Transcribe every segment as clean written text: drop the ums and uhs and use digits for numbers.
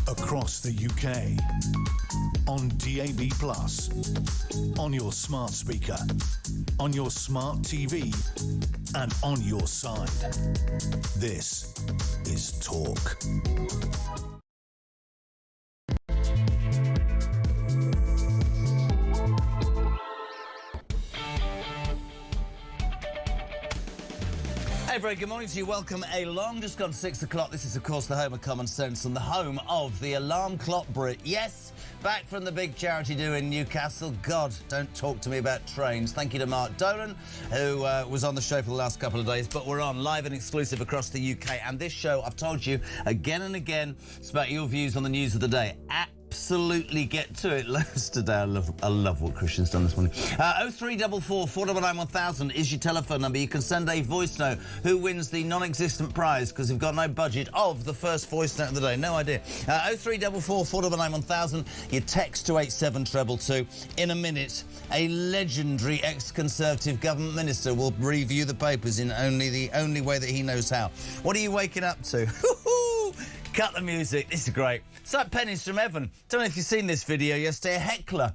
across the UK, on DAB+, on your smart speaker, on your smart TV, and on your side. This is Talk. Hey, very good morning to you. Welcome along. Just gone 6 o'clock. This is, of course, the home of common sense and the home of the alarm clock Brit. Yes, back from the big charity do in Newcastle. God, don't talk to me about trains. Thank you to Mark Dolan, who was on the show for the last couple of days. But we're on live and exclusive across the UK. And this show, I've told you again and again, it's about your views on the news of the day. Absolutely get to it. Loads today. I love what Christian's done this morning. 0344 499 1000 is your telephone number. You can send a voice note. Who wins the non-existent prize? Because we've got no budget of the first voice note of the day. No idea. 0344 499 1000. You text to 87222. In a minute, a legendary ex-Conservative government minister will review the papers in the only way that he knows how. What are you waking up to? Cut the music. This is great. It's like pennies from heaven. Don't know if you've seen this video yesterday. A heckler.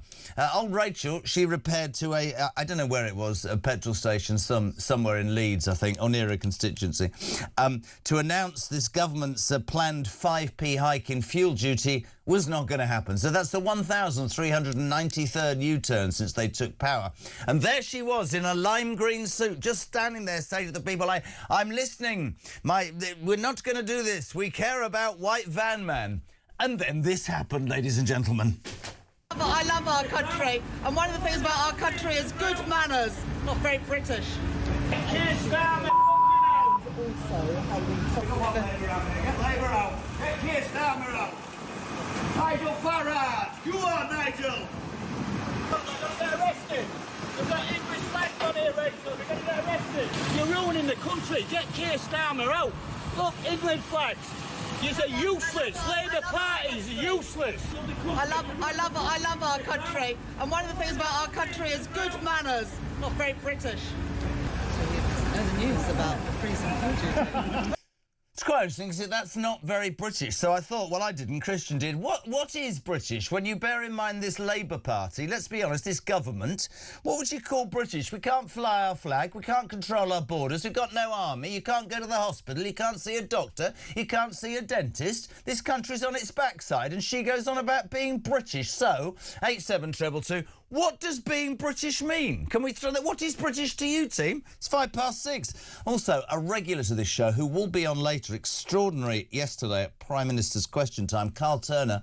Old Rachel, she repaired to a, I don't know where it was, a petrol station somewhere in Leeds, I think, or near a constituency, to announce this government's planned 5p hike in fuel duty was not going to happen. So that's the 1,393rd U-turn since they took power. And there she was in a lime green suit, just standing there saying to the people, I'm listening. We're not going to do this. We care about white van man. And then this happened, ladies and gentlemen. I love our country, and one of the things about our country is good manners. Not very British. Keir Starmer Get Labour out. Get Keir Starmer out. Nigel Farage. You are Nigel. We're going to get arrested. We've got English flags on here, Rachel. We're going to get arrested. You're ruining the country. Get Keir Starmer out. Look, England flags. You're useless. Labour parties are useless. I love our country, and one of the things about our country is good manners. Not very British. So you know the news about the freezing fuel. It's quite interesting because that's not very British. So I thought, well, I didn't, Christian did. What is British when you bear in mind this Labour Party? Let's be honest, this government. What would you call British? We can't fly our flag. We can't control our borders. We've got no army. You can't go to the hospital. You can't see a doctor. You can't see a dentist. This country's on its backside, and she goes on about being British. So 87222. What does being British mean? Can we throw that? What is British to you, team? It's 6:05. Also, a regular to this show who will be on later, extraordinary yesterday at Prime Minister's Question Time, Carl Turner,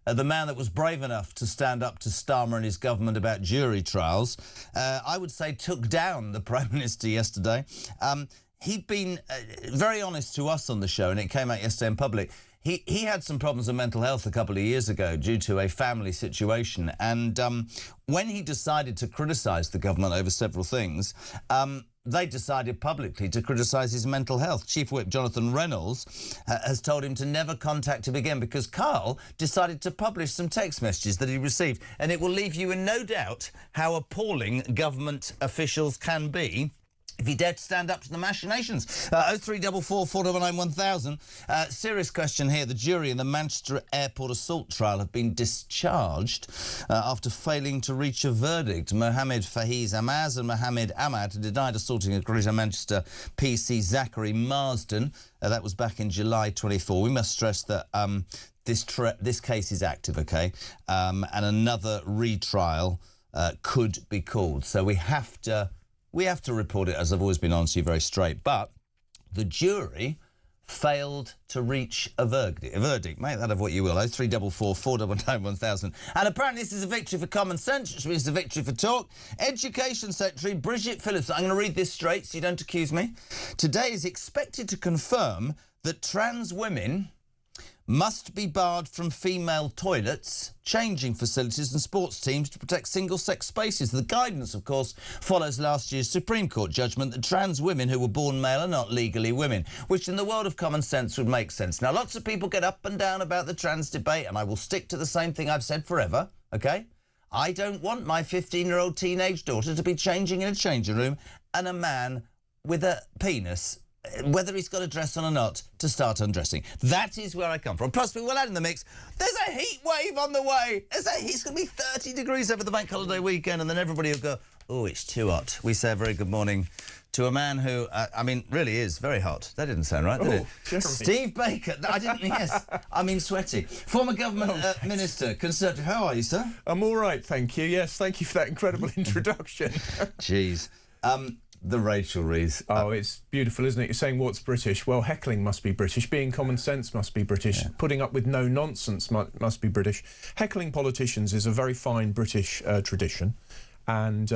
the man that was brave enough to stand up to Starmer and his government about jury trials, I would say took down the Prime Minister yesterday. He'd been very honest to us on the show, and it came out yesterday in public. He had some problems with mental health a couple of years ago due to a family situation. And when he decided to criticise the government over several things, they decided publicly to criticise his mental health. Chief Whip Jonathan Reynolds has told him to never contact him again because Carl decided to publish some text messages that he received. And it will leave you in no doubt how appalling government officials can be if you dare to stand up to the machinations. 0344 499 1000. Serious question here. The jury in the Manchester Airport assault trial have been discharged after failing to reach a verdict. Mohammed Faiz Amaz and Mohammed Ahmad denied assaulting a Greater Manchester PC Zachary Marsden. That was back in July 24. We must stress that this case is active, OK? And another retrial could be called. So we have to report it, as I've always been honest with you, very straight. But the jury failed to reach a verdict. Make that of what you will. 0344 499 1000. And apparently this is a victory for common sense, which means a victory for talk. Education Secretary Bridget Phillips, I'm going to read this straight so you don't accuse me, today is expected to confirm that trans women must be barred from female toilets, changing facilities and sports teams to protect single-sex spaces. The guidance, of course, follows last year's Supreme Court judgment that trans women who were born male are not legally women, which in the world of common sense would make sense. Now, lots of people get up and down about the trans debate, and I will stick to the same thing I've said forever, OK? I don't want my 15-year-old teenage daughter to be changing in a changing room and a man with a penis whether he's got a dress on or not, to start undressing. That is where I come from. Plus, we will add in the mix, there's a heat wave on the way. It's going to be 30 degrees over the bank holiday weekend, and then everybody will go, oh, it's too hot. We say a very good morning to a man who, really is very hot. That didn't sound right, did it? Jeremy. Steve Baker. I didn't, yes. I mean sweaty. Former government minister, Conservative. How are you, sir? I'm all right, thank you. Yes, thank you for that incredible introduction. Jeez. The Rachel Reeves. Oh, it's beautiful, isn't it? You're saying what's British? Well, heckling must be British. Being common sense must be British. Yeah. Putting up with no nonsense must be British. Heckling politicians is a very fine British tradition. And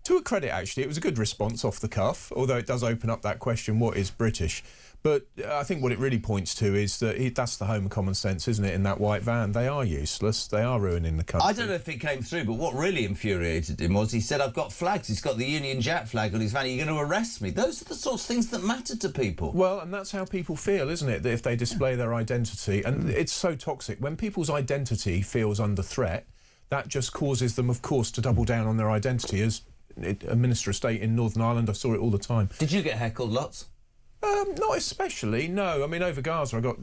to a credit, actually, it was a good response off the cuff, although it does open up that question, what is British? But I think what it really points to is that that's the home of common sense, isn't it, in that white van? They are useless. They are ruining the country. I don't know if it came through, but what really infuriated him was he said, I've got flags. He's got the Union Jack flag on his van. Are you going to arrest me? Those are the sorts of things that matter to people. Well, and that's how people feel, isn't it, that if they display their identity. And it's so toxic. When people's identity feels under threat, that just causes them, of course, to double down on their identity. As a Minister of State in Northern Ireland, I saw it all the time. Did you get heckled lots? Not especially, no. I mean, over Gaza, I got,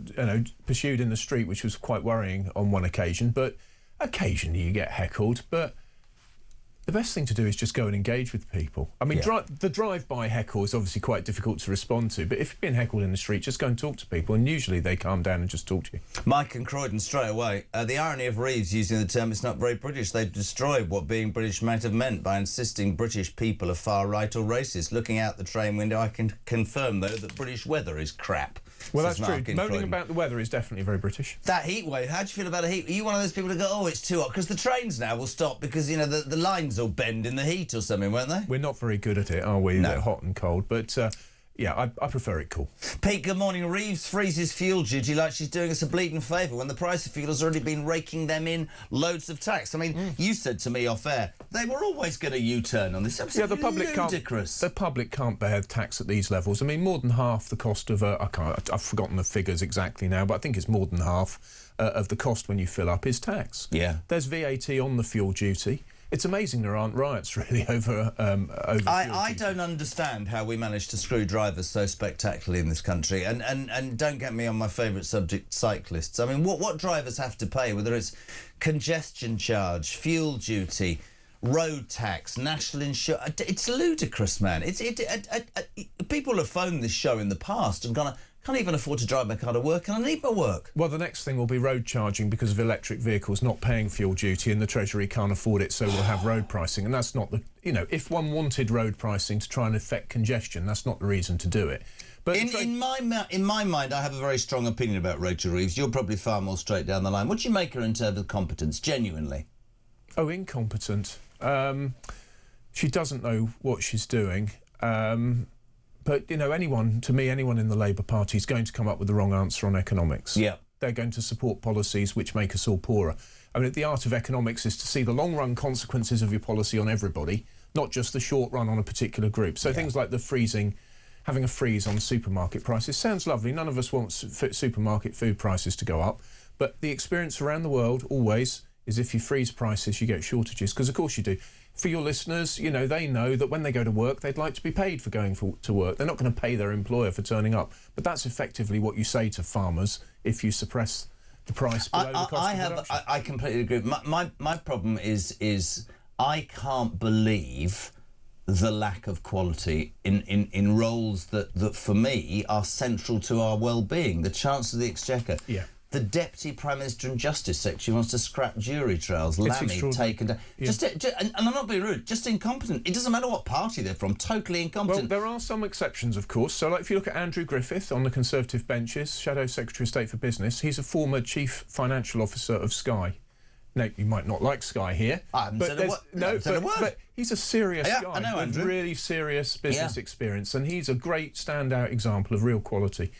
pursued in the street, which was quite worrying on one occasion. But occasionally you get heckled. But the best thing to do is just go and engage with people. I mean, the drive-by heckle is obviously quite difficult to respond to. But if you're being heckled in the street, just go and talk to people. And usually they calm down and just talk to you. Mike and Croydon, straight away. The irony of Reeves using the term, it's not very British. They've destroyed what being British might have meant by insisting British people are far right or racist. Looking out the train window, I can confirm, though, that British weather is crap. Well, that's true. Moaning about the weather is definitely very British. That heat wave, how do you feel about a heat? Are you one of those people who go, oh, it's too hot? Because the trains now will stop because, the lines will bend in the heat or something, won't they? We're not very good at it, are we? No. Hot and cold. But, I prefer it cool. Pete, good morning. Reeves freezes fuel duty like she's doing us a bleeding favour when the price of fuel has already been raking them in loads of tax. I mean, you said to me off air, they were always going to U-turn on this. Absolutely ludicrous. The public can't bear tax at these levels. I mean, more than half the cost of I've forgotten the figures exactly now, but I think it's more than half of the cost when you fill up is tax. Yeah. There's VAT on the fuel duty. It's amazing there aren't riots, really, over I don't understand how we manage to screw drivers so spectacularly in this country. And don't get me on my favourite subject, cyclists. I mean, what drivers have to pay, whether it's congestion charge, fuel duty, road tax, national insurance. It's ludicrous, man. People have phoned this show in the past and gone, can't even afford to drive my car to work, and I need my work. Well, the next thing will be road charging because of electric vehicles not paying fuel duty, and the Treasury can't afford it, so we'll have road pricing. And that's not the... if one wanted road pricing to try and affect congestion, that's not the reason to do it. But in my mind, I have a very strong opinion about Rachel Reeves. You're probably far more straight down the line. What do you make her in terms of competence, genuinely? Oh, incompetent. She doesn't know what she's doing. But, anyone in the Labour Party is going to come up with the wrong answer on economics. Yeah. They're going to support policies which make us all poorer. I mean, the art of economics is to see the long-run consequences of your policy on everybody, not just the short run on a particular group. So things like having a freeze on supermarket prices sounds lovely. None of us want supermarket food prices to go up. But the experience around the world always is if you freeze prices, you get shortages, because of course you do. For your listeners, they know that when they go to work, they'd like to be paid for going to work. They're not going to pay their employer for turning up. But that's effectively what you say to farmers if you suppress the price below the cost of production. I completely agree. My problem is I can't believe the lack of quality in roles that for me are central to our well-being. The Chancellor of the Exchequer. Yeah. The Deputy Prime Minister and Justice Secretary wants to scrap jury trials. Lammy taken down. Yeah. And I'm not being rude, just incompetent. It doesn't matter what party they're from, totally incompetent. Well, there are some exceptions, of course. So, if you look at Andrew Griffith on the Conservative benches, Shadow Secretary of State for Business, he's a former Chief Financial Officer of Sky. Now, you might not like Sky here. I haven't said a word. But he's a serious guy I know, with Andrew. really serious business experience, and he's a great standout example of real quality.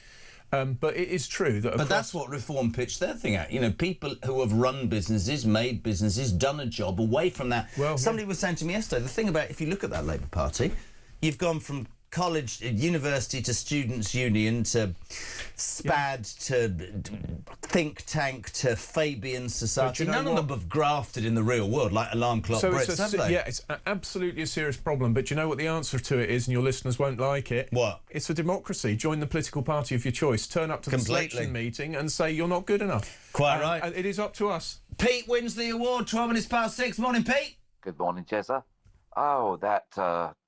But it is true that... But that's what Reform pitched their thing at. People who have run businesses, made businesses, done a job away from that. Well, somebody was saying to me yesterday, the thing about, if you look at that Labour Party, you've gone from university to students' union to SPAD to think tank to Fabian Society. None of them have grafted in the real world like Alarm Clock Brits, have they? Yeah, it's absolutely a serious problem, but do you know what the answer to it is, and your listeners won't like it? What? It's a democracy. Join the political party of your choice. Turn up to the selection meeting and say you're not good enough. Quite right. And it is up to us. Pete wins the award, 6:12. Morning, Pete. Good morning, Jezza. Oh, that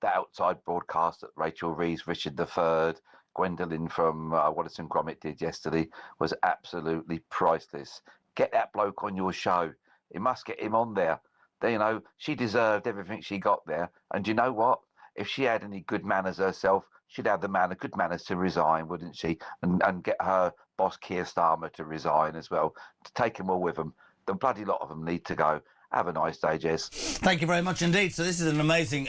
outside broadcast that Rachel Reeves, Richard III, Gwendolyn from Wallace and Gromit did yesterday was absolutely priceless. Get that bloke on your show. You must get him on there. You know, she deserved everything she got there. And you know what? If she had any good manners herself, she'd have the good manners to resign, wouldn't she? And get her boss Keir Starmer to resign as well, to take them all with them. The bloody lot of them need to go. Have a nice day, Jez. Thank you very much indeed. So this is an amazing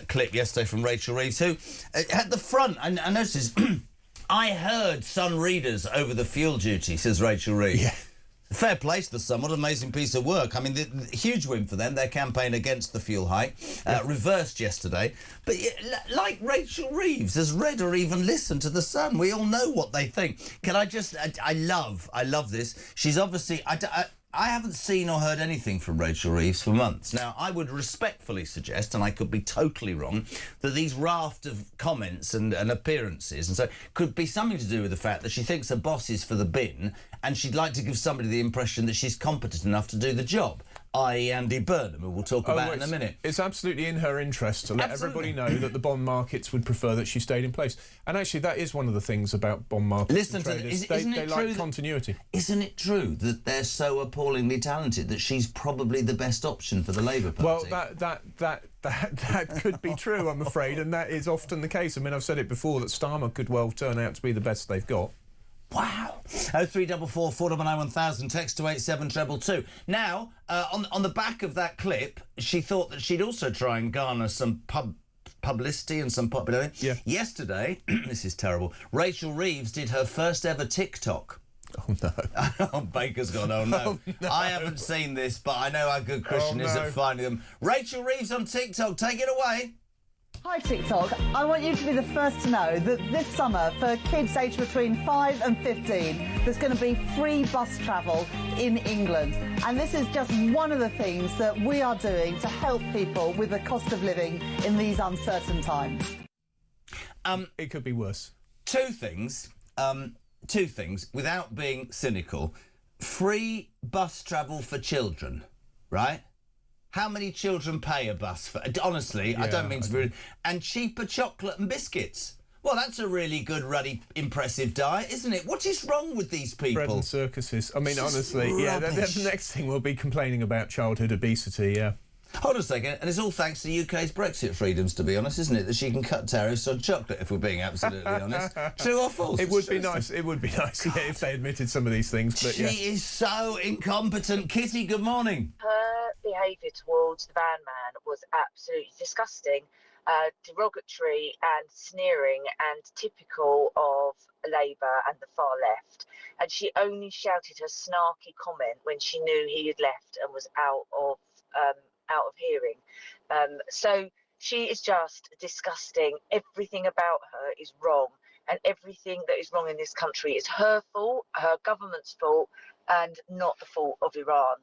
clip yesterday from Rachel Reeves, who at the front, I noticed, I heard Sun readers over the fuel duty, says Rachel Reeves. Yeah. Fair play to the Sun. What an amazing piece of work. I mean, the huge win for them. Their campaign against the fuel hike reversed yesterday. But like Rachel Reeves has read or even listened to the Sun. We all know what they think. Can I just... I love this. She's obviously... I haven't seen or heard anything from Rachel Reeves for months. Now, I would respectfully suggest, and I could be totally wrong, that these raft of comments and appearances and so could be something to do with the fact that she thinks her boss is for the bin and she'd like to give somebody the impression that she's competent enough to do the job, i.e. Andy Burnham, who we'll talk about in a minute. It's absolutely in her interest to let everybody know that the bond markets would prefer that she stayed in place. And actually, that is one of the things about bond markets. Listen to this. They like continuity. Isn't it true that they're so appallingly talented that she's probably the best option for the Labour Party? Well, that could be true, I'm afraid, and that is often the case. I mean, I've said it before that Starmer could well turn out to be the best they've got. Wow. 0344 499 1000, text to 87222. Now, on the back of that clip, she thought that she'd also try and garner some publicity and some popularity. Yeah. Yesterday, this is terrible, Rachel Reeves did her first ever TikTok. Oh, no. Oh, Baker's gone, oh no. Oh, no. I haven't seen this, but I know how good Christian is at finding them. Rachel Reeves on TikTok, take it away. Hi TikTok, I want you to be the first to know that this summer for kids aged between 5 and 15 there's going to be free bus travel in England, and this is just one of the things that we are doing to help people with the cost of living in these uncertain times. It could be worse. Two things without being cynical. Free bus travel for children, right? How many children pay a bus for? Honestly, I don't mean to be rude. And cheaper chocolate and biscuits. Well, that's a really good, ruddy, impressive diet, isn't it? What is wrong with these people? Bread and circuses. I mean, It's honestly, the next thing we'll be complaining about childhood obesity, yeah. Hold on a second, and it's all thanks to UK's Brexit freedoms, to be honest, isn't it? That she can cut tariffs on chocolate, if we're being absolutely honest. True or false? It would be nice. It would be nice if they admitted some of these things. But she is so incompetent. Kitty, good morning. Her behaviour towards the van man was absolutely disgusting, derogatory and sneering and typical of Labour and the far left. And she only shouted her snarky comment when she knew he had left and was out of hearing. So she is just disgusting. Everything about her is wrong, and everything that is wrong in this country is her fault, her government's fault, and not the fault of Iran.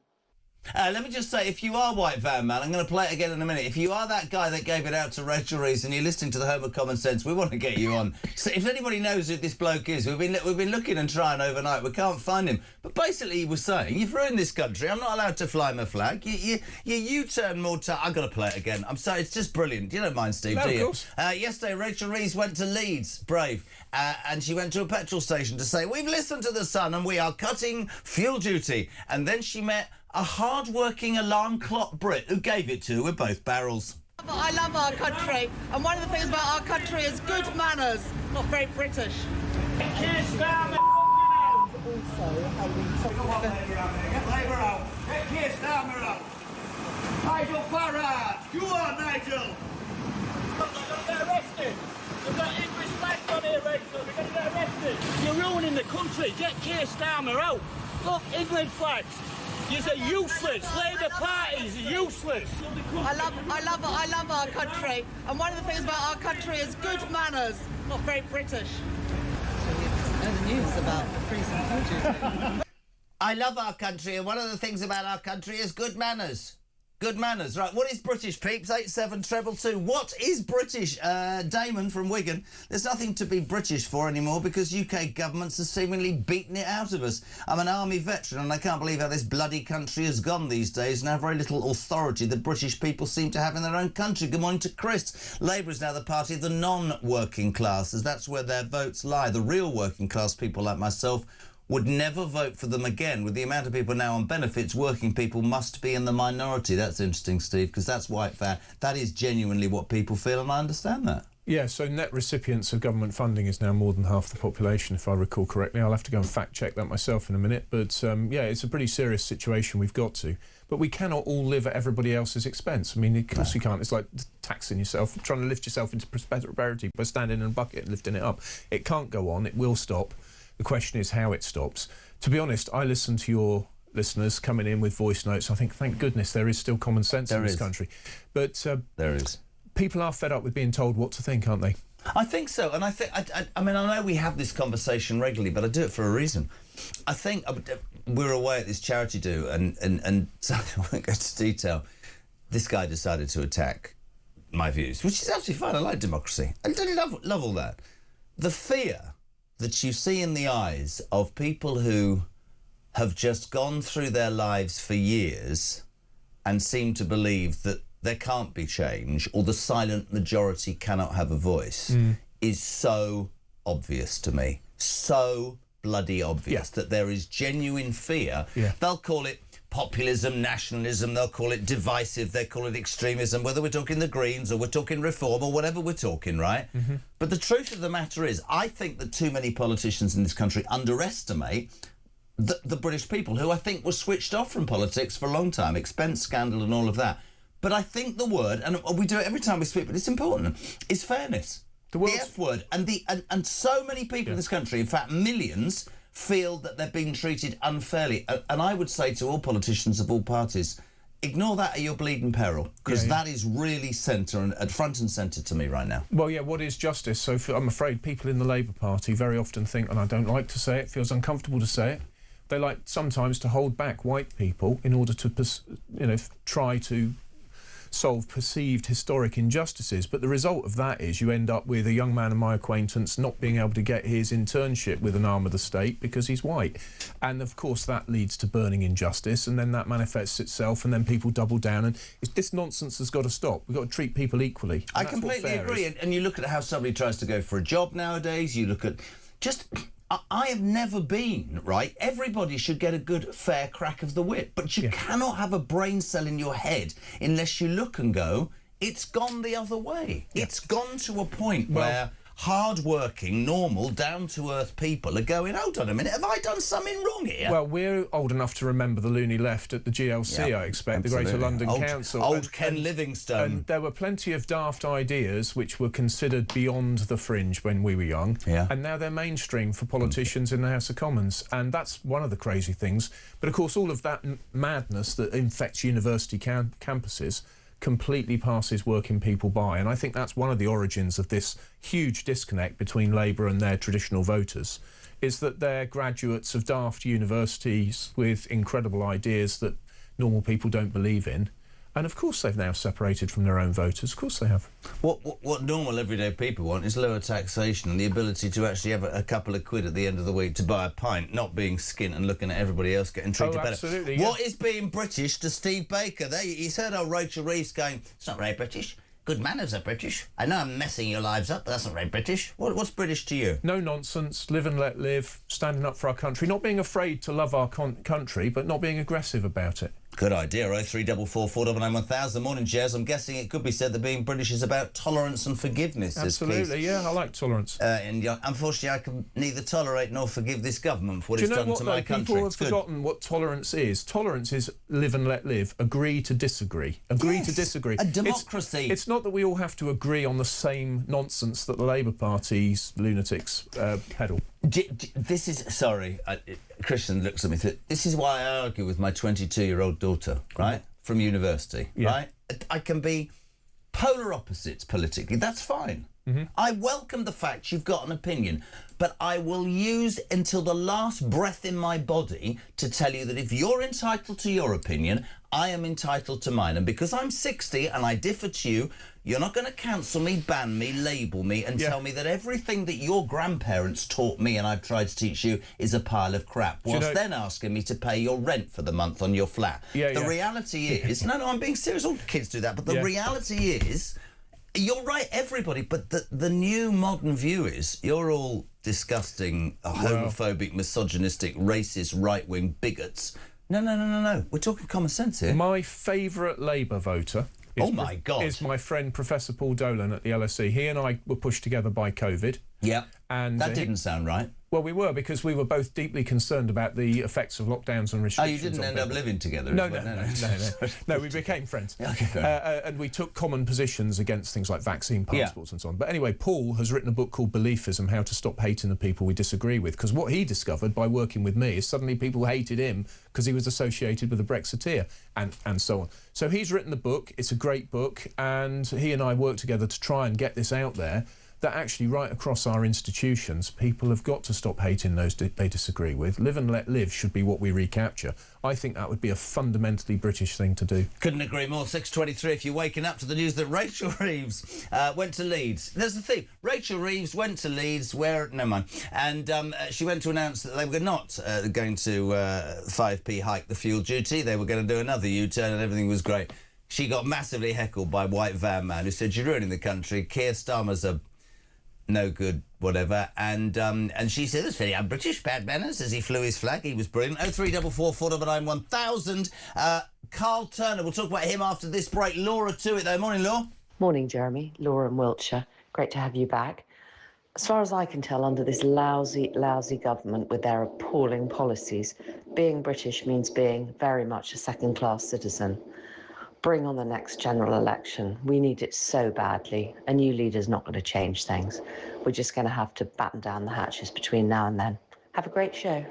Let me just say, if you are White Van Man, I'm going to play it again in a minute. If you are that guy that gave it out to Rachel Reeves and you're listening to the Home of Common Sense, we want to get you on. So if anybody knows who this bloke is, we've been looking and trying overnight. We can't find him. But basically, he was saying, you've ruined this country. I'm not allowed to fly my flag. You turn more time. I've got to play it again. I'm sorry, it's just brilliant. You don't mind, Steve, do you? Of course. Yesterday, Rachel Reeves went to Leeds, brave, and she went to a petrol station to say, we've listened to the Sun and we are cutting fuel duty. And then she met a hard-working alarm clock Brit who gave it to her with both barrels. I love our country, and one of the things about our country is good manners. Not very British. Keir Starmer Come on, Labour out there. Get Labour out. Get Keir Starmer out. Nigel Farage. You are Nigel. Look, they're going to get arrested. They've got English flags on here, Rachel. They're going to get arrested. You're ruining the country. Get Keir Starmer out. Look, England flags. You're useless. Labour Party is useless. I love our country, and one of the things about our country is good manners. Not very British. Know the news about the freezing culture. I love our country, and one of the things about our country is good manners. Good manners. Right, what is British, peeps? 87222. What is British? Damon from Wigan. There's nothing to be British for anymore because UK governments are seemingly beating it out of us. I'm an army veteran and I can't believe how this bloody country has gone these days and how very little authority the British people seem to have in their own country. Good morning to Chris. Labour is now the party of the non-working classes. That's where their votes lie. The real working class people like myself would never vote for them again. With the amount of people now on benefits, working people must be in the minority. That's interesting, Steve, because that's white fair. That is genuinely what people feel, and I understand that. Yeah, so net recipients of government funding is now more than half the population, if I recall correctly. I'll have to go and fact-check that myself in a minute. But, yeah, it's a pretty serious situation we've got to. But we cannot all live at everybody else's expense. I mean, of course you can't. It's like taxing yourself, trying to lift yourself into prosperity by standing in a bucket and lifting it up. It can't go on. It will stop. The question is how it stops. To be honest, I listen to your listeners coming in with voice notes. I think, thank goodness, there is still common sense in this country. But there is. People are fed up with being told what to think, aren't they? I think so, and I think I mean, I know we have this conversation regularly, but I do it for a reason. I think we're away at this charity do, and so I won't go into detail. This guy decided to attack my views, which is absolutely fine. I like democracy. I love all that. The fear that you see in the eyes of people who have just gone through their lives for years and seem to believe that there can't be change or the silent majority cannot have a voice is so obvious to me. So bloody obvious that there is genuine fear. They'll call it populism, nationalism, they'll call it divisive, they call it extremism, whether we're talking the Greens or we're talking reform or whatever we're talking, right? But the truth of the matter is, I think that too many politicians in this country underestimate the British people, who I think were switched off from politics for a long time, expense scandal and all of that. But I think the word, and we do it every time we speak, but it's important, is fairness. The F word. And so many people in this country, in fact millions, feel that they're being treated unfairly. And I would say to all politicians of all parties, ignore that at your bleeding peril, because that is really front and centre to me right now. Well, yeah, what is justice? So I'm afraid people in the Labour Party very often think, and I don't like to say it, feels uncomfortable to say it, they like sometimes to hold back white people in order to, try to solve perceived historic injustices, but the result of that is you end up with a young man of my acquaintance not being able to get his internship with an arm of the state because he's white, and of course that leads to burning injustice, and then that manifests itself, and then people double down, and this nonsense has got to stop. We've got to treat people equally. I completely agree, and you look at how somebody tries to go for a job nowadays, you look at I have never been, right? Everybody should get a good, fair crack of the whip, but you cannot have a brain cell in your head unless you look and go, it's gone the other way. It's gone to a point where hard-working, normal, down-to-earth people are going, hold on a minute, have I done something wrong here? Well, we're old enough to remember the loony left at the GLC, I expect, the Greater London Council. Old Ken Livingstone. And there were plenty of daft ideas which were considered beyond the fringe when we were young, and now they're mainstream for politicians in the House of Commons, and that's one of the crazy things. But, of course, all of that madness that infects university campuses completely passes working people by, and I think that's one of the origins of this huge disconnect between Labour and their traditional voters, is that they're graduates of daft universities with incredible ideas that normal people don't believe in, and of course they've now separated from their own voters. Of course they have. What normal everyday people want is lower taxation and the ability to actually have a couple of quid at the end of the week to buy a pint, not being skint and looking at everybody else getting treated better. Absolutely, What is being British to Steve Baker? He's heard old Rachel Reeves going, it's not very British. Good manners are British. I know I'm messing your lives up, but that's not very British. What's British to you? No nonsense, live and let live, standing up for our country, not being afraid to love our country, but not being aggressive about it. Good idea. 0344 499 1000. Morning, Jez. I'm guessing it could be said that being British is about tolerance and forgiveness. Absolutely, yeah. I like tolerance. And unfortunately, I can neither tolerate nor forgive this government for what it's done to my country. People have forgotten what tolerance is. Tolerance is live and let live. Agree to disagree. Agree to disagree. A democracy. It's not that we all have to agree on the same nonsense that the Labour Party's lunatics peddle. This is... Sorry, Christian looks at me. This is why I argue with my 22-year-old daughter, right, from university, right? I can be polar opposites politically. That's fine. I welcome the fact you've got an opinion, but I will use until the last breath in my body to tell you that if you're entitled to your opinion, I am entitled to mine. And because I'm 60 and I differ to you, you're not going to cancel me, ban me, label me and tell me that everything that your grandparents taught me and I've tried to teach you is a pile of crap, whilst then asking me to pay your rent for the month on your flat. The reality is... No, I'm being serious. All kids do that. But the reality is... You're right, everybody, but the new modern view is you're all disgusting, homophobic, misogynistic, racist, right-wing bigots. No. We're talking common sense here. My favourite Labour voter is my friend Professor Paul Dolan at the LSE. He and I were pushed together by COVID. Yeah, and that didn't sound right. Well, we were, because we were both deeply concerned about the effects of lockdowns and restrictions. Oh, you didn't end up living together? No, we became friends. And we took common positions against things like vaccine passports and so on. But anyway, Paul has written a book called Beliefism, How to Stop Hating the People We Disagree With, because what he discovered by working with me is suddenly people hated him because he was associated with a Brexiteer and so on. So he's written the book. It's a great book, and he and I worked together to try and get this out there, that actually right across our institutions, people have got to stop hating those they disagree with. Live and let live should be what we recapture. I think that would be a fundamentally British thing to do. Couldn't agree more. 6:23 if you're waking up to the news that Rachel Reeves went to Leeds. There's the thing. Rachel Reeves went to Leeds where... Never mind. And she went to announce that they were not going to 5p hike the fuel duty. They were going to do another U-turn and everything was great. She got massively heckled by a white van man who said, "You're ruining the country. Keir Starmer's a... no good, whatever," and she said, "That's very un-British, bad manners," as he flew his flag. He was brilliant. 0344 499 1000. Carl Turner, we'll talk about him after this break. Laura to it, though. Morning, Laura. Morning, Jeremy. Laura in Wiltshire. Great to have you back. As far as I can tell, under this lousy government with their appalling policies, being British means being very much a second-class citizen. Bring on the next general election. We need it so badly. A new leader's not going to change things. We're just going to have to batten down the hatches between now and then. Have a great show.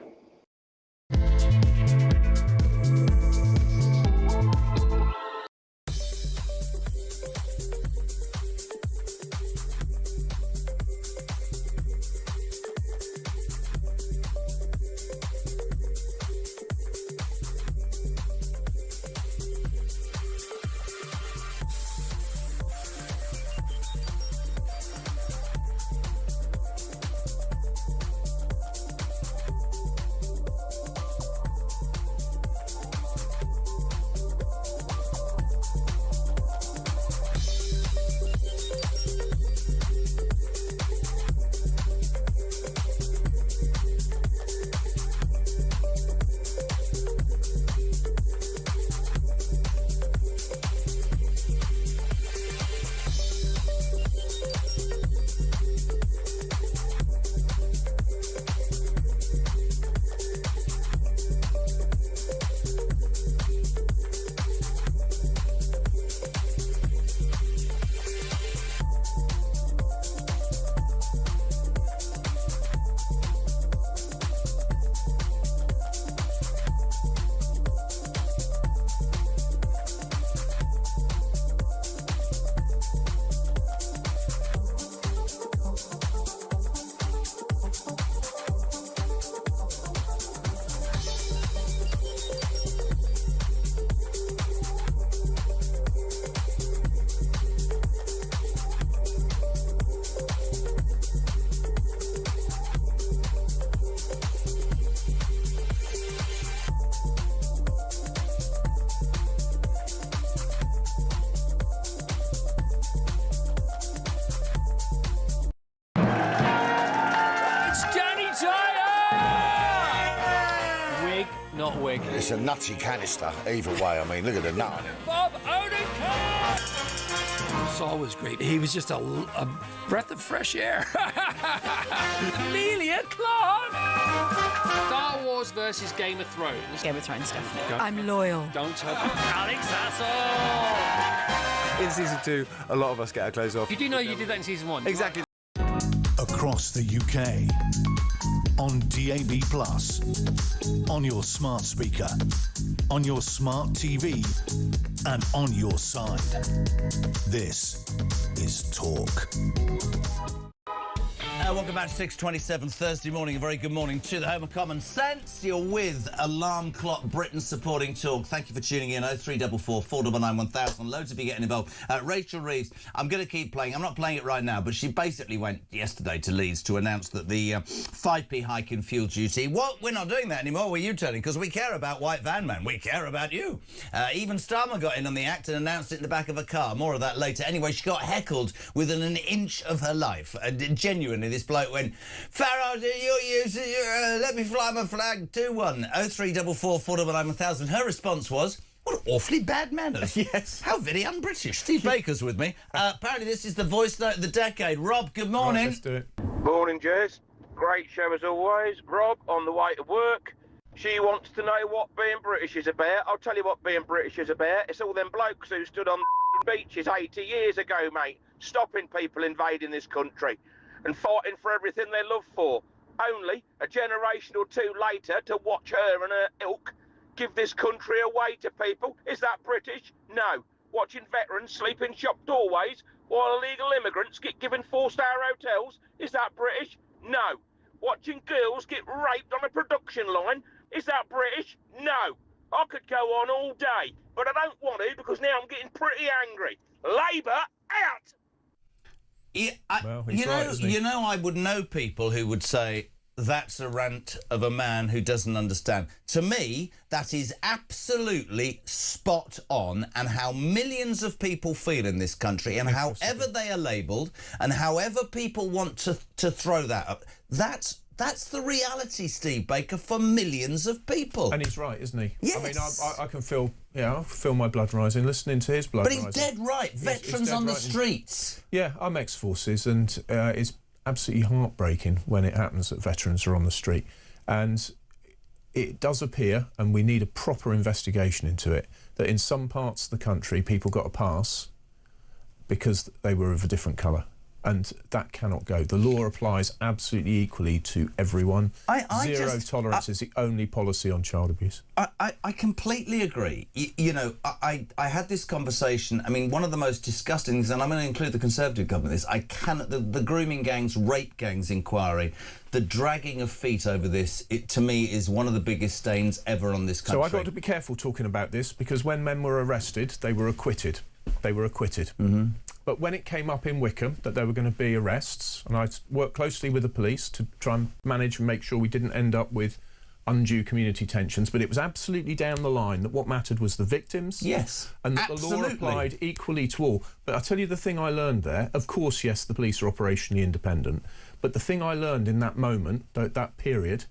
Not wig. It's a nutty canister, either way. I mean, look at the nut on it. Bob Odenkirk! Saul was great. He was just a breath of fresh air. Amelia Clark! Star Wars versus Game of Thrones. Game of Thrones, definitely. I'm loyal. Don't tell Alex Hassel! In season 2, a lot of us get our clothes off. You do know you did that in season 1. Exactly. across the UK. On DAB+, on your smart speaker, on your smart TV, and on your side. This is Talk. Welcome back to 6:27 Thursday morning. A very good morning to the home of common sense. You're with Alarm Clock Britain supporting Talk. Thank you for tuning in. 0344 499 1000. Loads of you getting involved. Rachel Reeves, I'm going to keep playing. I'm not playing it right now, but she basically went yesterday to Leeds to announce that the 5p hike in fuel duty. Well, we're not doing that anymore, we're U-turning, because we care about white van man. We care about you. Even Starmer got in on the act and announced it in the back of a car. More of that later. Anyway, she got heckled within an inch of her life. Genuinely, this bloke went, Farage, let me fly my flag, 2-1, 0344 499 1000. Her response was, what awfully bad manners. Yes. How very un-British. Steve Baker's with me. Apparently this is the voice note of the decade. Rob, good morning. Right, let's do it. Morning, Jez. Great show as always. Rob, on the way to work. She wants to know what being British is about. I'll tell you what being British is about. It's all them blokes who stood on the beaches 80 years ago, mate, stopping people invading this country and fighting for everything they love for. Only a generation or two later to watch her and her ilk give this country away to people. Is that British? No. Watching veterans sleep in shop doorways while illegal immigrants get given 4-star hotels. Is that British? No. Watching girls get raped on a production line. Is that British? No. I could go on all day, but I don't want to because now I'm getting pretty angry. Labour, out! Yeah, Well, he's right, isn't he? you know, I would know people who would say that's a rant of a man who doesn't understand. To me, that is absolutely spot on, and how millions of people feel in this country, and however they are labelled, and however people want to throw that up. That's the reality, Steve Baker, for millions of people. And he's right, isn't he? Yes. I mean, I can feel, I feel my blood rising listening to his blood rising. But he's dead right. Veterans on the streets. Yeah, I'm ex-forces, and it's absolutely heartbreaking when it happens that veterans are on the street. And it does appear, and we need a proper investigation into it, that in some parts of the country people got a pass because they were of a different colour. And that cannot go. The law applies absolutely equally to everyone. Zero tolerance is the only policy on child abuse. I completely agree. You know, I had this conversation. I mean, one of the most disgusting things, and I'm going to include the Conservative government in this, I cannot, the grooming gangs, rape gangs inquiry, the dragging of feet over this, it to me is one of the biggest stains ever on this country. So I've got to be careful talking about this, because when men were arrested, they were acquitted. They were acquitted. Mm-hmm. But when it came up in Wickham that there were going to be arrests, and I worked closely with the police to try and manage and make sure we didn't end up with undue community tensions, but it was absolutely down the line that what mattered was the victims. Yes, and that absolutely. The law applied equally to all. But I'll tell you the thing I learned there. Of course, yes, the police are operationally independent, but the thing I learned in that moment, that period,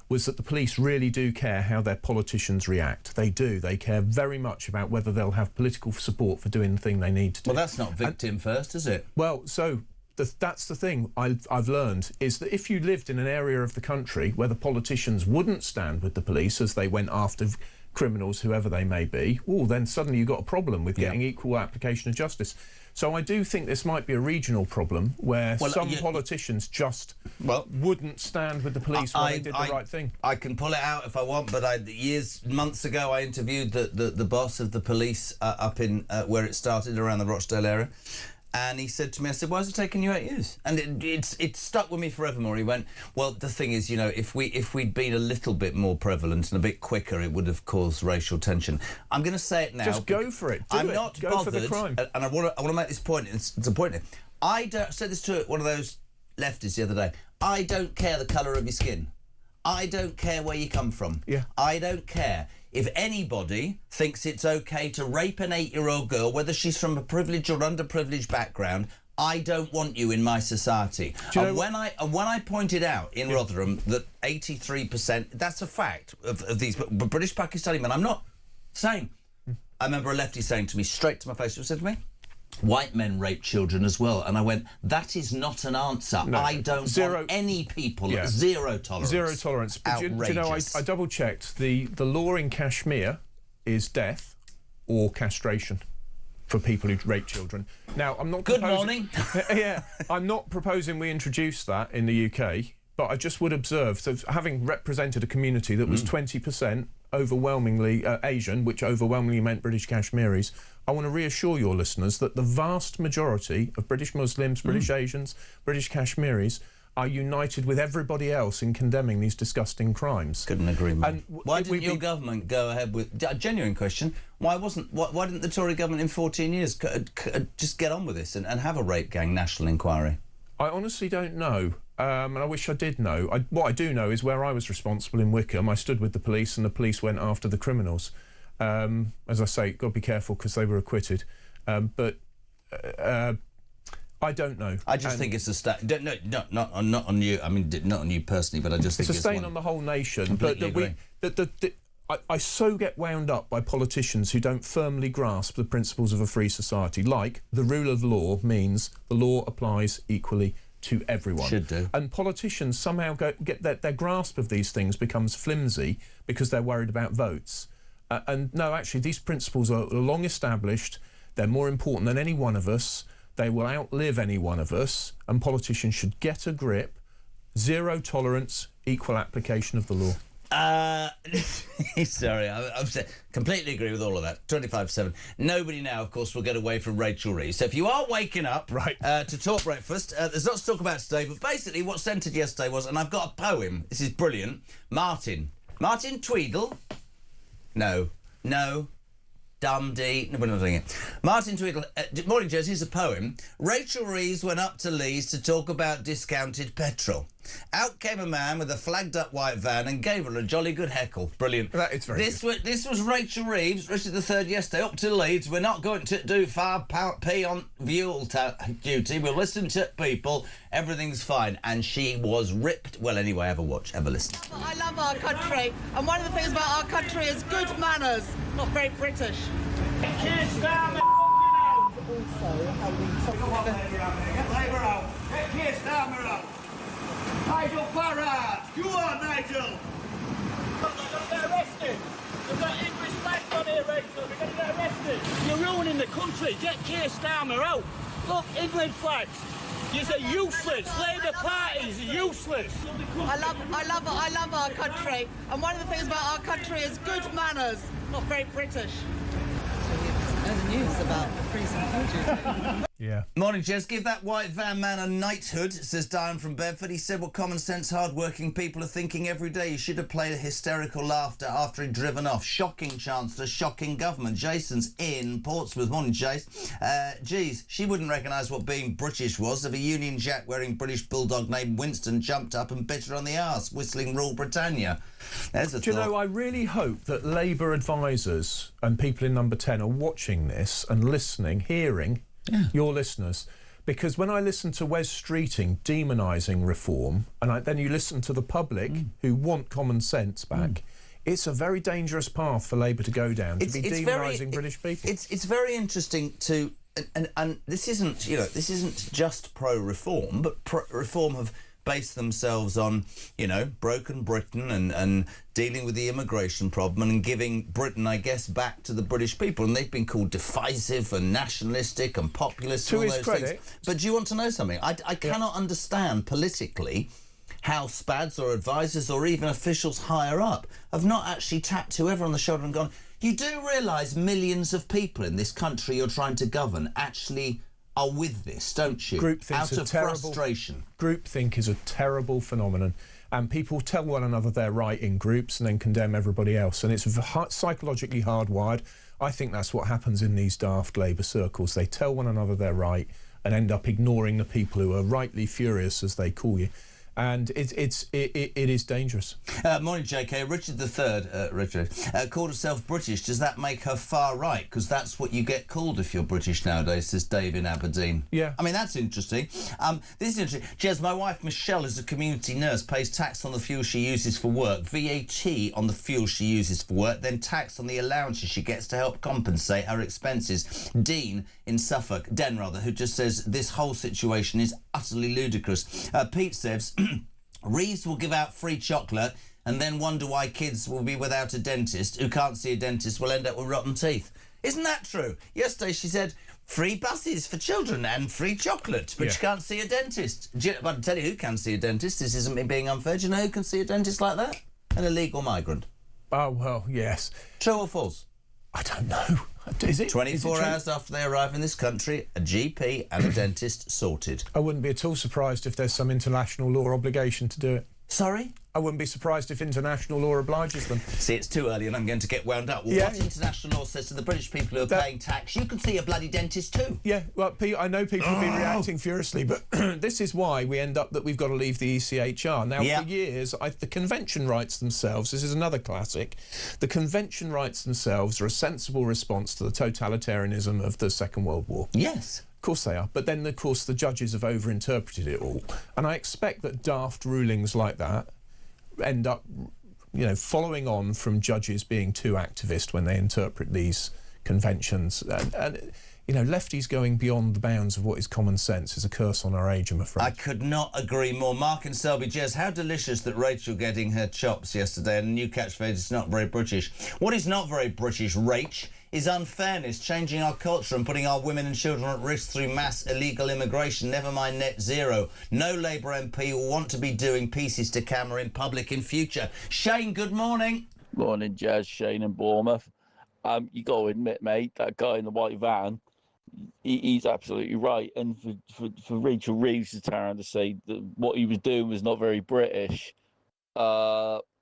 was that the police really do care how their politicians react. They do. They care very much about whether they'll have political support for doing the thing they need to do. Well, that's not victim first, is it? Well, so that's the thing I've learned, is that if you lived in an area of the country where the politicians wouldn't stand with the police as they went after criminals, whoever they may be, then suddenly you've got a problem with getting equal application of justice. So I do think this might be a regional problem where some politicians just wouldn't stand with the police when they did the right thing. I can pull it out if I want, but months ago, I interviewed the boss of the police up in where it started, around the Rochdale area. And he said to me, I said, why has it taken you 8 years? And it stuck with me forevermore. He went, well, the thing is, you know, if we'd been a little bit more prevalent and a bit quicker, it would have caused racial tension. I'm going to say it now. Just go for it. I'm not bothered. For the crime. And I want to make this point. It's a point. I said this to one of those leftists the other day. I don't care the colour of your skin. I don't care where you come from. Yeah. I don't care. If anybody thinks it's okay to rape an 8-year-old girl, whether she's from a privileged or underprivileged background, I don't want you in my society. And when I pointed out in Rotherham that 83%, that's a fact, of these British Pakistani men, I'm not saying. I remember a lefty saying to me, straight to my face, he said to me, white men rape children as well. And I went, that is not an answer. No, I don't want any people. Zero tolerance. Zero tolerance. But do you know, I double-checked. The law in Kashmir is death or castration for people who rape children. Now, I'm not. Good morning. Yeah, I'm not proposing we introduce that in the UK, but I just would observe, so having represented a community that was 20% overwhelmingly Asian, which overwhelmingly meant British Kashmiris, I want to reassure your listeners that the vast majority of British Muslims, British Asians, British Kashmiris are united with everybody else in condemning these disgusting crimes. Couldn't agree more. Why didn't your government go ahead with... A genuine question. Why didn't the Tory government in 14 years just get on with this and have a rape gang national inquiry? I honestly don't know. And I wish I did know. What I do know is where I was responsible in Wickham, I stood with the police and the police went after the criminals. As I say, got to be careful because they were acquitted. But I don't know. I just think it's a stain. No, not on you. I mean, not on you personally, but I just think it's a stain on the whole nation. But I so get wound up by politicians who don't firmly grasp the principles of a free society, like the rule of law means the law applies equally to everyone. Should do. And politicians somehow get their grasp of these things becomes flimsy because they're worried about votes. And no, actually, these principles are long established. They're more important than any one of us. They will outlive any one of us, and politicians should get a grip. Zero tolerance, equal application of the law. Sorry, I'm completely agree with all of that. 25/7. Nobody now, of course, will get away from Rachel Reeves. So if you are waking up to talk breakfast, there's lots to talk about today, but basically what centred yesterday was, and I've got a poem, this is brilliant, Martin Tweedle. No. Dum-dee. No, we're not doing it. Martin Tweedle. Morning, Jez. Here's a poem. Rachel Reeves went up to Leeds to talk about discounted petrol. Out came a man with a flagged-up white van and gave her a jolly good heckle. Brilliant. That is very good. This was Rachel Reeves, Richard III, yesterday, up to Leeds. We're not going to do far pee on fuel duty. We'll listen to people. Everything's fine. And she was ripped. Well, anyway, have a watch, have a listen. I love our country, and one of the things about our country is good manners. Not very British. Kiss down the Also, how we Come on, Labour out there. Get Labour out. Get Keir Starmer out. Nigel Farage. You are Nigel. They're going to get arrested. They've got English flags on here, Rachel. They're going to get arrested. You're ruining the country. Get Keir Starmer out. Look, England flags. You're useless. Labour Party is useless. I love our country, and one of the things about our country is good manners. Not very British. Know the news about the freezing future. Yeah. Morning, Jez. Give that white van man a knighthood, says Diane from Bedford. He said what common sense, hard-working people are thinking every day. He should have played a hysterical laughter after he'd driven off. Shocking Chancellor, shocking government. Jason's in Portsmouth. Morning, Jace. Geez, she wouldn't recognise what being British was if a Union Jack wearing British bulldog named Winston jumped up and bit her on the arse, whistling Rule Britannia. There's a Do you know, I really hope that Labour advisors and people in Number 10 are watching this and listening, hearing your listeners, because when I listen to Wes Streeting demonising reform, and then you listen to the public who want common sense back, it's a very dangerous path for Labour to go down, to be demonising British people. It's very interesting to, and this isn't just pro-reform, but reform have based themselves on, broken Britain and dealing with the immigration problem and giving Britain, I guess, back to the British people. And they've been called divisive and nationalistic and populist and all those things. But do you want to know something? I cannot understand politically how SPADs or advisors or even officials higher up have not actually tapped whoever on the shoulder and gone, you do realise millions of people in this country you're trying to govern actually are with this, don't you? Groupthink is frustration. Groupthink is a terrible phenomenon, and people tell one another they're right in groups and then condemn everybody else, and it's psychologically hardwired. I think that's what happens in these daft Labour circles. They tell one another they're right and end up ignoring the people who are rightly furious, as they call you. And it is dangerous. Morning, JK. Richard III, called herself British. Does that make her far right? Because that's what you get called if you're British nowadays, says Dave in Aberdeen. Yeah. I mean, that's interesting. This is interesting. Jez, my wife Michelle is a community nurse, pays tax on the fuel she uses for work, VAT on the fuel she uses for work, then tax on the allowances she gets to help compensate her expenses. Dean in Suffolk, who just says this whole situation is utterly ludicrous. Pete says Reeves will give out free chocolate and then wonder why kids will be without a dentist who can't see a dentist will end up with rotten teeth. Isn't that true? Yesterday she said free buses for children and free chocolate, but she can't see a dentist. But I'll tell you who can see a dentist. This isn't me being unfair. Do you know who can see a dentist like that? An illegal migrant. Oh, well, yes. True or false? I don't know. Is it? 24 hours after they arrive in this country, a GP and a dentist sorted. I wouldn't be at all surprised if there's some international law obligation to do it. Sorry? I wouldn't be surprised if international law obliges them. See, it's too early and I'm going to get wound up. Well, what international law says to the British people who are paying tax, you can see a bloody dentist too. Yeah, well, Pete, I know people have been reacting furiously, but this is why we end up that we've got to leave the ECHR. Now, for years, the convention rights themselves, this is another classic, the convention rights themselves are a sensible response to the totalitarianism of the Second World War. Yes. Of course they are. But then, of course, the judges have overinterpreted it all. And I expect that daft rulings like that end up, you know, following on from judges being too activist when they interpret these conventions. And you know, lefties going beyond the bounds of what is common sense is a curse on our age, I'm afraid. I could not agree more. Mark and Selby, Jez, how delicious that Rachel getting her chops yesterday, and a new catchphrase, it's not very British. What is not very British, Rach, is unfairness, changing our culture and putting our women and children at risk through mass illegal immigration, never mind net zero. No Labour MP will want to be doing pieces to camera in public in future. Shane, good morning. Morning, Jazz, Shane and Bournemouth. You got to admit, mate, that guy in the white van, he's absolutely right. And for Rachel Reeves to turn around to say that what he was doing was not very British,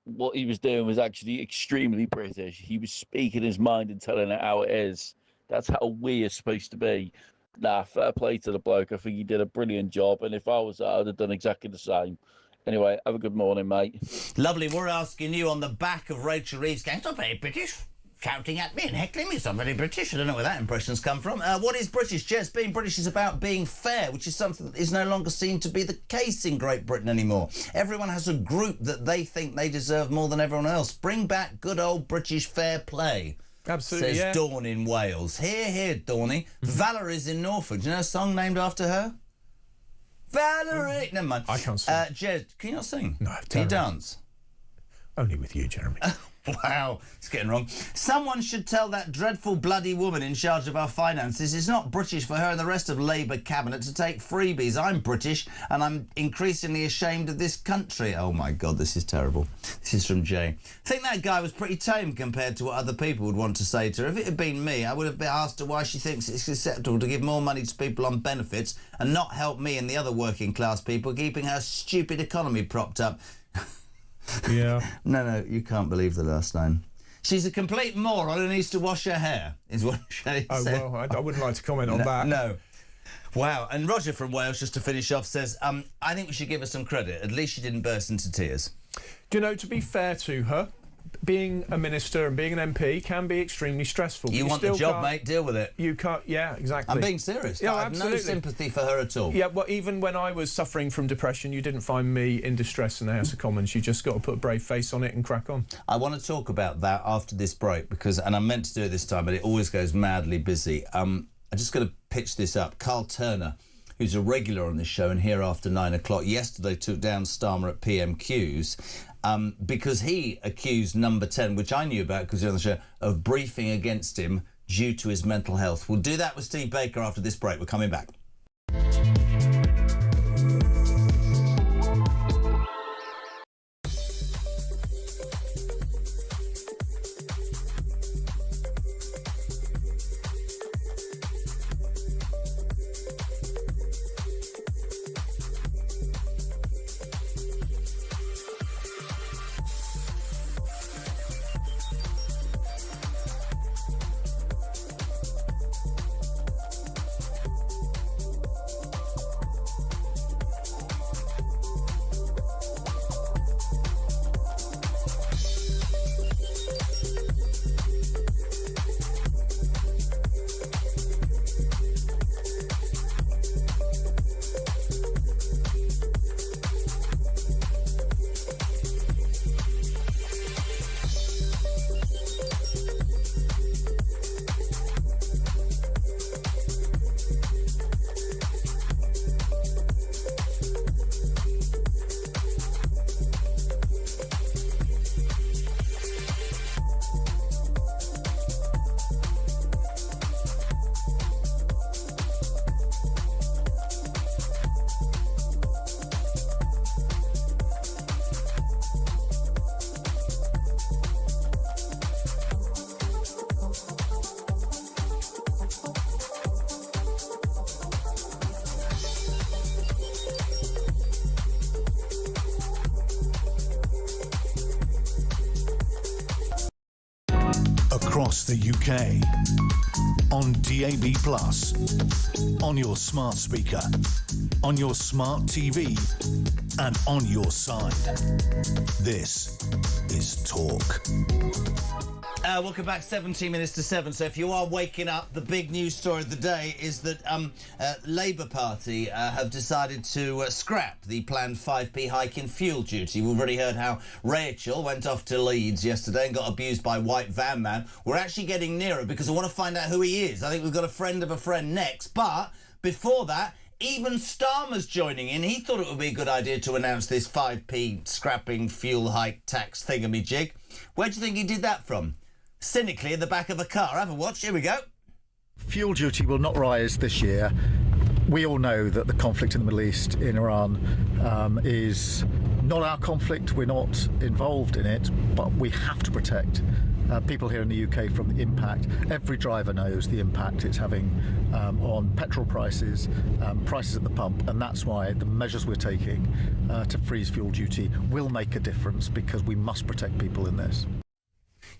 what he was doing was actually extremely British. He was speaking his mind and telling it how it is. That's how we are supposed to be. Nah, fair play to the bloke. I think he did a brilliant job. And if I was that, I would have done exactly the same. Anyway, have a good morning, mate. Lovely. We're asking you on the back of Rachel Reeves going, it's not very British. Shouting at me and heckling me. It's not very British. I don't know where that impression's come from. What is British? Jess, being British is about being fair, which is something that is no longer seen to be the case in Great Britain anymore. Everyone has a group that they think they deserve more than everyone else. Bring back good old British fair play. Absolutely, says Dawn in Wales. Hear, hear, Dawny. Valerie's in Norfolk. Do you know a song named after her? Valerie! Never mind. I can't sing. Jez, can you not sing? No, can you dance? Only with you, Jeremy. Wow, it's getting wrong. Someone should tell that dreadful bloody woman in charge of our finances it's not British for her and the rest of Labour cabinet to take freebies. I'm British and I'm increasingly ashamed of this country. Oh my God, this is terrible. This is from Jay. I think that guy was pretty tame compared to what other people would want to say to her. If it had been me, I would have been asked her why she thinks it's acceptable to give more money to people on benefits and not help me and the other working class people keeping her stupid economy propped up. Yeah. No, you can't believe the last line. She's a complete moron who needs to wash her hair, is what she said. Oh, well, I wouldn't like to comment on that. No. Wow. And Roger from Wales, just to finish off, says, I think we should give her some credit. At least she didn't burst into tears. Do you know, to be fair to her, being a minister and being an MP can be extremely stressful. You want the job, mate, deal with it. You can't, yeah, exactly. I'm being serious. Yeah, I have no sympathy for her at all. Yeah, well, even when I was suffering from depression, you didn't find me in distress in the House of Commons. You just got to put a brave face on it and crack on. I want to talk about that after this break, because, and I meant to do it this time, but it always goes madly busy. I'm just going to pitch this up. Carl Turner, who's a regular on this show and here after 9 o'clock, yesterday took down Starmer at PMQs. Because he accused Number 10, which I knew about because he was on the show, of briefing against him due to his mental health. We'll do that with Steve Baker after this break. We're coming back. across the UK. On DAB+, on your smart speaker, on your smart TV, and on your side. This is Talk. Welcome back, 17 minutes to 7. So if you are waking up, the big news story of the day is that Labour Party have decided to scrap the planned 5p hike in fuel duty. We've already heard how Rachel went off to Leeds yesterday and got abused by White Van Man. We're actually getting nearer because I want to find out who he is. I think we've got a friend of a friend next. But before that, even Starmer's joining in. He thought it would be a good idea to announce this 5p scrapping fuel hike tax thingamajig. Where do you think he did that from? Cynically in the back of a car. Have a watch. Here we go. Fuel duty will not rise this year. We all know that the conflict in the Middle East, in Iran, is not our conflict. We're not involved in it, but we have to protect people here in the UK from the impact. Every driver knows the impact it's having on petrol prices, prices at the pump, and that's why the measures we're taking to freeze fuel duty will make a difference, because we must protect people in this.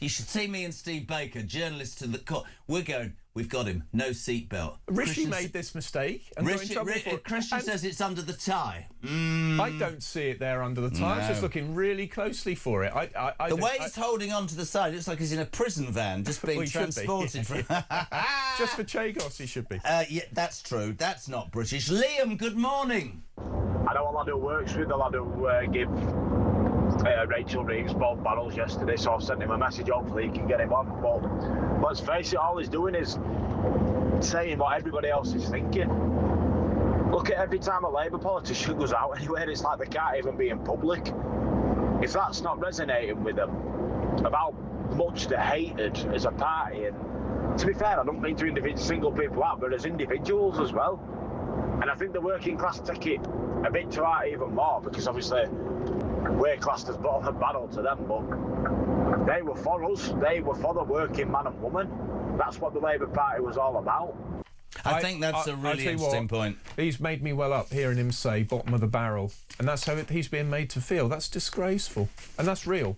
You should see me and Steve Baker, journalists to the court. We're going, we've got him, no seatbelt. Rishi made this mistake and got in trouble for it. Christian says it's under the tie. I don't see it there under the tie. I was just looking really closely for it. The way he's holding on to the side, it looks like he's in a prison van, just being transported. Just for Chagos, he should be. Yeah, that's true. That's not British. Liam, good morning. I know a lad who works with the lad who gave Rachel Reeves both barrels yesterday, so I've sent him a message. Hopefully he can get him on. But let's face it, all he's doing is saying what everybody else is thinking. Look at every time a Labour politician goes out anywhere, it's like they can't even be in public. If that's not resonating with them about much they're hated as a party, and to be fair, I don't mean to single people out, but as individuals as well. And I think the working class take it a bit to heart even more, because obviously we're classed as bottom of the barrel to them, but they were for us. They were for the working man and woman. That's what the Labour Party was all about. I think that's a really interesting point. He's made me well up hearing him say bottom of the barrel, and that's how he's being made to feel. That's disgraceful, and that's real.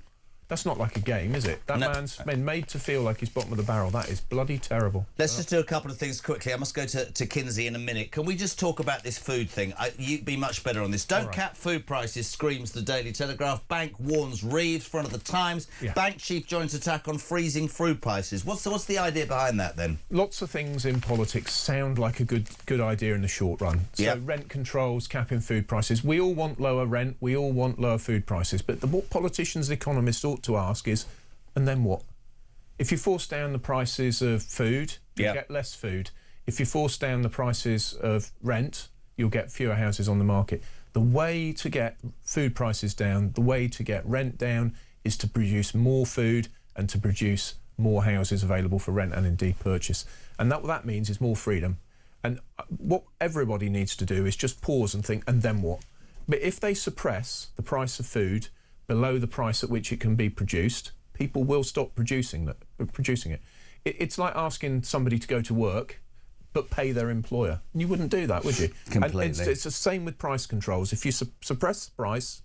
That's not like a game, is it? That man's been made to feel like he's bottom of the barrel. That is bloody terrible. Let's just do a couple of things quickly. I must go to Kinsey in a minute. Can we just talk about this food thing? You'd be much better on this. Don't cap food prices, screams the Daily Telegraph. Bank warns Reeves, front of the Times. Yeah. Bank chief joins attack on freezing food prices. What's the idea behind that, then? Lots of things in politics sound like a good idea in the short run. So rent controls, capping food prices. We all want lower rent. We all want lower food prices. But what politicians, economists ought to ask is, and then what? If you force down the prices of food, you get less food. If you force down the prices of rent, you'll get fewer houses on the market. The way to get food prices down, the way to get rent down, is to produce more food and to produce more houses available for rent and indeed purchase. And what that means is more freedom. And what everybody needs to do is just pause and think, and then what? But if they suppress the price of food below the price at which it can be produced, people will stop producing it. It's like asking somebody to go to work but pay their employer. You wouldn't do that, would you? Completely. And it's the same with price controls. If you suppress the price,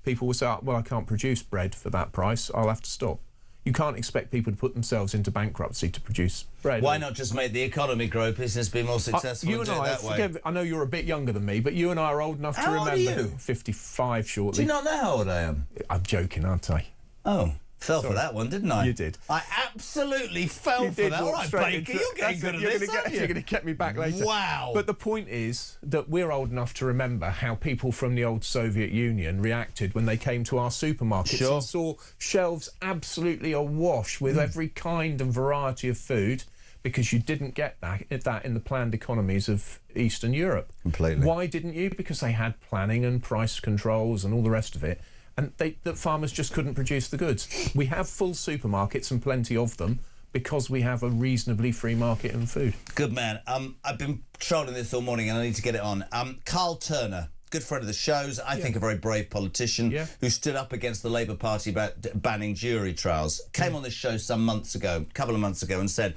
people will say, oh, well, I can't produce bread for that price, I'll have to stop. You can't expect people to put themselves into bankruptcy to produce bread. Why not just make the economy grow, business be more successful and do it that way? I know you're a bit younger than me, but you and I are old enough to remember. How old are you? 55 shortly. Do you not know how old I am? I'm joking, aren't I? Oh. Fell for that one, didn't I? You did. I absolutely fell for that. All right, Baker, you're getting good at this, aren't you? You're going to get me back later. Wow. But the point is that we're old enough to remember how people from the old Soviet Union reacted when they came to our supermarkets and saw shelves absolutely awash with every kind and variety of food, because you didn't get that in the planned economies of Eastern Europe. Completely. Why didn't you? Because they had planning and price controls and all the rest of it. And that farmers just couldn't produce the goods. We have full supermarkets and plenty of them because we have a reasonably free market in food. Good man. I've been trolling this all morning and I need to get it on. Carl Turner, good friend of the show's, I think a very brave politician who stood up against the Labour Party about banning jury trials, came on this show a couple of months ago, and said,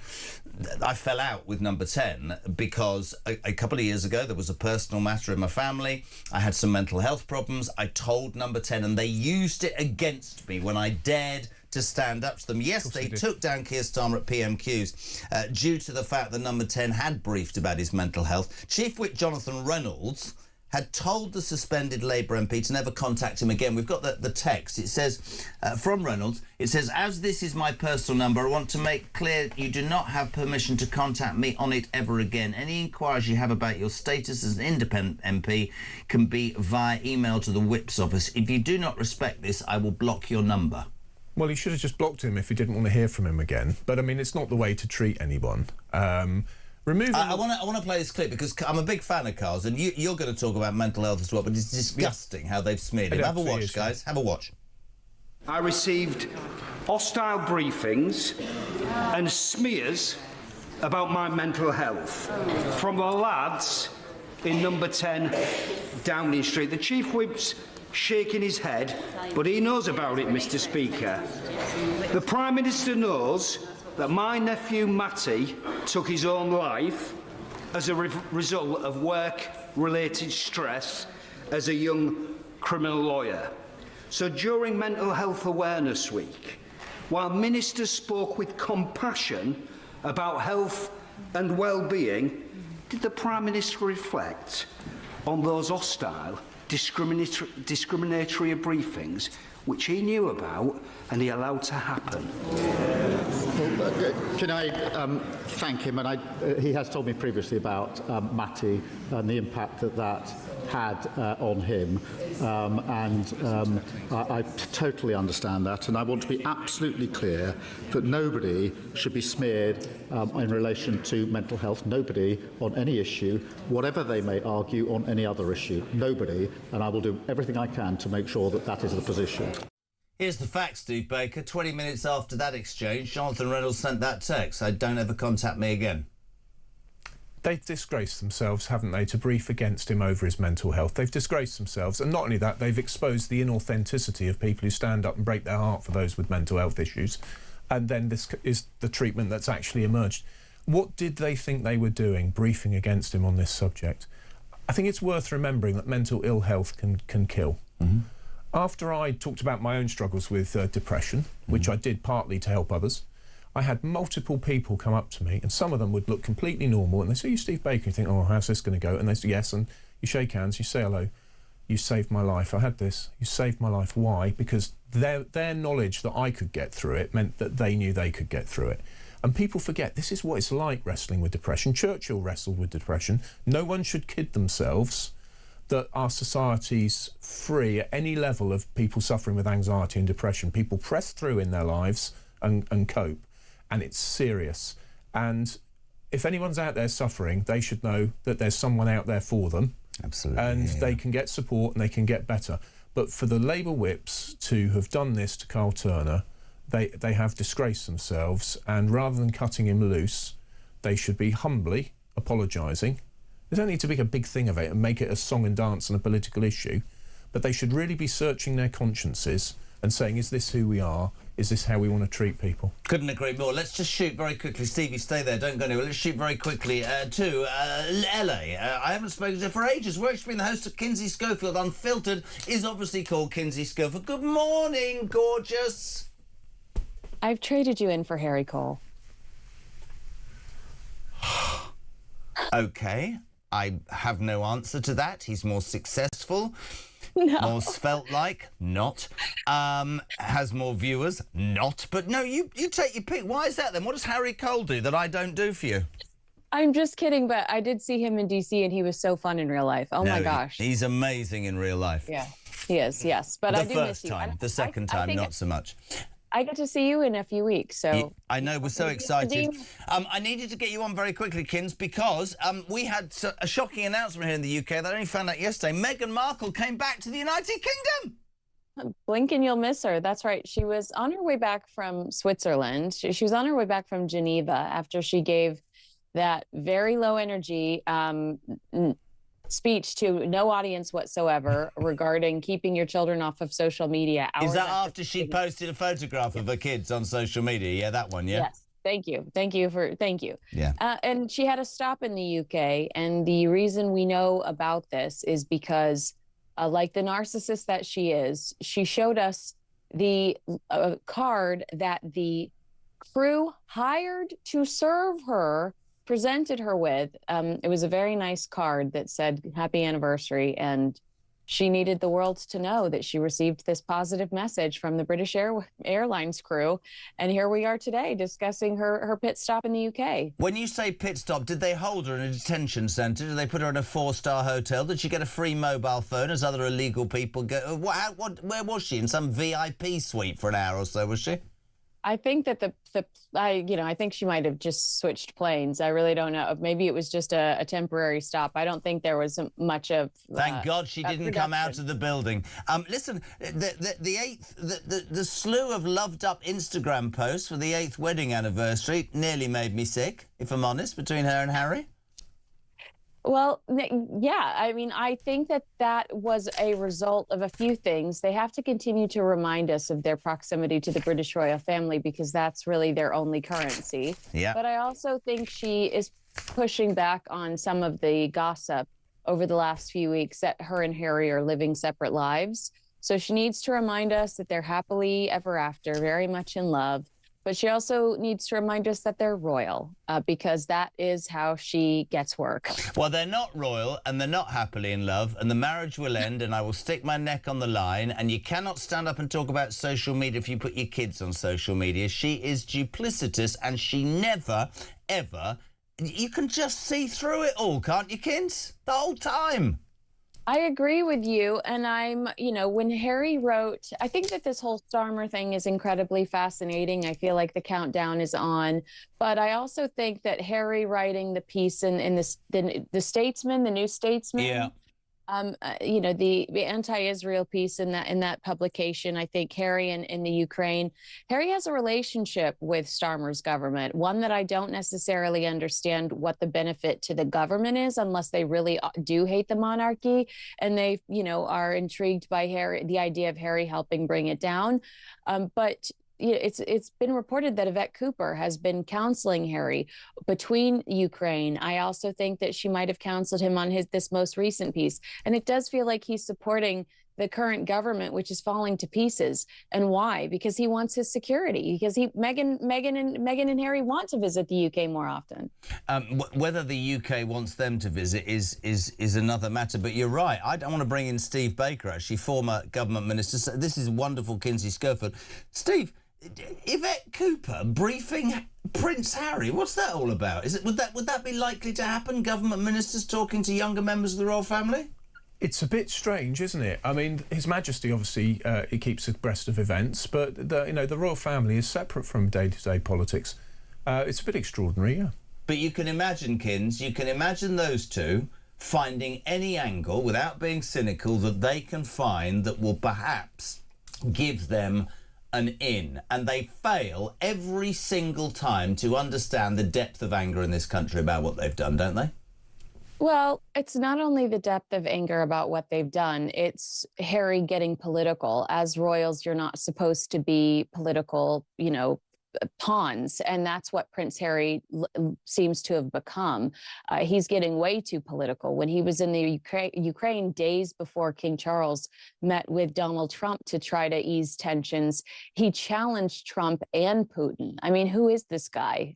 I fell out with Number 10 because a couple of years ago there was a personal matter in my family. I had some mental health problems. I told Number 10 and they used it against me when I dared to stand up to them. Yes, they took down Keir Starmer at PMQs due to the fact that Number 10 had briefed about his mental health. Chief Whip Jonathan Reynolds had told the suspended Labour MP to never contact him again. We've got the text. It says, from Reynolds, it says, as this is my personal number, I want to make clear you do not have permission to contact me on it ever again. Any inquiries you have about your status as an independent MP can be via email to the Whip's office. If you do not respect this, I will block your number. Well, he should have just blocked him if he didn't want to hear from him again. But, I mean, it's not the way to treat anyone. I want to play this clip because I'm a big fan of Carl's, and you're going to talk about mental health as well, but it's disgusting how they've smeared him. Have a watch, guys. Have a watch. I received hostile briefings and smears about my mental health from the lads in Number 10 Downing Street. The Chief Whip's shaking his head, but he knows about it, Mr. Speaker. The Prime Minister knows that my nephew Matty took his own life as a result of work-related stress as a young criminal lawyer. So during Mental Health Awareness Week, while ministers spoke with compassion about health and well-being, did the Prime Minister reflect on those hostile, discriminatory briefings which he knew about and he allowed to happen? Can I thank him? And he has told me previously about Matty and the impact that had on him, I totally understand that, and I want to be absolutely clear that nobody should be smeared in relation to mental health. Nobody on any issue, whatever they may argue on any other issue. Nobody, and I will do everything I can to make sure that that is the position. Here's the facts, Steve Baker. 20 minutes after that exchange, Jonathan Reynolds sent that text. So don't ever contact me again. They've disgraced themselves, haven't they, to brief against him over his mental health. They've disgraced themselves, and not only that, they've exposed the inauthenticity of people who stand up and break their heart for those with mental health issues. And then this is the treatment that's actually emerged. What did they think they were doing, briefing against him on this subject? I think it's worth remembering that mental ill health can kill. Mm-hmm. After I talked about my own struggles with depression, which I did partly to help others, I had multiple people come up to me, and some of them would look completely normal, and they say, "You Steve Baker," you think, "Oh, how's this going to go?" And they say, "Yes," and you shake hands, you say hello, "You saved my life, I had this, you saved my life." Why? Because their knowledge that I could get through it meant that they knew they could get through it. And people forget, this is what it's like wrestling with depression. Churchill wrestled with depression. No one should kid themselves that our society's free at any level of people suffering with anxiety and depression. People press through in their lives and cope, and it's serious. And if anyone's out there suffering, they should know that there's someone out there for them. Absolutely. And they can get support and they can get better. But for the Labour whips to have done this to Carl Turner, they have disgraced themselves, and rather than cutting him loose, they should be humbly apologising. They don't need to make a big thing of it and make it a song and dance and a political issue, but they should really be searching their consciences and saying, is this who we are? Is this how we want to treat people? Couldn't agree more. Let's just shoot very quickly. Stevie, stay there. Don't go anywhere. Let's shoot very quickly to LA. I haven't spoken to her for ages. Works being the host of Kinsey Schofield Unfiltered is obviously called Kinsey Schofield. Good morning, gorgeous. I've traded you in for Harry Cole. OK. I have no answer to that. He's more successful. No. More svelte-like? Not. Has more viewers? Not. But no, you take your pick. Why is that then? What does Harry Cole do that I don't do for you? I'm just kidding, but I did see him in DC and he was so fun in real life. Oh, my gosh. He's amazing in real life. Yeah, he is, yes. But I do miss you. The first time. The second time, not so much. I get to see you in a few weeks, so... I know, we're so excited. I needed to get you on very quickly, Kins, because we had a shocking announcement here in the UK that I only found out yesterday. Meghan Markle came back to the United Kingdom! Blink and you'll miss her. That's right. She was on her way back from Switzerland. She was on her way back from Geneva after she gave that very low-energy speech to no audience whatsoever regarding keeping your children off of social media. Is that after she posted a photograph of her kids on social media? Yeah, that one, yeah? Yes. Thank you. Thank you. Yeah. And she had a stop in the UK. And the reason we know about this is because, like the narcissist that she is, she showed us the card that the crew hired to serve her presented her with. It was a very nice card that said happy anniversary, and she needed the world to know that she received this positive message from the British Airlines crew. And here we are today discussing her pit stop in the UK. When you say pit stop, did they hold her in a detention centre? Did they put her in a 4-star hotel? Did she get a free mobile phone as other illegal people go? Where was she? In some VIP suite for an hour or so, was she? I think that I think she might have just switched planes. I really don't know. Maybe it was just a temporary stop. I don't think there was much of. Thank God she didn't come out of the building. Listen, the slew of loved up Instagram posts for the 8th wedding anniversary nearly made me sick, if I'm honest, between her and Harry. Well, yeah, I mean, I think that was a result of a few things. They have to continue to remind us of their proximity to the British royal family because that's really their only currency. Yeah. But I also think she is pushing back on some of the gossip over the last few weeks that her and Harry are living separate lives. So she needs to remind us that they're happily ever after, very much in love. But she also needs to remind us that they're royal because that is how she gets work. Well, they're not royal and they're not happily in love and the marriage will end and I will stick my neck on the line and you cannot stand up and talk about social media if you put your kids on social media. She is duplicitous and she never, ever... You can just see through it all, can't you, Kins? The whole time. I agree with you. And when Harry wrote, I think that this whole Starmer thing is incredibly fascinating. I feel like the countdown is on. But I also think that Harry writing the piece in the Statesman, the New Statesman. Yeah. The anti-Israel piece in that publication, I think Harry in the Ukraine, Harry has a relationship with Starmer's government, one that I don't necessarily understand what the benefit to the government is unless they really do hate the monarchy and they, are intrigued by the idea of Harry helping bring it down. But it's been reported that Yvette Cooper has been counseling Harry between Ukraine. I also think that she might have counseled him on this most recent piece. And it does feel like he's supporting the current government, which is falling to pieces. And why? Because he wants his security. Because Meghan and Harry want to visit the UK more often. Whether the UK wants them to visit is another matter. But you're right. I don't want to bring in Steve Baker, actually, former government minister. This is wonderful, Kinsey Schofield. Steve, Yvette Cooper briefing Prince Harry. What's that all about? Would that be likely to happen? Government ministers talking to younger members of the royal family? It's a bit strange, isn't it? I mean, His Majesty obviously he keeps abreast of events, but the royal family is separate from day-to-day politics. It's a bit extraordinary, yeah. But you can imagine, Kins, you can imagine those two finding any angle without being cynical that they can find that will perhaps give them an in, and they fail every single time to understand the depth of anger in this country about what they've done, don't they? Well, it's not only the depth of anger about what they've done, it's Harry getting political. As royals, you're not supposed to be political, pawns, and that's what Prince Harry seems to have become. He's getting way too political. When he was in the Ukraine days before King Charles met with Donald Trump to try to ease tensions, he challenged Trump and Putin. I mean, who is this guy?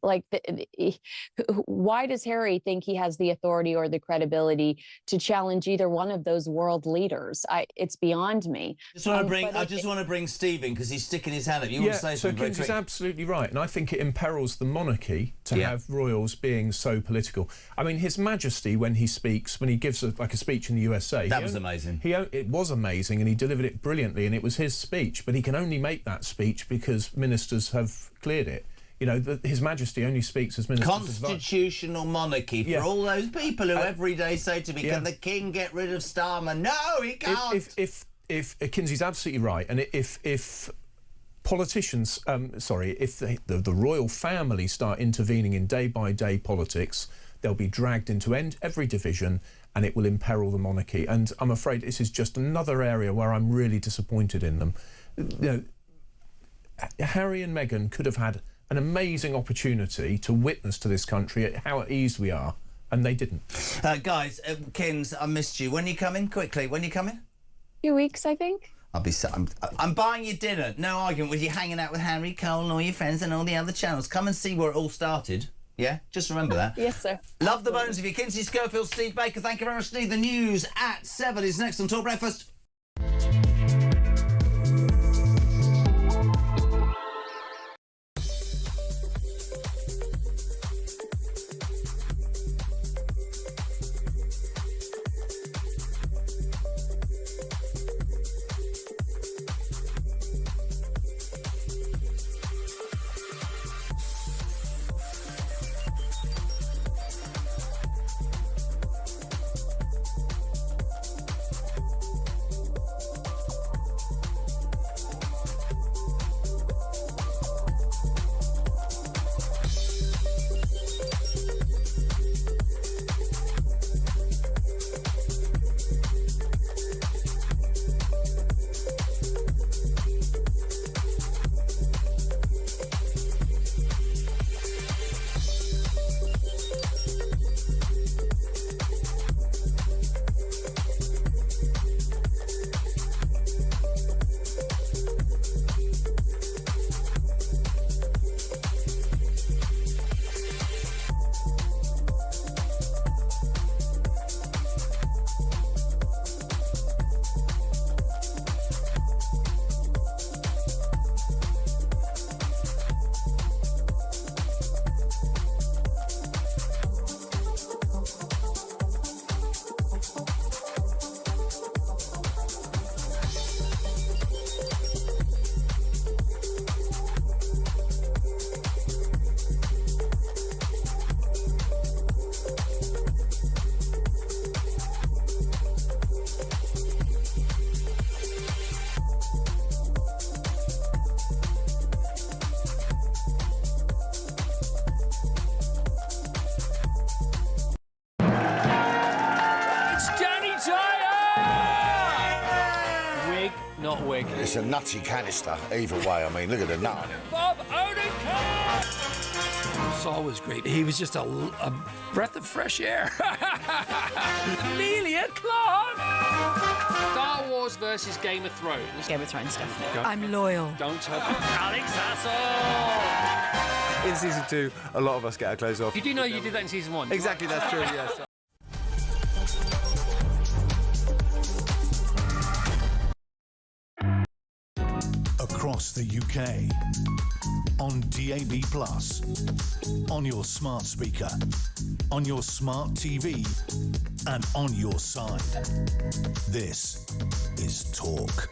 Why does Harry think he has the authority or the credibility to challenge either one of those world leaders? It's beyond me. I just want to bring Steve in because he's sticking his hand up. You want to say something? So Kins is absolutely right, and I think it imperils the monarchy to have royals being so political. I mean, His Majesty, when he speaks, when he gives a speech in the USA, that was amazing. It was amazing, and he delivered it brilliantly, and it was his speech. But he can only make that speech because ministers have cleared it. His Majesty only speaks as ministers. Constitutional monarchy for all those people who every day say to me, "Can the king get rid of Starmer?" No, he can't. If Kinsey's absolutely right, and if politicians, if the royal family start intervening in day-by-day politics, they'll be dragged into every division and it will imperil the monarchy. And I'm afraid this is just another area where I'm really disappointed in them. Harry and Meghan could have had an amazing opportunity to witness to this country how at ease we are, and they didn't. Guys, Kins, I missed you. When are you coming? Quickly, when are you coming? 2 weeks, I think. I'm buying you dinner. No argument with you hanging out with Harry Cole and all your friends and all the other channels. Come and see where it all started. Yeah, just remember that. Yes, sir. Love the bones of you. Kinsey Schofield, Steve Baker. Thank you very much, Steve. The news at 7 is next on Talk Breakfast. It's a nutty canister, either way. I mean, look at the nut on it. Bob Odenkirk! Saul was great. He was just a breath of fresh air. Amelia Clark! Star Wars versus Game of Thrones. Game of Thrones, definitely. I'm loyal. Don't have Alex Hassel! In season 2, a lot of us get our clothes off. You do know you did that in season 1. Exactly, that's true, yes. Across the UK, on DAB+, on your smart speaker, on your smart TV, and on your side. This is Talk.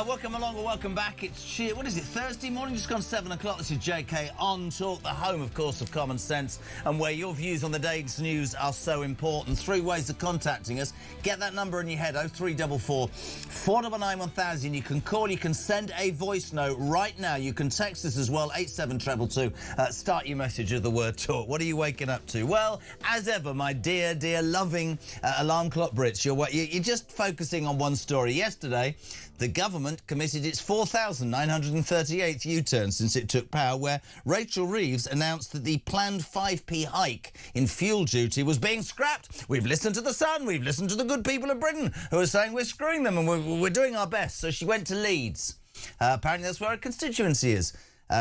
Welcome along or welcome back. It's what is it, Thursday morning? Just gone 7 o'clock. This is JK on Talk, the home, of course, of common sense, and where your views on the day's news are so important. 3 ways of contacting us. Get that number in your head, 0344 499 1000. You can call, you can send a voice note right now. You can text us as well, 87222. Start your message with the word talk. What are you waking up to? Well, as ever, my dear, dear, loving alarm clock Brits, you're just focusing on one story. Yesterday, the government committed its 4,938th U-turn since it took power, where Rachel Reeves announced that the planned 5p hike in fuel duty was being scrapped. We've listened to the Sun, we've listened to the good people of Britain who are saying we're screwing them and we're doing our best. So she went to Leeds. Apparently that's where her constituency is.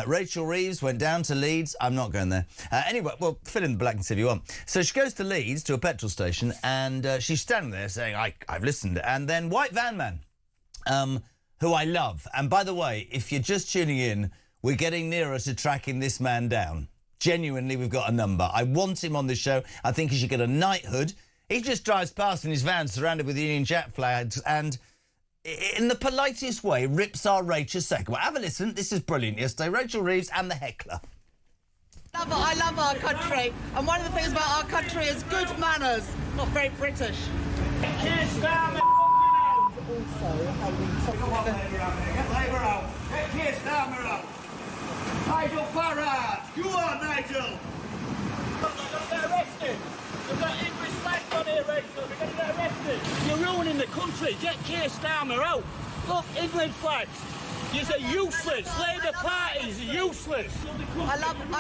Rachel Reeves went down to Leeds. I'm not going there. Anyway, well, fill in the blanks if you want. So she goes to Leeds, to a petrol station, and she's standing there saying, I've listened. And then White Van Man, who I love. And by the way, if you're just tuning in, we're getting nearer to tracking this man down. Genuinely, we've got a number. I want him on the show. I think he should get a knighthood. He just drives past in his van surrounded with Union Jack flags and, in the politest way, rips our Rach a second. Well, have a listen. This is brilliant. Yesterday, Rachel Reeves and the heckler. I love our country. And one of the things about our country is good manners. Not very British. Kiss down, Come on, Labour out there. Get Labour out. Get Keir Starmer out. Nigel Farage. You are Nigel. They're going to get arrested. They've got English flags on here, Rachel. They're going to get arrested. You're ruining the country. Get Keir Starmer out. Look, England flags. You're useless. Labour Party is useless. I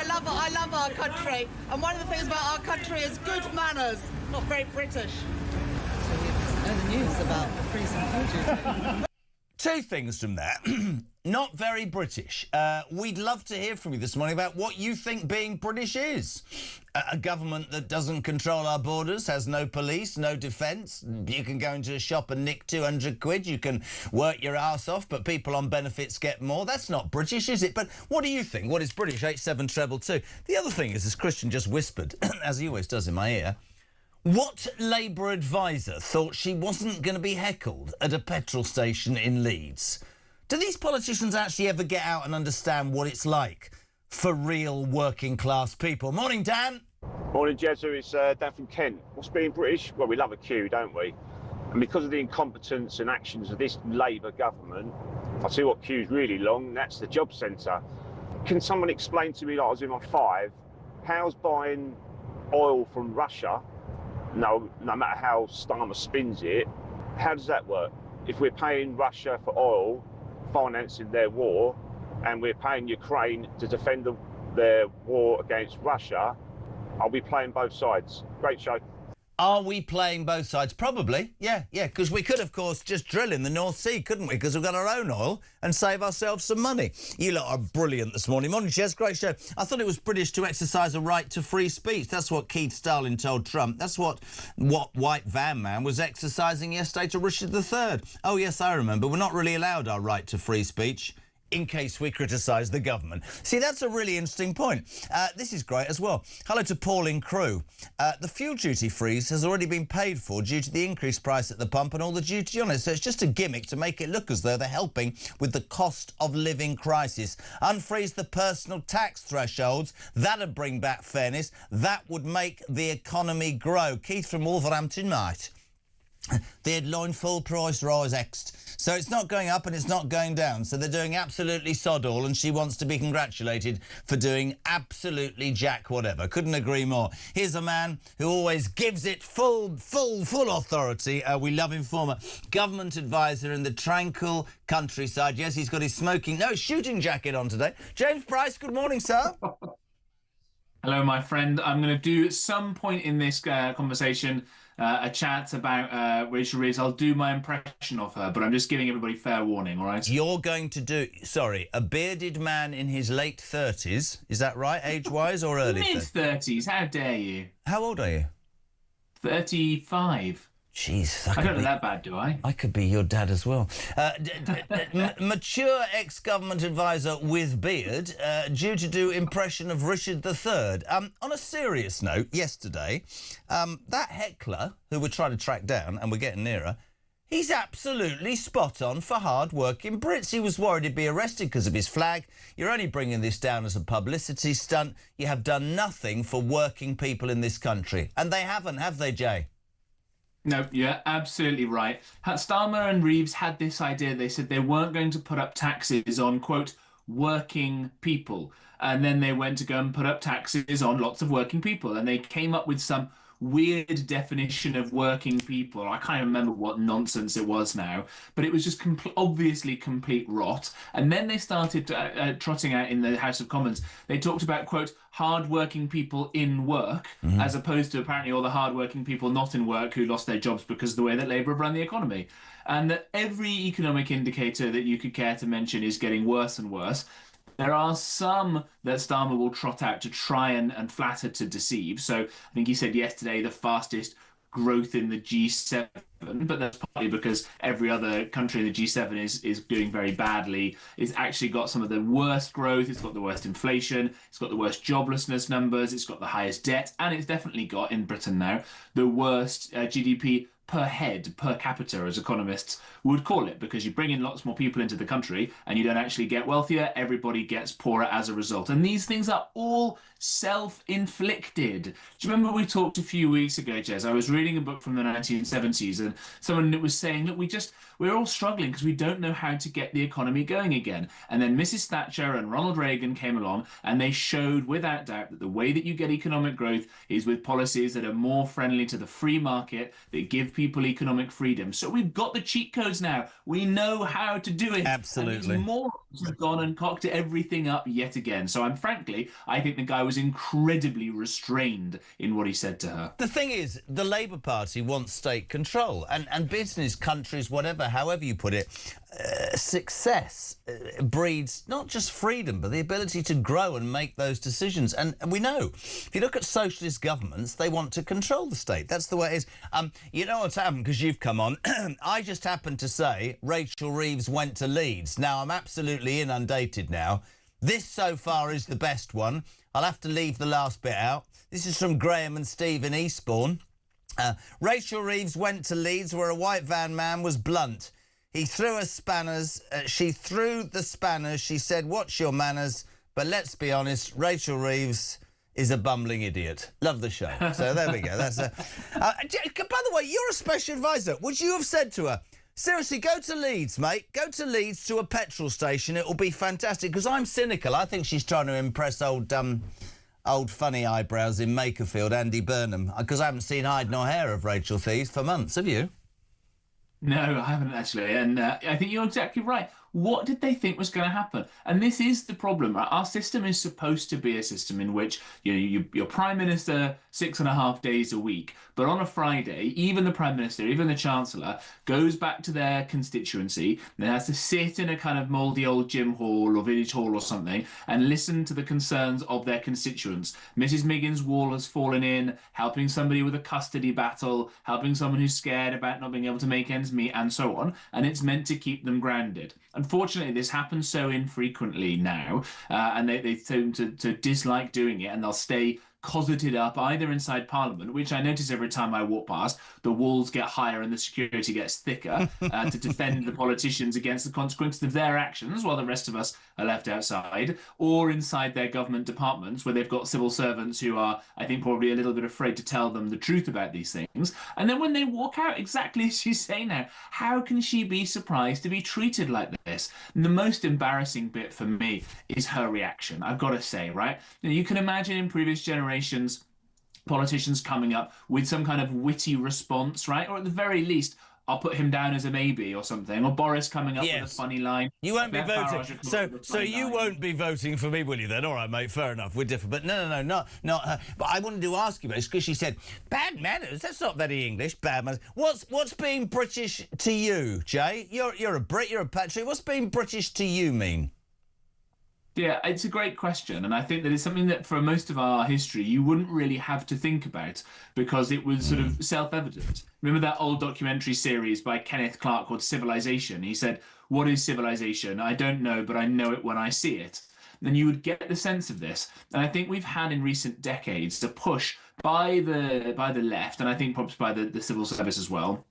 love our country, and one of the things about our country is good manners. Not very British. So you know the news about the freezing future. Two things from that. Not very British. We'd love to hear from you this morning about what you think being British is. A government that doesn't control our borders, has no police, no defence. You can go into a shop and nick 200 quid. You can work your arse off, but people on benefits get more. That's not British, is it? But what do you think? What is British? 87222. The other thing is, as Christian just whispered, as he always does in my ear, what Labour advisor thought she wasn't going to be heckled at a petrol station in Leeds? Do these politicians actually ever get out and understand what it's like for real working class people? Morning, Dan. Morning, Jezza. It's Dan from Kent. What's being British? Well, we love a queue, don't we? And because of the incompetence and actions of this Labour government, I'll tell you what queue's really long, and that's the job centre. Can someone explain to me, like I was in my 5, how's buying oil from Russia, no matter how Starmer spins it, how does that work? If we're paying Russia for oil, financing their war, and we're paying Ukraine to defend their war against Russia, I'll be playing both sides. Great show. Are we playing both sides? Probably, yeah, because we could, of course, just drill in the North Sea, couldn't we? Because we've got our own oil and save ourselves some money. You lot are brilliant this morning. Morning, Jez, great show. I thought it was British to exercise a right to free speech. That's what Keith Stalin told Trump. That's what White Van Man was exercising yesterday to Richard III. Oh, yes, I remember. We're not really allowed our right to free speech in case we criticise the government. See, that's a really interesting point. This is great as well. Hello to Paul in Crewe. The fuel duty freeze has already been paid for due to the increased price at the pump and all the duty on it, so it's just a gimmick to make it look as though they're helping with the cost of living crisis. Unfreeze the personal tax thresholds. That'd bring back fairness. That would make the economy grow. Keith from Wolverhampton, mate. The headline full price rise next. So it's not going up and it's not going down. So they're doing absolutely sod all, and she wants to be congratulated for doing absolutely jack whatever. Couldn't agree more. Here's a man who always gives it full authority. We love him, former government advisor in the tranquil countryside. Yes, he's got his shooting jacket on today. James Price, good morning, sir. Hello, my friend. I'm going to do at some point in this conversation a chat about Rachel Reeves. I'll do my impression of her, but I'm just giving everybody fair warning, all right? You're going to do, a bearded man in his late 30s. Is that right, age-wise, or early 30s? Mid-30s, how dare you? How old are you? 35. Jeez. I don't look that bad, do I? I could be your dad as well. Mature ex-government advisor with beard, due to do impression of Richard III. On a serious note, yesterday, that heckler, who we're trying to track down, and we're getting nearer, he's absolutely spot on for hard-working Brits. He was worried he'd be arrested because of his flag. You're only bringing this down as a publicity stunt. You have done nothing for working people in this country. And they haven't, have they, Jay? No, you're absolutely right. Starmer and Reeves had this idea. They said they weren't going to put up taxes on, quote, working people. And then they went to go and put up taxes on lots of working people. And they came up with some weird definition of working people. I can't remember what nonsense it was now, but it was just obviously complete rot. And then they started trotting out in the House of Commons. They talked about, quote, hard-working people in work, as opposed to apparently all the hard-working people not in work who lost their jobs because of the way that Labour have run the economy. And that every economic indicator that you could care to mention is getting worse and worse. There are some that Starmer will trot out to try and flatter to deceive. So I think he said yesterday the fastest growth in the G7, but that's partly because every other country in the G7 is doing very badly. It's actually got some of the worst growth, it's got the worst inflation, it's got the worst joblessness numbers, it's got the highest debt, and it's definitely got, in Britain now, the worst GDP per head, per capita, as economists would call it, because you bring in lots more people into the country and you don't actually get wealthier, everybody gets poorer as a result. And these things are all self-inflicted. Do you remember we talked a few weeks ago, Jez? I was reading a book from the 1970s and someone was saying, look, we're all struggling because we don't know how to get the economy going again. And then Mrs. Thatcher and Ronald Reagan came along and they showed without doubt that the way that you get economic growth is with policies that are more friendly to the free market, that give people economic freedom. So we've got the cheat codes now. We know how to do it. Absolutely. And these morons have gone and cocked everything up yet again. So I think the guy was incredibly restrained in what he said to her. The thing is, the Labour Party wants state control, and business, countries, whatever, however you put it, success breeds not just freedom, but the ability to grow and make those decisions. And we know, if you look at socialist governments, they want to control the state. That's the way it is. You know what's happened, because you've come on. I just happened to say Rachel Reeves went to Leeds. Now, I'm absolutely inundated now. This so far is the best one. I'll have to leave the last bit out. This is from Graham and Steve in Eastbourne. Rachel Reeves went to Leeds where a white van man was blunt. He threw her spanners. She threw the spanners. She said, "What's your manners?" But let's be honest, Rachel Reeves is a bumbling idiot. Love the show. So there we go. That's by the way, you're a special advisor. Would you have said to her, seriously, go to Leeds, mate. Go to Leeds to a petrol station. It will be fantastic. Because I'm cynical. I think she's trying to impress old funny eyebrows in Makerfield, Andy Burnham. Because I haven't seen hide nor hair of Rachel Reeves for months. Have you? No, I haven't actually, and I think you're exactly right. What did they think was going to happen? And this is the problem, right? Our system is supposed to be a system in which you're Prime Minister 6.5 days a week, but on a Friday, even the Prime Minister, even the Chancellor, goes back to their constituency and has to sit in a kind of mouldy old gym hall or village hall or something and listen to the concerns of their constituents. Mrs. Meghan's wall has fallen in, helping somebody with a custody battle, helping someone who's scared about not being able to make ends meet, and so on, and it's meant to keep them grounded. Unfortunately, this happens so infrequently now, and they seem to dislike doing it, and they'll stay cosseted up either inside Parliament, which I notice every time I walk past, the walls get higher and the security gets thicker to defend the politicians against the consequences of their actions while the rest of us are left outside, or inside their government departments where they've got civil servants who are, I think, probably a little bit afraid to tell them the truth about these things. And then when they walk out, exactly as you say now, how can she be surprised to be treated like this? And the most embarrassing bit for me is her reaction, I've got to say, right? You can imagine in previous generations, politicians coming up with some kind of witty response, right? Or at the very least, I'll put him down as a maybe or something. Or Boris coming up with a funny line. You won't be voting. So you won't be voting for me, will you then? All right, mate, fair enough. We're different. But no, not her. But I wanted to ask you about this because she said, bad manners? That's not very English, bad manners. What's being British to you, Jay? You're a Brit, you're a patriot. What's being British to you mean? Yeah, it's a great question, and I think that it's something that for most of our history you wouldn't really have to think about because it was sort of self-evident. Remember that old documentary series by Kenneth Clark called Civilization? He said, "What is civilization? I don't know, but I know it when I see it." And you would get the sense of this. And I think we've had in recent decades a push by the left, and I think perhaps by the civil service as well,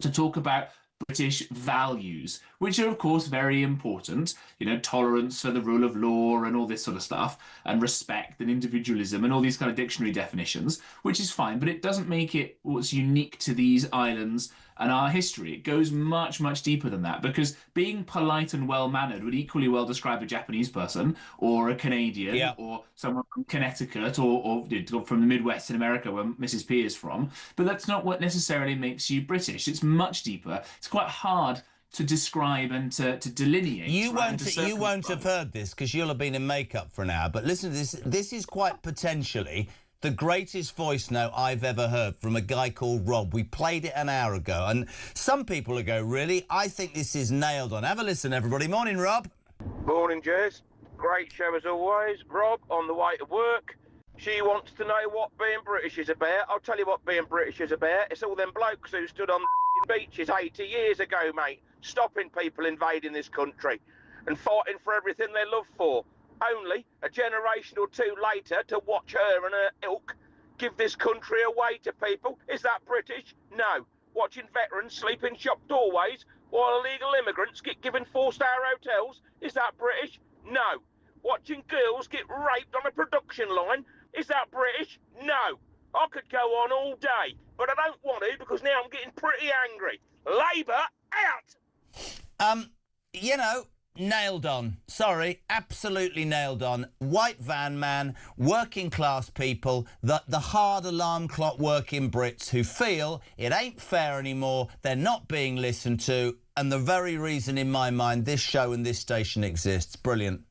to talk about British values, which are, of course, very important. You know, tolerance for the rule of law and all this sort of stuff, and respect and individualism and all these kind of dictionary definitions, which is fine, but it doesn't make it what's unique to these islands and our history. It goes much, much deeper than that, because being polite and well-mannered would equally well describe a Japanese person or a Canadian or someone from Connecticut or from the Midwest in America where Mrs. P is from. But that's not what necessarily makes you British. It's much deeper. It's quite hard to describe and to delineate. You won't have heard this because you'll have been in makeup for an hour, but listen to this. This is quite potentially the greatest voice note I've ever heard from a guy called Rob. We played it an hour ago, and some people will go, really? I think this is nailed on. Have a listen, everybody. Morning, Rob. Morning, Jez. Great show as always. Rob, on the way to work. She wants to know what being British is about. I'll tell you what being British is about. It's all them blokes who stood on the beaches 80 years ago, mate, stopping people invading this country and fighting for everything they love for. Only a generation or two later to watch her and her ilk give this country away to people. Is that British? No. Watching veterans sleep in shop doorways while illegal immigrants get given 4-star hotels. Is that British? No. Watching girls get raped on a production line. Is that British? No. I could go on all day, but I don't want to because now I'm getting pretty angry. Labour out! You know, nailed on. Sorry, absolutely nailed on. White van man, working class people, the hard alarm clock working Brits who feel it ain't fair anymore, they're not being listened to, and the very reason in my mind this show and this station exists. Brilliant.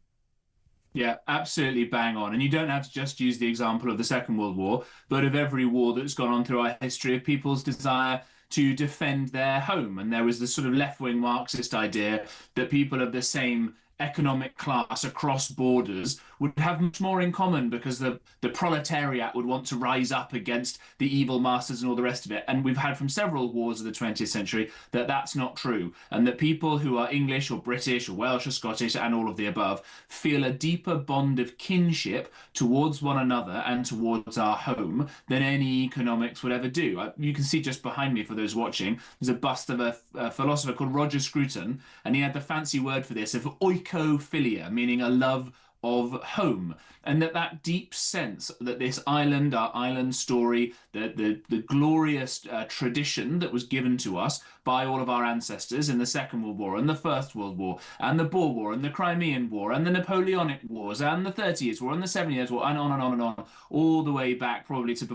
Yeah, absolutely bang on. And you don't have to just use the example of the Second World War, but of every war that's gone on through our history of people's desire to defend their home. And there was this sort of left-wing Marxist idea that people of the same economic class across borders would have much more in common because the proletariat would want to rise up against the evil masters and all the rest of it. And we've had from several wars of the 20th century that that's not true, and that people who are English or British or Welsh or Scottish and all of the above feel a deeper bond of kinship towards one another and towards our home than any economics would ever do. You can see just behind me, for those watching, there's a bust of a philosopher called Roger Scruton, and he had the fancy word for this of oikophilia, meaning a love of home, and that deep sense that this island, our island story, the glorious tradition that was given to us by all of our ancestors in the Second World War and the First World War and the Boer War and the Crimean War and the Napoleonic Wars and the 30 Years' War and the 7 Years' War and on and on and on, all the way back probably to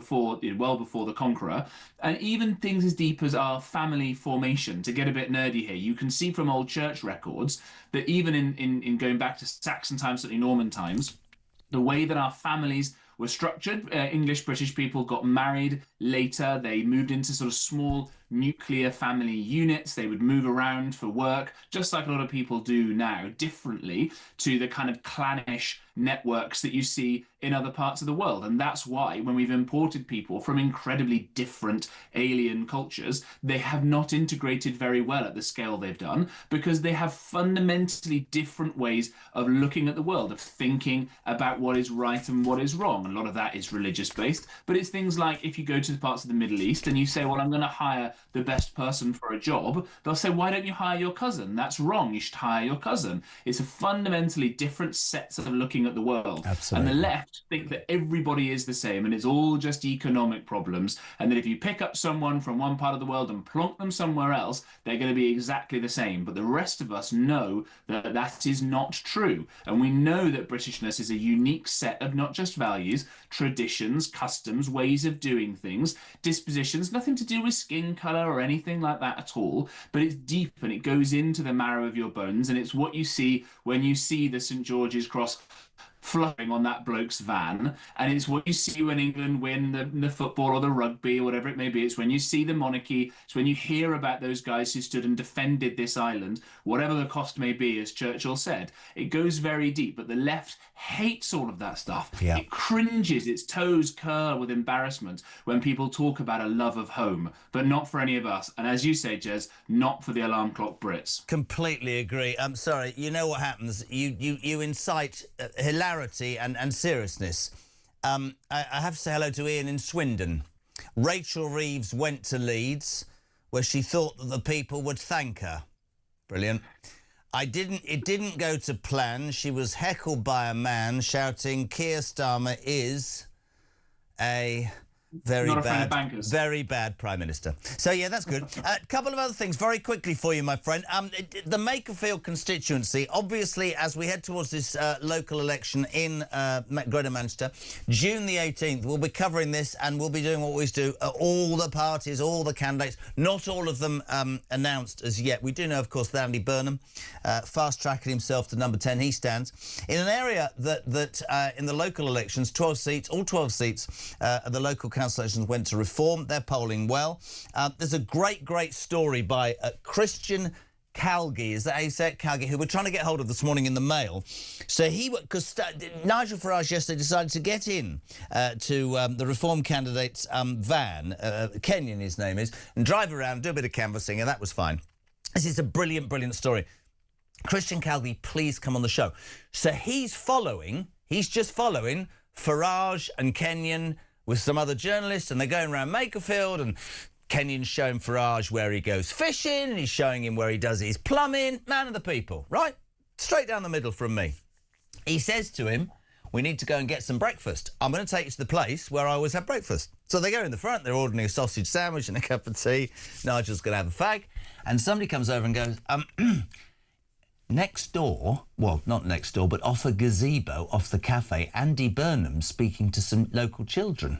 well before the Conqueror, and even things as deep as our family formation. To get a bit nerdy here, you can see from old church records that even in going back to Saxon times, certainly Norman times, the way that our families were structured, English British people got married later, they moved into sort of small nuclear family units, they would move around for work, just like a lot of people do now, differently to the kind of clannish networks that you see in other parts of the world. And that's why when we've imported people from incredibly different alien cultures, they have not integrated very well at the scale they've done, because they have fundamentally different ways of looking at the world, of thinking about what is right and what is wrong. And a lot of that is religious based, but it's things like if you go to the parts of the Middle East and you say, well, I'm going to hire the best person for a job, they'll say, why don't you hire your cousin? That's wrong. You should hire your cousin. It's a fundamentally different sets of looking at the world. Absolutely. And the left think that everybody is the same and it's all just economic problems, and that if you pick up someone from one part of the world and plonk them somewhere else, they're going to be exactly the same. But the rest of us know that that is not true. And we know that Britishness is a unique set of not just values, traditions, customs, ways of doing things, dispositions, nothing to do with skin colour or anything like that at all, but it's deep and it goes into the marrow of your bones, and it's what you see when you see the St George's Cross flying on that bloke's van, and it's what you see when England win the football or the rugby or whatever it may be. It's when you see the monarchy, it's when you hear about those guys who stood and defended this island, whatever the cost may be, as Churchill said. It goes very deep, but the left hates all of that stuff. Yeah. It cringes, its toes curl with embarrassment when people talk about a love of home, but not for any of us. And as you say, Jez, not for the alarm clock Brits. Completely agree. I'm sorry, you know what happens? You incite hilarity and seriousness. I have to say hello to Ian in Swindon. Rachel Reeves went to Leeds, where she thought that the people would thank her. Brilliant. It didn't go to plan. She was heckled by a man shouting, Keir Starmer is a very bad Prime Minister. So, yeah, that's good. A couple of other things very quickly for you, my friend. The Makerfield constituency, obviously, as we head towards this local election in Greater Manchester, June the 18th, we'll be covering this and we'll be doing what we always do. All the parties, all the candidates, not all of them announced as yet. We do know, of course, that Andy Burnham, fast-tracking himself to number 10, he stands. In an area that in the local elections, 12 seats, all 12 seats at the local council elections went to Reform. They're polling well. There's a great story by Christian Calgie, is that how you say it? Calgie, who we're trying to get hold of this morning in the Mail. So because Nigel Farage yesterday decided to get in to the Reform candidate's van, Kenyon his name is, and drive around, do a bit of canvassing, and that was fine. This is a brilliant story. Christian Calgie, please come on the show. So he's just following Farage and Kenyon with some other journalists, and they're going around Makerfield, and Kenyon's showing Farage where he goes fishing, and he's showing him where he does his plumbing. Man of the people, right? Straight down the middle from me. He says to him, we need to go and get some breakfast. I'm going to take you to the place where I always have breakfast. So they go in the front, they're ordering a sausage sandwich and a cup of tea. Nigel's going to have a fag. And somebody comes over and goes, Next door, well, not next door, but off a gazebo, off the cafe, Andy Burnham speaking to some local children.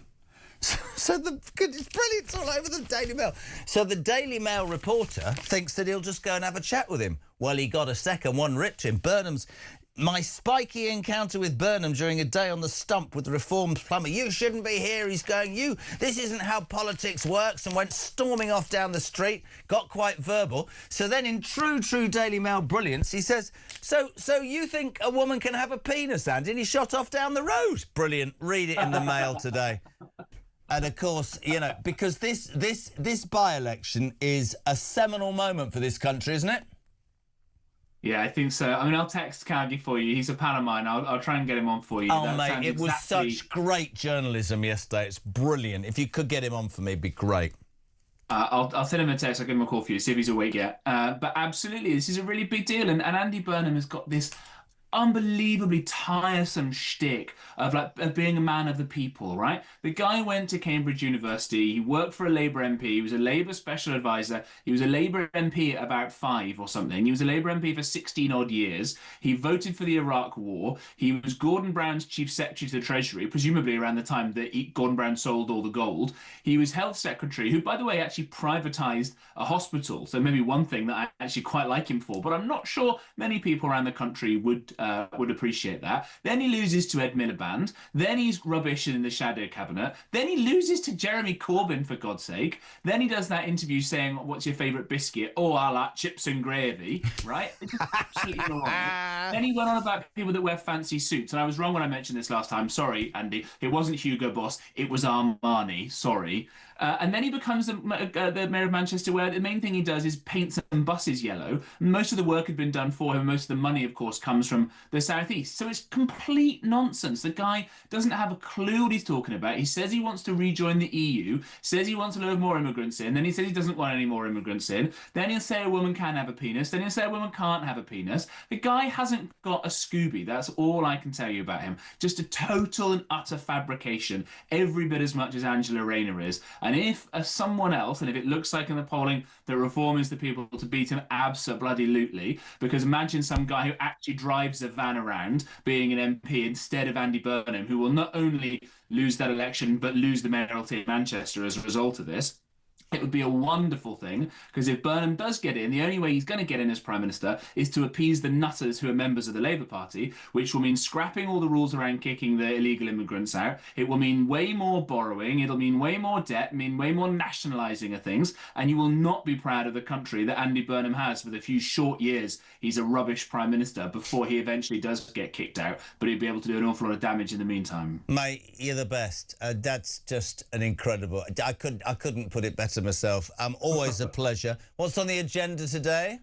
It's brilliant, it's all over the Daily Mail. So the Daily Mail reporter thinks that he'll just go and have a chat with him. Well, he got a second one ripped him. My spiky encounter with Burnham during a day on the stump with the reformed plumber. You shouldn't be here, he's going, this isn't how politics works, and went storming off down the street, got quite verbal. So then in true Daily Mail brilliance, he says, so you think a woman can have a penis, Andy? And he shot off down the road. Brilliant. Read it in the Mail today. And of course, because this by-election is a seminal moment for this country, isn't it? Yeah, I think so. I mean, I'll text Cargie for you. He's a pal of mine. I'll try and get him on for you. Oh, mate, it was such great journalism yesterday. It's brilliant. If you could get him on for me, it'd be great. I'll send him a text. I'll give him a call for you, see if he's awake yet. But absolutely, this is a really big deal. And Andy Burnham has got this unbelievably tiresome shtick of being a man of the people, right? The guy went to Cambridge University, he worked for a Labour MP, he was a Labour special advisor, he was a Labour MP at about 5 or something, he was a Labour MP for 16 odd years, he voted for the Iraq War, he was Gordon Brown's chief secretary to the Treasury, presumably around the time that Gordon Brown sold all the gold, he was health secretary, who by the way actually privatised a hospital, so maybe one thing that I actually quite like him for, but I'm not sure many people around the country would appreciate that. Then he loses to Ed Miliband. Then he's rubbish in the shadow cabinet. Then he loses to Jeremy Corbyn, for God's sake. Then he does that interview saying, what's your favourite biscuit? Oh, I like chips and gravy, right? It's just absolutely wrong. Then he went on about people that wear fancy suits. And I was wrong when I mentioned this last time. Sorry, Andy. It wasn't Hugo Boss. It was Armani. Sorry. And then he becomes the mayor of Manchester, where the main thing he does is paint some buses yellow. Most of the work had been done for him. Most of the money, of course, comes from the southeast. So it's complete nonsense. The guy doesn't have a clue what he's talking about. He says he wants to rejoin the EU, says he wants to load more immigrants in, then he says he doesn't want any more immigrants in, then he'll say a woman can have a penis, then he'll say a woman can't have a penis. The guy hasn't got a Scooby. That's all I can tell you about him. Just a total and utter fabrication, every bit as much as Angela Rayner is. And if someone else, and if it looks like in the polling that Reform is the people to beat him, abso-bloody-lutely, because imagine some guy who actually drives a van around being an MP instead of Andy Burnham, who will not only lose that election but lose the mayoralty of Manchester as a result of this. It would be a wonderful thing, because if Burnham does get in, the only way he's going to get in as Prime Minister is to appease the nutters who are members of the Labour Party, which will mean scrapping all the rules around kicking the illegal immigrants out. It will mean way more borrowing. It'll mean way more debt, mean way more nationalising of things, and you will not be proud of the country that Andy Burnham has for the few short years he's a rubbish Prime Minister before he eventually does get kicked out, but he'll be able to do an awful lot of damage in the meantime. Mate, you're the best. That's just an incredible... I couldn't put it better myself. Always a pleasure. What's on the agenda today?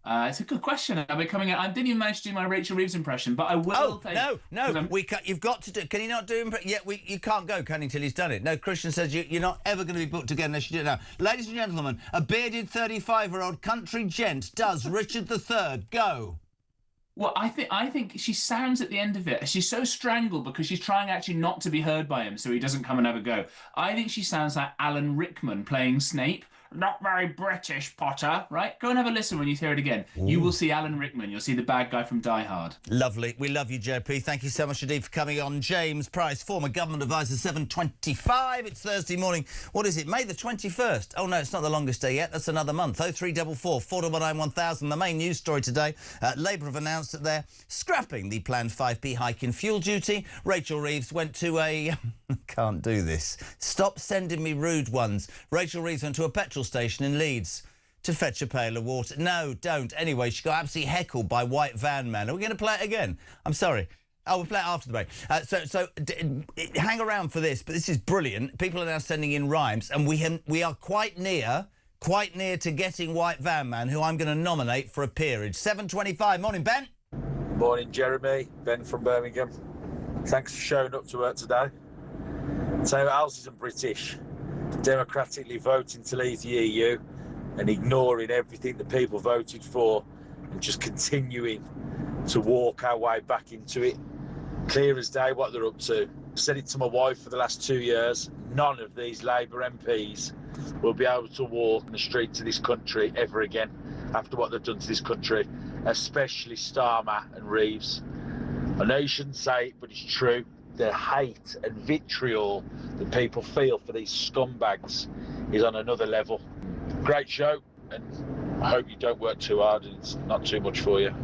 It's a good question. I'll be coming out. I didn't even manage to do my Rachel Reeves impression, but I will. No. You've got to do. Can you not do? You can't go, can you, till he's done it? No, Christian says you're not ever going to be booked again unless you do it now. Ladies and gentlemen, a bearded 35-year-old country gent does Richard III. Go. Well, I think she sounds at the end of it. She's so strangled because she's trying actually not to be heard by him so he doesn't come and have a go. I think she sounds like Alan Rickman playing Snape. Not very British, Potter, right? Go and have a listen when you hear it again. Ooh. You will see Alan Rickman. You'll see the bad guy from Die Hard. Lovely. We love you, JP. Thank you so much indeed for coming on. James Price, former government advisor, 7:25. It's Thursday morning. What is it? May the 21st. Oh, no, it's not the longest day yet. That's another month. 0344 419 1000. The main news story today. Labour have announced that they're scrapping the planned 5p hike in fuel duty. Rachel Reeves went to a... Can't do this. Stop sending me rude ones. Rachel Reeves went to a petrol station in Leeds to fetch a pail of water. No, don't. Anyway, she got absolutely heckled by white van man. Are we going to play it again? I'm sorry. Oh, we'll play it after the break. So hang around for this, but this is brilliant. People are now sending in rhymes, and we are quite near to getting white van man, who I'm going to nominate for a peerage. 7:25. Morning, Ben. Morning, Jeremy. Ben from Birmingham. Thanks for showing up to work today. So what else isn't British? Democratically voting to leave the EU and ignoring everything the people voted for and just continuing to walk our way back into it. Clear as day what they're up to. said it to my wife for the last 2 years. None of these Labour MPs will be able to walk in the streets of this country ever again after what they've done to this country, especially Starmer and Reeves. I know you shouldn't say it, but it's true. The hate and vitriol that people feel for these scumbags is on another level. Great show, and I hope you don't work too hard and it's not too much for you.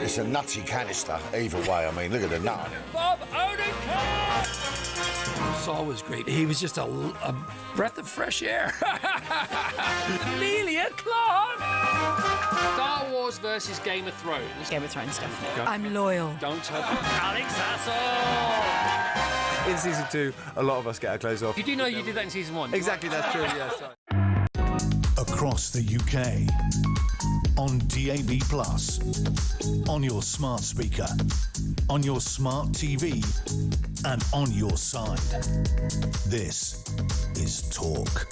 It's a nutty canister, either way. I mean, look at the nut on it. Bob Odenkirk! Saul was great. He was just a breath of fresh air. Amelia Clark! Star Wars versus Game of Thrones. Game of Thrones, definitely. Go. I'm loyal. Don't tell Alex Hassel! In season 2, a lot of us get our clothes off. You do know you did that in season 1? Exactly, that's true, yes. Across the UK, on DAB+, on your smart speaker, on your smart TV, and on your side. This is Talk.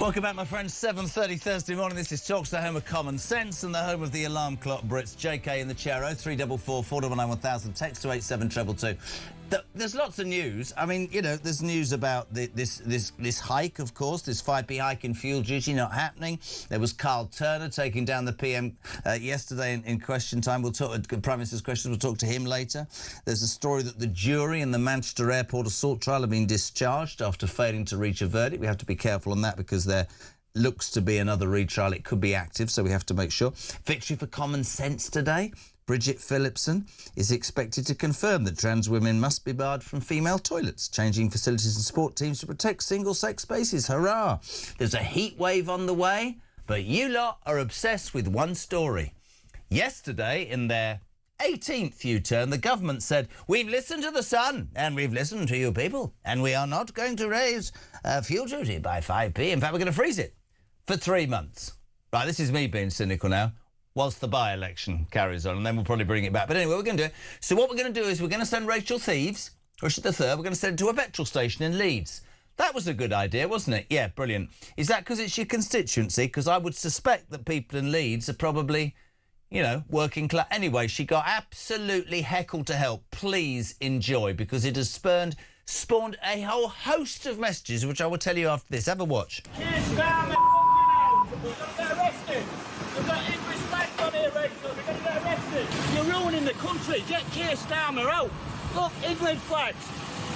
Welcome back, my friends. 7:30 Thursday morning. This is Talks, the home of common sense and the home of the alarm clock Brits. JK in the chair. 0344 499 1000. Text to 87222. There's lots of news. I mean, you know, there's news about this hike, of course, this 5p hike in fuel duty not happening. There was Carl Turner taking down the PM yesterday in question time. We'll talk, Prime Minister's questions, we'll talk to him later. There's a story that the jury in the Manchester Airport assault trial have been discharged after failing to reach a verdict. We have to be careful on that because there looks to be another retrial. It could be active, so we have to make sure. Victory for common sense today. Bridget Phillipson is expected to confirm that trans women must be barred from female toilets, changing facilities and sport teams to protect single-sex spaces. Hurrah! There's a heat wave on the way, but you lot are obsessed with one story. Yesterday, in their 18th U-turn, the government said, we've listened to the sun and we've listened to you people, and we are not going to raise fuel duty by 5p. In fact, we're going to freeze it for 3 months. Right, this is me being cynical now. Whilst the by-election carries on, and then we'll probably bring it back. But anyway, we're going to do it. So what we're going to do is we're going to send Rachel Thieves, or she's the third, we're going to send her to a petrol station in Leeds. That was a good idea, wasn't it? Yeah, brilliant. Is that because it's your constituency? Because I would suspect that people in Leeds are probably, you know, working class. Anyway, she got absolutely heckled to hell. Please enjoy, because it has spawned a whole host of messages, which I will tell you after this. Have a watch. You're ruining the country. Get Keir Starmer out. Look, England flags.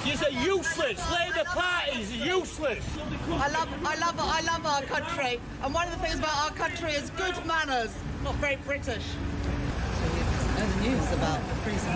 You're useless. Labour Party's useless. I love our country, and one of the things about our country is good manners. Not very British. So you know the news about the freezing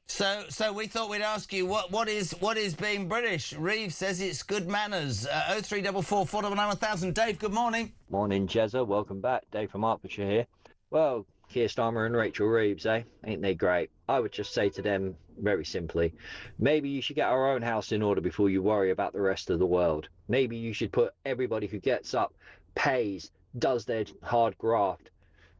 future. So we thought we'd ask you what is being British. Reeves says it's good manners. 0344 499 1000. Dave, good morning. Morning, Jezza. Welcome back. Dave from Hertfordshire here. Well, Keir Starmer and Rachel Reeves, eh? Ain't they great? I would just say to them very simply, maybe you should get our own house in order before you worry about the rest of the world. Maybe you should put everybody who gets up, pays, does their hard graft,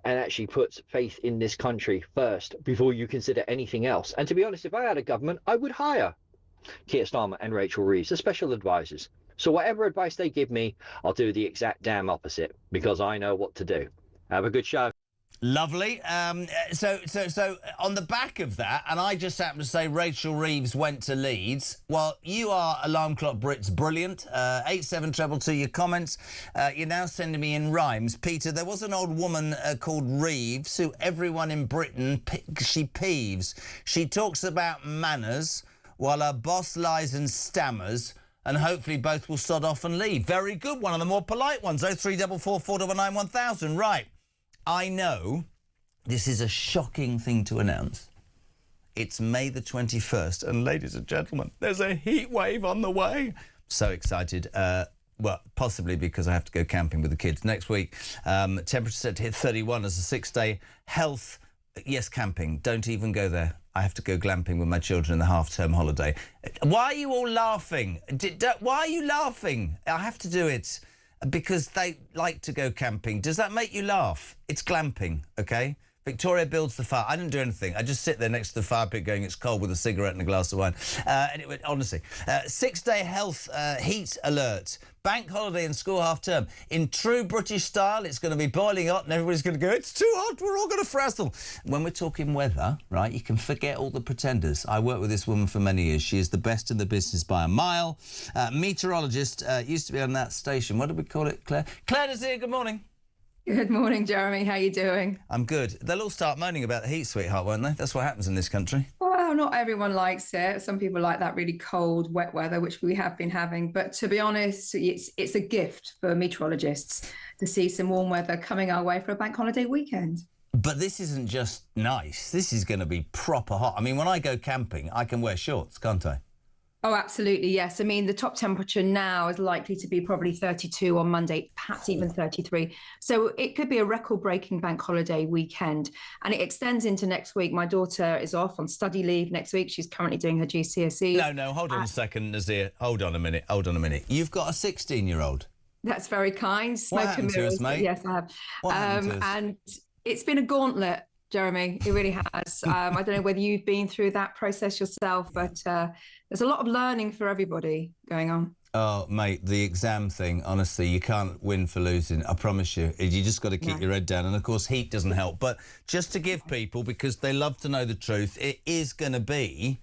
and actually puts faith in this country first before you consider anything else. And to be honest, if I had a government, I would hire Keir Starmer and Rachel Reeves as special advisors. So whatever advice they give me, I'll do the exact damn opposite because I know what to do. Have a good show. Lovely. So on the back of that, and I just happened to say Rachel Reeves went to Leeds. Well, you are Alarm Clock Brits brilliant. 87222, your comments. You're now sending me in rhymes. Peter, there was an old woman called Reeves who everyone in Britain, she peeves. She talks about manners while her boss lies and stammers, and hopefully both will sod off and leave. Very good. One of the more polite ones. 0344 499 1000. Right. I know this is a shocking thing to announce. It's May the 21st, and ladies and gentlemen, there's a heat wave on the way. So excited. Well, possibly because I have to go camping with the kids next week. Temperature set to hit 31 as a 6-day health. Yes, camping. Don't even go there. I have to go glamping with my children in the half-term holiday. Why are you all laughing? Why are you laughing? I have to do it. Because they like to go camping. Does that make you laugh? It's glamping, OK? Victoria builds the fire. I didn't do anything. I just sit there next to the fire pit going, it's cold, with a cigarette and a glass of wine. Anyway, honestly. 6-day health heat alert. Bank holiday and school half-term. In true British style, it's going to be boiling hot and everybody's going to go, it's too hot, we're all going to frazzle. When we're talking weather, right, you can forget all the pretenders. I worked with this woman for many years. She is the best in the business by a mile. Meteorologist, used to be on that station. What did we call it, Claire? Claire Desir, good morning. Good morning, Jeremy. How you doing? I'm good. They'll all start moaning about the heat, sweetheart, won't they? That's what happens in this country. Well, not everyone likes it. Some people like that really cold, wet weather, which we have been having. But to be honest, it's a gift for meteorologists to see some warm weather coming our way for a bank holiday weekend. But this isn't just nice. This is going to be proper hot. I mean, when I go camping, I can wear shorts, can't I? Oh, absolutely, yes. I mean, the top temperature now is likely to be probably 32 on Monday, perhaps even 33. So it could be a record-breaking bank holiday weekend. And it extends into next week. My daughter is off on study leave next week. She's currently doing her GCSE. No, hold on a second, Nazir. Hold on a minute. You've got a 16-year-old. That's very kind. What happened to us, mate? Yes, I have. What happened to us? And it's been a gauntlet, Jeremy. It really has. I don't know whether you've been through that process yourself, but there's a lot of learning for everybody going on. Oh, mate, the exam thing, honestly, you can't win for losing. I promise you. You just got to keep your head down. And, of course, heat doesn't help. But just to give people, because they love to know the truth, it is going to be,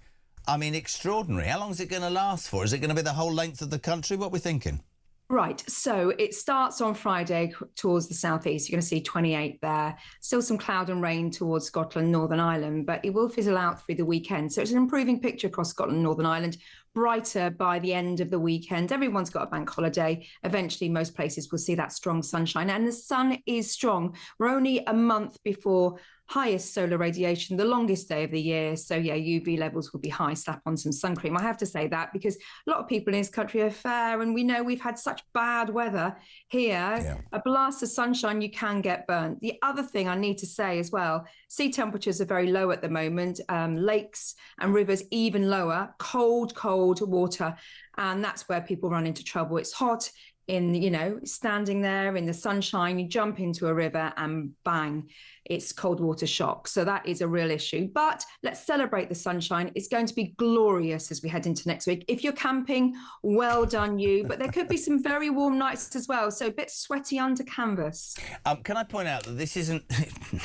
I mean, extraordinary. How long is it going to last for? Is it going to be the whole length of the country? What are we thinking? Right, so it starts on Friday towards the southeast. You're going to see 28 there. Still some cloud and rain towards Scotland, Northern Ireland, but it will fizzle out through the weekend. So it's an improving picture across Scotland, Northern Ireland. Brighter by the end of the weekend. Everyone's got a bank holiday. Eventually, most places will see that strong sunshine. And the sun is strong. We're only a month before highest solar radiation, the longest day of the year. So, yeah, UV levels will be high. Slap on some sun cream. I have to say that because a lot of people in this country are fair, and we know we've had such bad weather here. Yeah. A blast of sunshine, you can get burnt. The other thing I need to say as well, sea temperatures are very low at the moment. Lakes and rivers even lower. Cold water. And that's where people run into trouble. It's hot. Standing there in the sunshine, you jump into a river and bang, it's cold water shock. So that is a real issue. But let's celebrate the sunshine. It's going to be glorious as we head into next week. If you're camping, well done you. But there could be some very warm nights as well. So a bit sweaty under canvas. Can I point out that this isn't...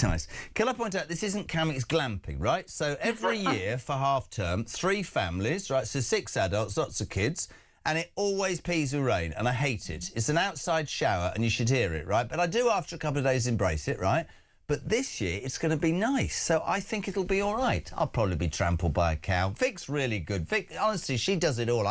nice. Can I point out this isn't camping, it's glamping, right? So every year for half term, 3 families, right? So 6 adults, lots of kids. And it always pees with rain, and I hate it. It's an outside shower, and you should hear it, right? But I do, after a couple of days, embrace it, right? But this year, it's going to be nice. So I think it'll be all right. I'll probably be trampled by a cow. Vic's really good. Vic, honestly, she does it all.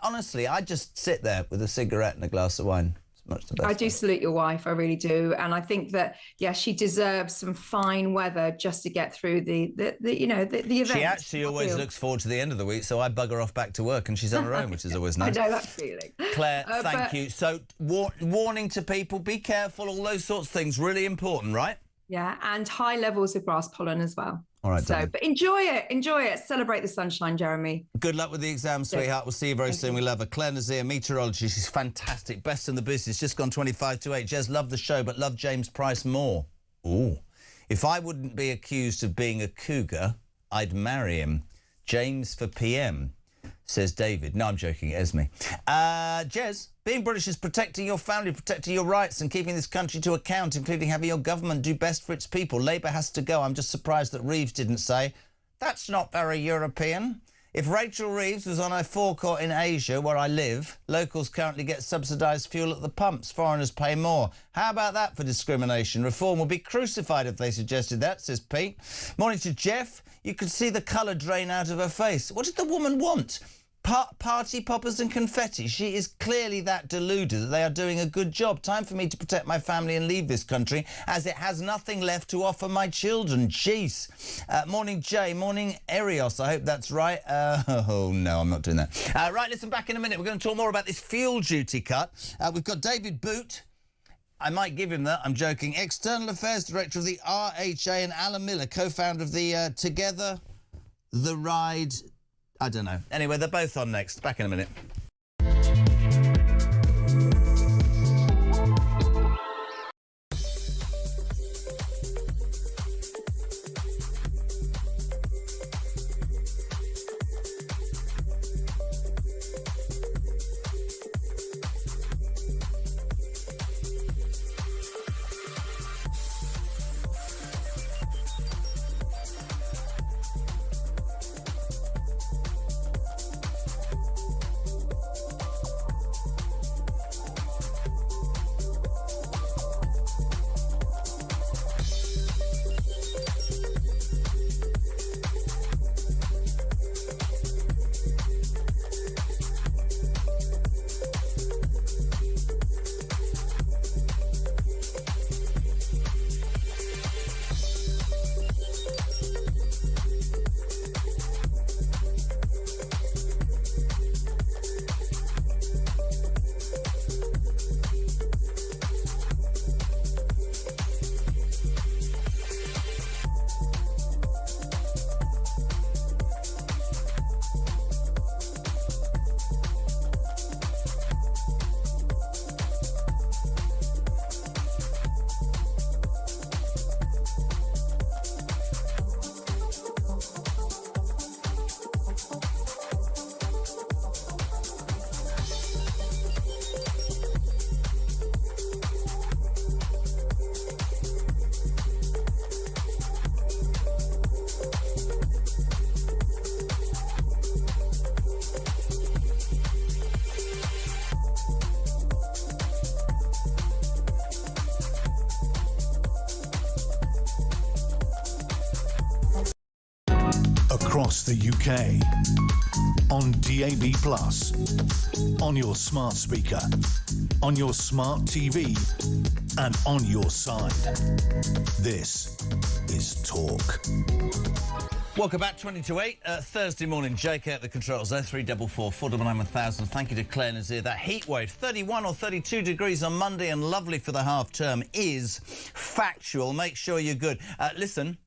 Honestly, I just sit there with a cigarette and a glass of wine. It's much the best. I do salute your wife. I really do. And I think that, yeah, she deserves some fine weather just to get through the event. She actually always looks forward to the end of the week, so I bugger off back to work and she's on her own, which is always nice. I know that feeling. Claire, thank you. So warning to people, be careful, all those sorts of things, really important, right? Yeah, and high levels of grass pollen as well. All right, so, but enjoy it. Celebrate the sunshine, Jeremy. Good luck with the exam, sweetheart. We'll see you very soon. We love her. Claire Nazir, meteorology. She's fantastic. Best in the business. Just gone 25 to 8. Jez, love the show, but love James Price more. Ooh. If I wouldn't be accused of being a cougar, I'd marry him. James for PM, says David. No, I'm joking. Esme. Jez, being British is protecting your family, protecting your rights and keeping this country to account, including having your government do best for its people. Labour has to go. I'm just surprised that Reeves didn't say, that's not very European. If Rachel Reeves was on a forecourt in Asia, where I live, locals currently get subsidised fuel at the pumps. Foreigners pay more. How about that for discrimination? Reform will be crucified if they suggested that, says Pete. Morning to Jeff. You could see the colour drain out of her face. What did the woman want? Party poppers and confetti. She is clearly that deluded that they are doing a good job. Time for me to protect my family and leave this country, as it has nothing left to offer my children. Jeez. Morning, Jay. Morning, Erios. I hope that's right. Oh, no, I'm not doing that. Right, listen, back in a minute. We're going to talk more about this fuel duty cut. We've got David Boot. I might give him that. I'm joking. External Affairs Director of the RHA, and Alan Miller, co-founder of the Together the Ride... I don't know. Anyway, they're both on next. Back in a minute. Across the UK, on DAB+, on your smart speaker, on your smart TV, and on your side. This is Talk. Welcome back, 20 to 8, Thursday morning. Jake at the controls, 0344 499 1000. Thank you to Claire Nazir. That heat wave, 31 or 32 degrees on Monday and lovely for the half term, is factual. Make sure you're good. Listen.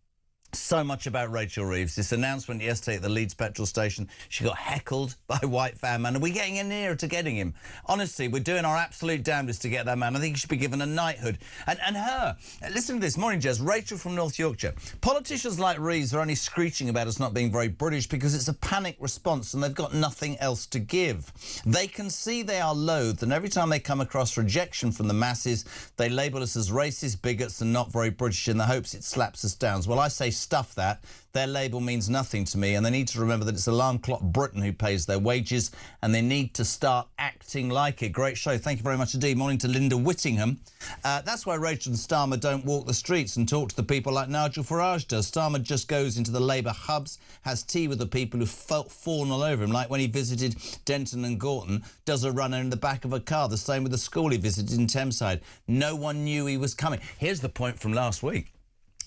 So much about Rachel Reeves. This announcement yesterday at the Leeds petrol station. She got heckled by a white fan man. Are we getting in nearer to getting him? Honestly, we're doing our absolute damnedest to get that man. I think he should be given a knighthood. And her, listen to this. Morning, Jez. Rachel from North Yorkshire. Politicians like Reeves are only screeching about us not being very British because it's a panic response and they've got nothing else to give. They can see they are loathed, and every time they come across rejection from the masses, they label us as racist, bigots and not very British in the hopes it slaps us down. Well, I say stuff that. Their label means nothing to me, and they need to remember that it's alarm clock Britain who pays their wages, and they need to start acting like it. Great show. Thank you very much indeed. Morning to Linda Whittingham. That's why Rachel and Starmer don't walk the streets and talk to the people like Nigel Farage does. Starmer just goes into the Labour hubs, has tea with the people who've fallen all over him, like when he visited Denton and Gorton, does a runner in the back of a car. The same with the school he visited in Thameside. No one knew he was coming. Here's the point from last week.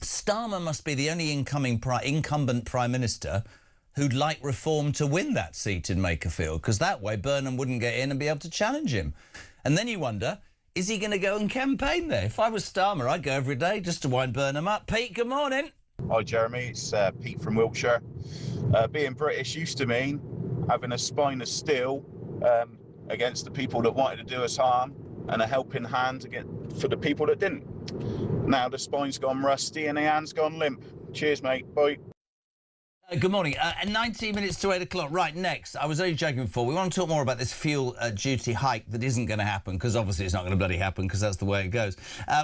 Starmer must be the only incumbent Prime Minister who'd like reform to win that seat in Makerfield, because that way Burnham wouldn't get in and be able to challenge him. And then you wonder, is he going to go and campaign there? If I was Starmer, I'd go every day just to wind Burnham up. Pete, good morning. Hi, Jeremy. It's Pete from Wiltshire. Being British used to mean having a spine of steel against the people that wanted to do us harm, and a helping hand for the people that didn't. Now the spine's gone rusty and the hand's gone limp. Cheers, mate. Bye. Good morning. 19 minutes to 8 o'clock. Right, next. I was only joking before. We want to talk more about this fuel duty hike that isn't going to happen, because obviously it's not going to bloody happen, because that's the way it goes.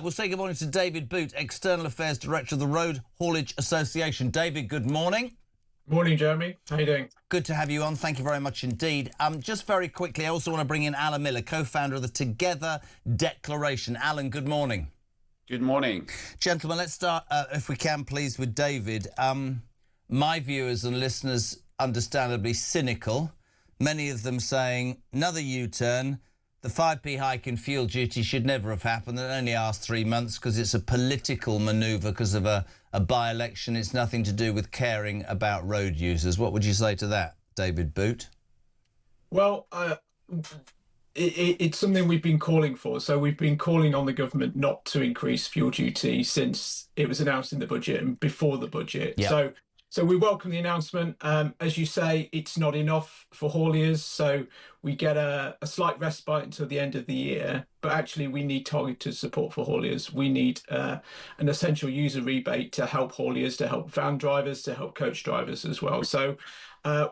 We'll say good morning to David Boot, External Affairs Director of the Road Haulage Association. David, good morning. Morning, Jeremy. How you doing? Good to have you on. Thank you very much indeed. Just very quickly, I also want to bring in Alan Miller, co-founder of the Together Declaration. Alan, good morning. Good morning. Gentlemen, let's start, if we can, please, with David. My viewers and listeners, understandably cynical, many of them saying, another U-turn, the 5p hike in fuel duty should never have happened. It only lasts 3 months because it's a political manoeuvre because of a by-election. It's nothing to do with caring about road users. What would you say to that, David Boot? Well, it's something we've been calling for. So we've been calling on the government not to increase fuel duty since it was announced in the budget and before the budget. Yep. So we welcome the announcement. As you say, it's not enough for hauliers. So we get a slight respite until the end of the year. But actually, we need targeted support for hauliers. We need an essential user rebate to help hauliers, to help van drivers, to help coach drivers as well. So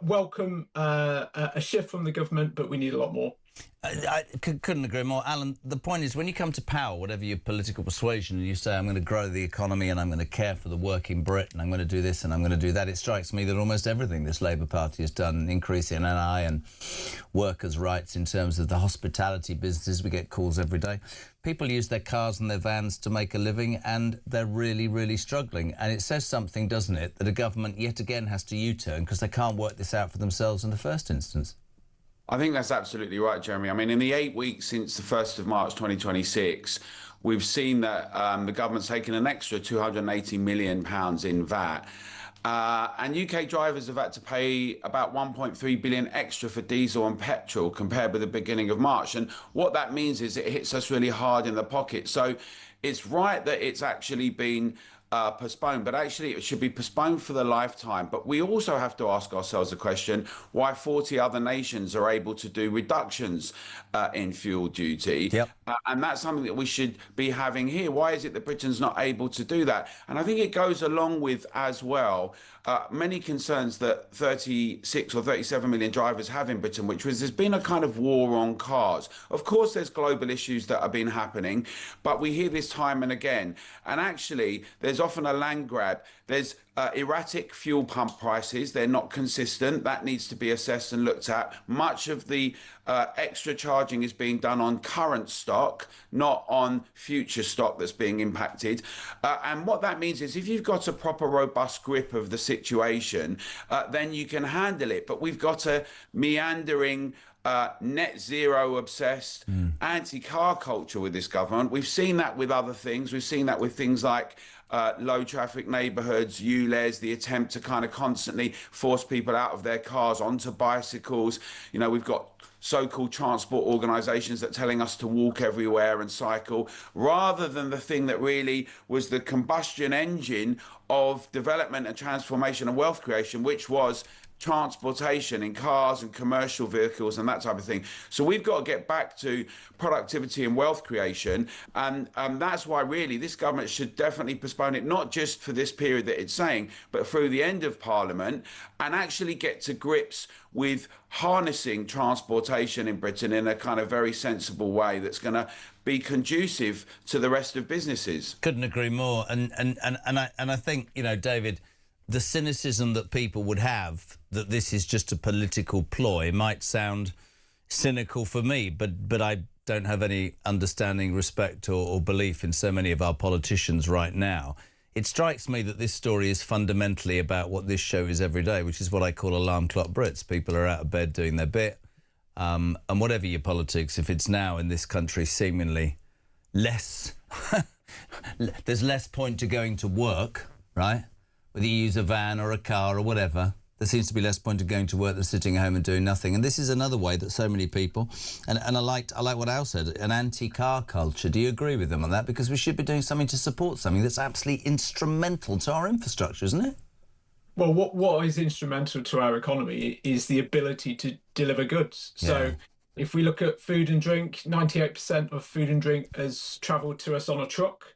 welcome a shift from the government, but we need a lot more. I couldn't agree more. Alan, the point is, when you come to power, whatever your political persuasion, and you say, I'm going to grow the economy and I'm going to care for the working Brit and I'm going to do this and I'm going to do that, it strikes me that almost everything this Labour Party has done, increase in NI and workers' rights in terms of the hospitality businesses, we get calls every day. People use their cars and their vans to make a living and they're really, really struggling. And it says something, doesn't it, that a government yet again has to U-turn because they can't work this out for themselves in the first instance. I think that's absolutely right, Jeremy. I mean, in the 8 weeks since the 1st of March 2026, we've seen that the government's taken an extra £280 million in VAT. And UK drivers have had to pay about 1.3 billion extra for diesel and petrol compared with the beginning of March. And what that means is it hits us really hard in the pocket. So it's right that it's actually been postponed, but actually it should be postponed for the lifetime. But we also have to ask ourselves the question why 40 other nations are able to do reductions in fuel duty. Yep. And that's something that we should be having here. Why is it that Britain's not able to do that? And I think it goes along with, as well, many concerns that 36 or 37 million drivers have in Britain, which was there's been a kind of war on cars. Of course, there's global issues that have been happening, but we hear this time and again. And actually, there's often a land grab. There's erratic fuel pump prices. They're not consistent. That needs to be assessed and looked at. Much of the extra charging is being done on current stock, not on future stock that's being impacted. And what that means is if you've got a proper robust grip of the situation, then you can handle it. But we've got a meandering, net zero obsessed anti-car culture with this government. We've seen that with other things. We've seen that with things like low traffic neighbourhoods, ULEZ, the attempt to kind of constantly force people out of their cars onto bicycles. You know, we've got so-called transport organisations that are telling us to walk everywhere and cycle, rather than the thing that really was the combustion engine of development and transformation and wealth creation, which was transportation in cars and commercial vehicles and that type of thing. So we've got to get back to productivity and wealth creation, and that's why really this government should definitely postpone it, not just for this period that it's saying, but through the end of Parliament, and actually get to grips with harnessing transportation in Britain in a kind of very sensible way that's going to be conducive to the rest of businesses. Couldn't agree more. And I think, you know, David, the cynicism that people would have that this is just a political ploy might sound cynical for me, but I don't have any understanding, respect or belief in so many of our politicians right now. It strikes me that this story is fundamentally about what this show is every day, which is what I call alarm clock Brits. People are out of bed doing their bit. And whatever your politics, if it's now in this country seemingly less... there's less point to going to work, right? Whether you use a van or a car or whatever, there seems to be less point to going to work than sitting at home and doing nothing. And this is another way that so many people, and I like what Al said, an anti-car culture. Do you agree with them on that? Because we should be doing something to support something that's absolutely instrumental to our infrastructure, isn't it? Well, what is instrumental to our economy is the ability to deliver goods. So if we look at food and drink, 98% of food and drink has travelled to us on a truck.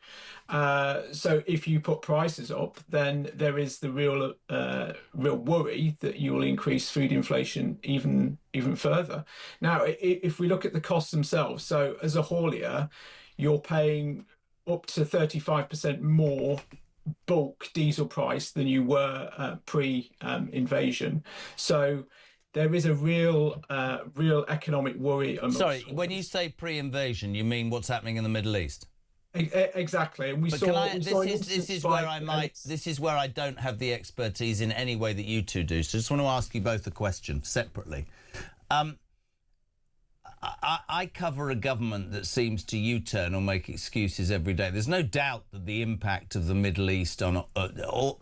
So if you put prices up, then there is the real worry that you will increase food inflation even further. Now, if we look at the costs themselves, so as a haulier, you're paying up to 35% more bulk diesel price than you were pre-invasion. So there is a real economic worry. Sorry, when you say pre-invasion, you mean what's happening in the Middle East? Exactly, and this is where I don't have the expertise in any way that you two do. So I just want to ask you both a question separately. I cover a government that seems to U-turn or make excuses every day. There's no doubt that the impact of the Middle East on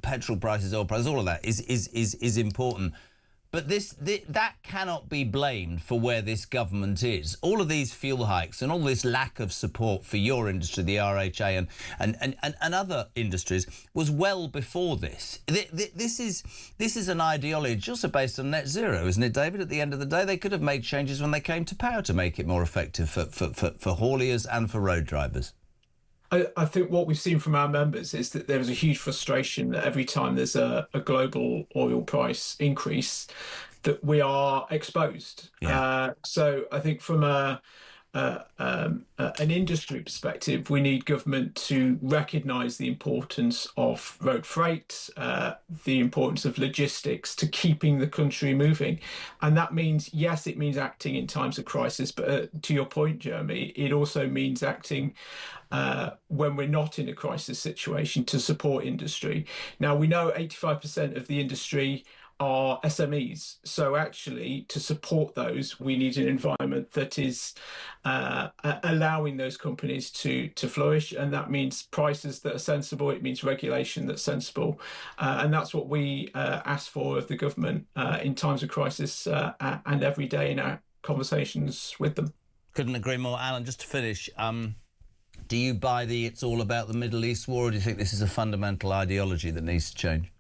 petrol prices, oil prices, all of that is important. But that cannot be blamed for where this government is. All of these fuel hikes and all this lack of support for your industry, the RHA and other industries, was well before this. This is an ideology also based on net zero, isn't it, David? At the end of the day, they could have made changes when they came to power to make it more effective for hauliers and for road drivers. I think what we've seen from our members is that there is a huge frustration that every time there's a global oil price increase, that we are exposed. So I think from an industry perspective, we need government to recognise the importance of road freight, the importance of logistics to keeping the country moving. And that means, yes, it means acting in times of crisis, but to your point, Jeremy, it also means acting when we're not in a crisis situation to support industry. Now, we know 85% of the industry are SMEs. So actually, to support those, we need an environment that is allowing those companies to flourish. And that means prices that are sensible. It means regulation that's sensible. And that's what we ask for of the government in times of crisis and every day in our conversations with them. Couldn't agree more. Alan, just to finish, do you buy it's all about the Middle East war, or do you think this is a fundamental ideology that needs to change?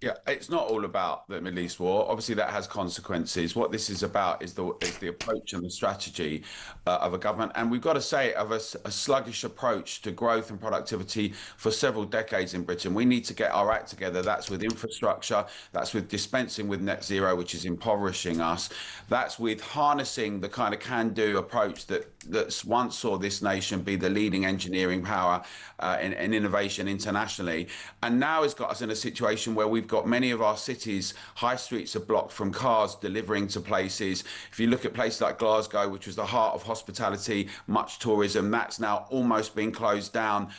Yeah, it's not all about the Middle East war. Obviously, that has consequences. What this is about is the approach and the strategy of a government. And we've got to say, of a sluggish approach to growth and productivity for several decades in Britain. We need to get our act together. That's with infrastructure. That's with dispensing with net zero, which is impoverishing us. That's with harnessing the kind of can-do approach that once saw this nation be the leading engineering power in innovation internationally. And now has got us in a situation where we've got many of our cities, high streets are blocked from cars delivering to places. If you look at places like Glasgow, which was the heart of hospitality, much tourism, that's now almost been closed down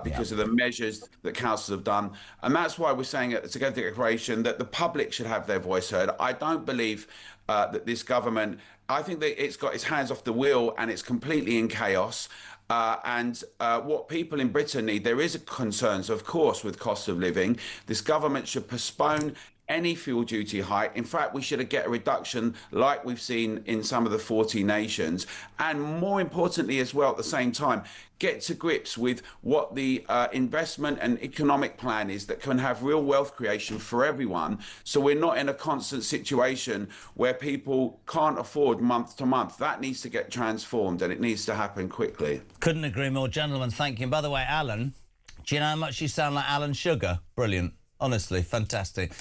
because of the measures that councils have done. And that's why we're saying at the Together Declaration that the public should have their voice heard. I don't believe that this government, I think that it's got its hands off the wheel and it's completely in chaos. What people in Britain need, there is concerns, of course, with cost of living. This government should postpone any fuel duty hike. In fact, we should get a reduction like we've seen in some of the 40 nations. And more importantly as well, at the same time, get to grips with what the investment and economic plan is that can have real wealth creation for everyone. So we're not in a constant situation where people can't afford month to month. That needs to get transformed and it needs to happen quickly. Couldn't agree more. Gentlemen, thank you. And by the way, Alan, do you know how much you sound like Alan Sugar? Brilliant. Honestly, fantastic.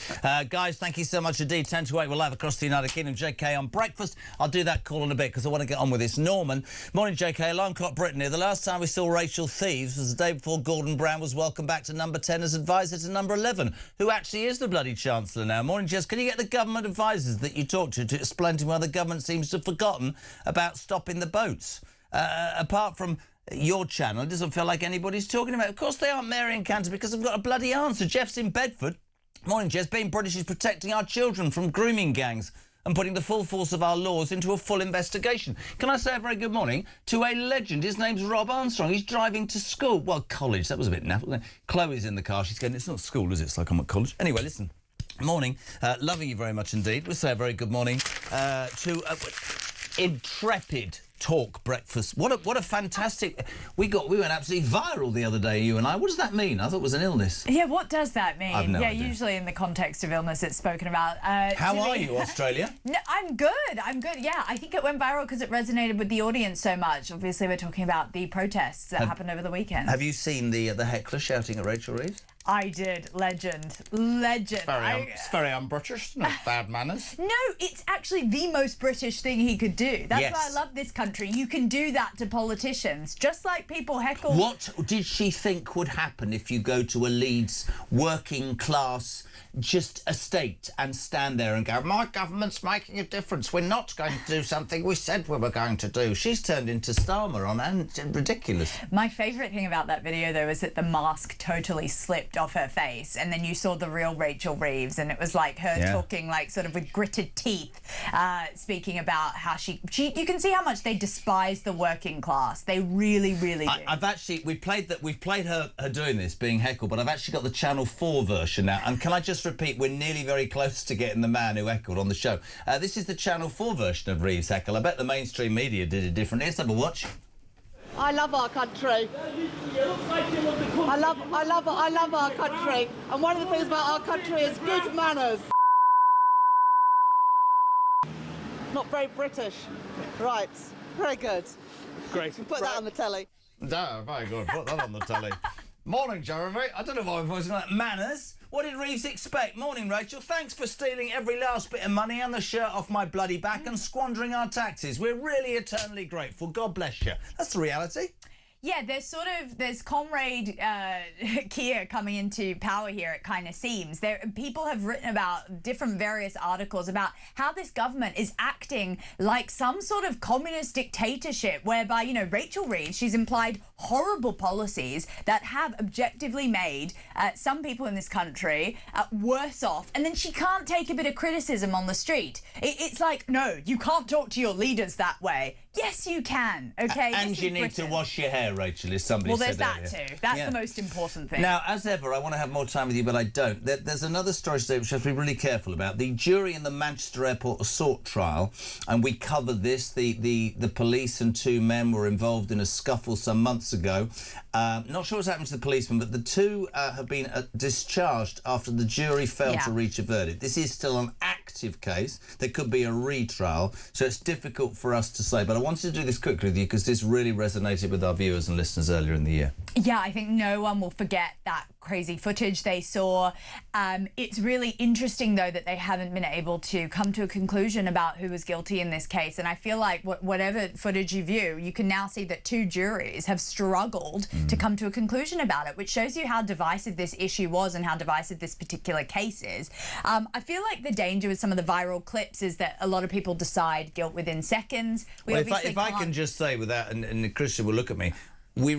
Guys, thank you so much indeed. 10 to 8, we're live across the United Kingdom. JK on breakfast. I'll do that call in a bit because I want to get on with this. Norman, morning, JK. Alarm clock Britain here. The last time we saw Rachel Thieves was the day before Gordon Brown was welcomed back to number 10 as advisor to number 11, who actually is the bloody Chancellor now. Morning, Jess. Can you get the government advisors that you talked to explain to me why the government seems to have forgotten about stopping the boats? Apart from your channel, it doesn't feel like anybody's talking about it. Of course they aren't, Mary and Cantor, because I've got a bloody answer. Jeff's in Bedford. Morning, Jess. Being British is protecting our children from grooming gangs and putting the full force of our laws into a full investigation. Can I say a very good morning to a legend? His name's Rob Armstrong. He's driving to school. Well, college. That was a bit naff, wasn't it? Chloe's in the car. She's going, it's not school, is it? It's like I'm at college. Anyway, listen. Morning. Loving you very much indeed. We'll say a very good morning to Intrepid Talk Breakfast. What a fantastic... We went absolutely viral the other day, you and I. What does that mean? I thought it was an illness. Yeah, what does that mean? I've no idea. Usually in the context of illness it's spoken about. How are you, Australia? No, I'm good. Yeah, I think it went viral because it resonated with the audience so much. Obviously, we're talking about the protests that happened over the weekend. Have you seen the heckler shouting at Rachel Reeves? I did. Legend. It's very un-British, not bad manners. No, it's actually the most British thing he could do. That's Yes. why I love this country. You can do that to politicians, just like people heckle. What did she think would happen if you go to a Leeds working class just estate and stand there and go, my government's making a difference, we're not going to do something we said we were going to do? She's turned into Starmer on, and ridiculous. My favourite thing about that video, though, is that the mask totally slipped off her face, and then you saw the real Rachel Reeves, and it was like her talking, like, sort of with gritted teeth, speaking about how she you can see how much they despise the working class. They really, really do. I've actually, we've played her doing this, being heckled, but I've actually got the Channel 4 version now, and can I just repeat, we're nearly very close to getting the man who heckled on the show. This is the Channel 4 version of Reeves' heckle. I bet the mainstream media did it differently. Let's have a watch. I love our country. I love our country. And one of the things about our country is good manners. Not very British. Right. Very good. Great. Put that on the telly. No, very good. Put that on the telly. Morning, Jeremy. I don't know why I'm voicing like manners. What did Reeves expect? Morning, Rachel. Thanks for stealing every last bit of money and the shirt off my bloody back and squandering our taxes. We're really eternally grateful. God bless you. That's the reality. Yeah, there's Comrade Keir coming into power here, it kind of seems. People have written about different various articles about how this government is acting like some sort of communist dictatorship whereby, you know, Rachel Reeves, she's implied horrible policies that have objectively made some people in this country worse off, and then she can't take a bit of criticism on the street. It's like, no, you can't talk to your leaders that way. Yes, you can, OK? And you need to wash your hair, Rachel, as somebody said there's that earlier. too. That's the most important thing. Now, as ever, I want to have more time with you, but I don't. There's another story today which I have to be really careful about. The jury in the Manchester Airport assault trial, and we covered this. The police and two men were involved in a scuffle some months ago. Not sure what's happened to the policeman, but the two have been discharged after the jury failed to reach a verdict. This is still an active case. There could be a retrial, so it's difficult for us to say. But I wanted to do this quickly with you because this really resonated with our viewers and listeners earlier in the year. Yeah, I think no one will forget that crazy footage they saw. It's really interesting, though, that they haven't been able to come to a conclusion about who was guilty in this case. And I feel like whatever footage you view, you can now see that two juries have struggled to come to a conclusion about it, which shows you how divisive this issue was and how divisive this particular case is. I feel like the danger with some of the viral clips is that a lot of people decide guilt within seconds. If I can just say without, and Christian will look at me,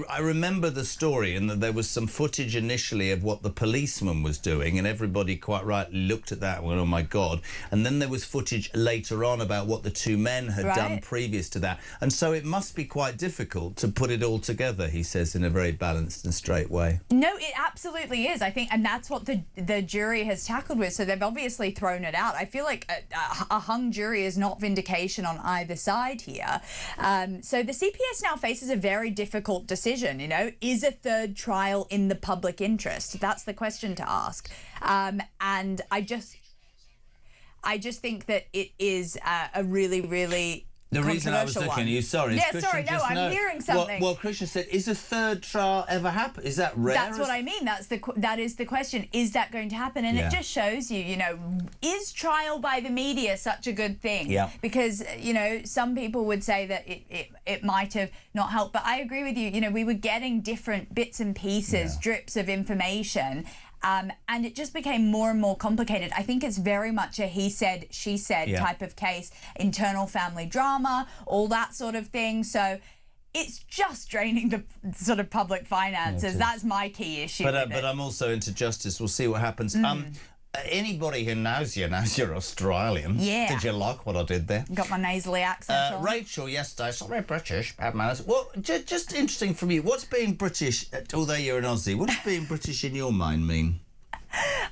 I remember the story and that there was some footage initially of what the policeman was doing, and everybody quite rightly looked at that and went, oh my God. And then there was footage later on about what the two men had done previous to that. And so it must be quite difficult to put it all together, he says, in a very balanced and straight way. No, it absolutely is, I think, and that's what the jury has tackled with. So they've obviously thrown it out. I feel like a hung jury is not vindication on either side here. So the CPS now faces a very difficult decision, you know. Is a third trial in the public interest? That's the question to ask. And I just think that it is a really, really The reason I was controversial looking at one. you, sorry. Yeah, Christian sorry, no, just I'm hearing something. Well, Christian said, is a third trial ever happen? Is that rare? That's what I mean. That is the question. Is that going to happen? And it just shows you, is trial by the media such a good thing? Yeah. Because, some people would say that it might have not helped. But I agree with you. We were getting different bits and pieces, drips of information. And it just became more and more complicated. I think it's very much a he said, she said type of case, internal family drama, all that sort of thing. So it's just draining the sort of public finances. That's my key issue. But I'm also into justice. We'll see what happens. Anybody who knows you're Australian. Yeah. Did you like what I did there? Got my nasally accent on. Rachel yesterday, sorry, British, bad manners. Well, just interesting from you, what's being British, although you're an Aussie, what does being British in your mind mean?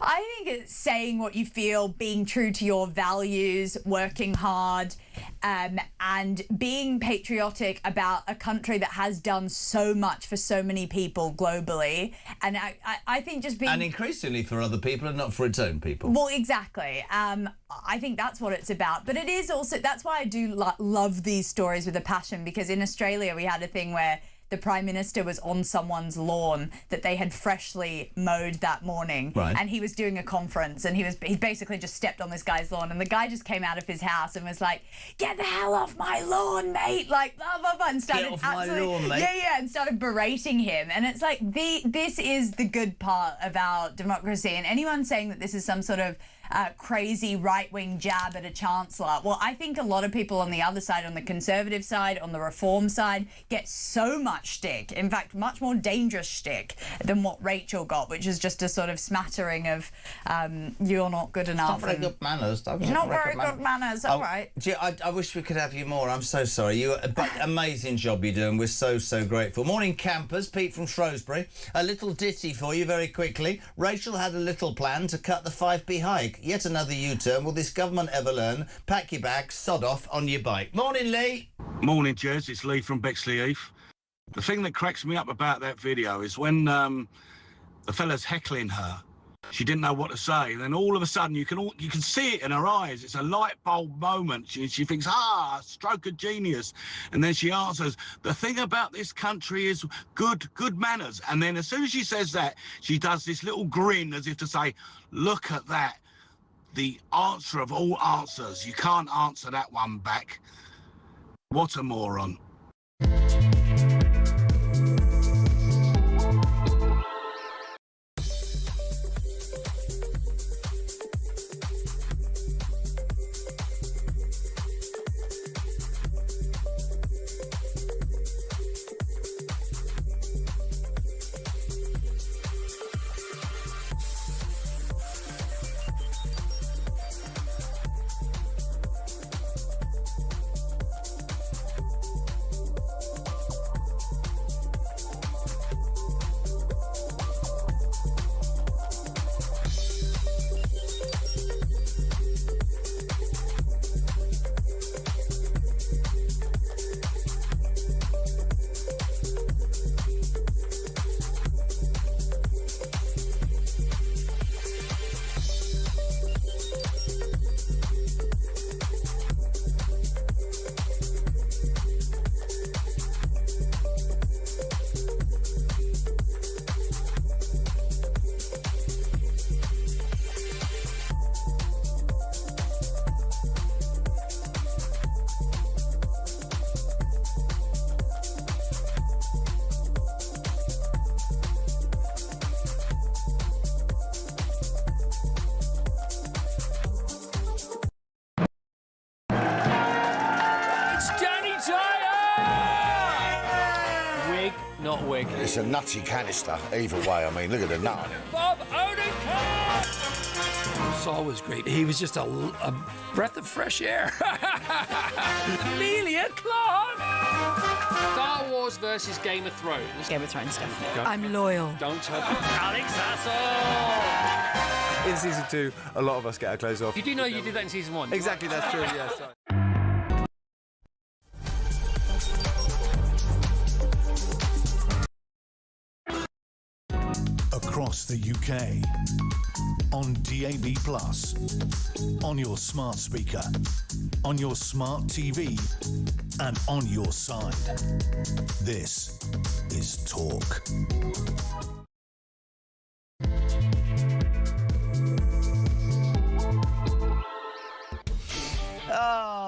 I think it's saying what you feel, being true to your values, working hard, and being patriotic about a country that has done so much for so many people globally. And I think just being... And increasingly for other people and not for its own people. Well, exactly. I think that's what it's about. But it is also... That's why I do love these stories with a passion, because in Australia we had a thing where the Prime Minister was on someone's lawn that they had freshly mowed that morning. Right. And he was doing a conference, and he basically just stepped on this guy's lawn, and the guy just came out of his house and was like, "Get the hell off my lawn, mate!" Like, blah, blah, blah, and started Get off my lawn, mate. and started berating him. And it's like, this is the good part about democracy. And anyone saying that this is some sort of crazy right-wing jab at a chancellor. Well, I think a lot of people on the other side, on the Conservative side, on the Reform side, get so much shtick. In fact, much more dangerous shtick than what Rachel got, which is just a sort of smattering of you're not good enough. Not very good manners. Not very good manners. All right. Gee, I wish we could have you more. I'm so sorry. But amazing job you're doing. We're so grateful. Morning, campers. Pete from Shrewsbury. A little ditty for you very quickly. Rachel had a little plan to cut the 5p hike. Yet another U-turn. Will this government ever learn? Pack your bags, sod off on your bike. Morning, Lee. Morning, Jez. It's Lee from Bexley Heath. The thing that cracks me up about that video is when the fella's heckling her, she didn't know what to say, and then all of a sudden you can see it in her eyes. It's a light bulb moment. She thinks, stroke of genius, and then she answers, "The thing about this country is good manners." And then as soon as she says that, she does this little grin as if to say, "Look at that. The answer of all answers. You can't answer that one back." What a moron. Not wig. It's a nutty canister, either way. I mean, look at the nut on it. Bob Odenkirk! Saul was great. He was just a breath of fresh air. Amelia Clark! Star Wars versus Game of Thrones. Game of Thrones, definitely. I'm loyal. Don't tell me. Alex Hassel! In season 2, a lot of us get our clothes off. You do know you did that in season 1. Exactly, that's true, yes. across the UK. On DAB+, on your smart speaker, on your smart TV, and on your side. This is Talk.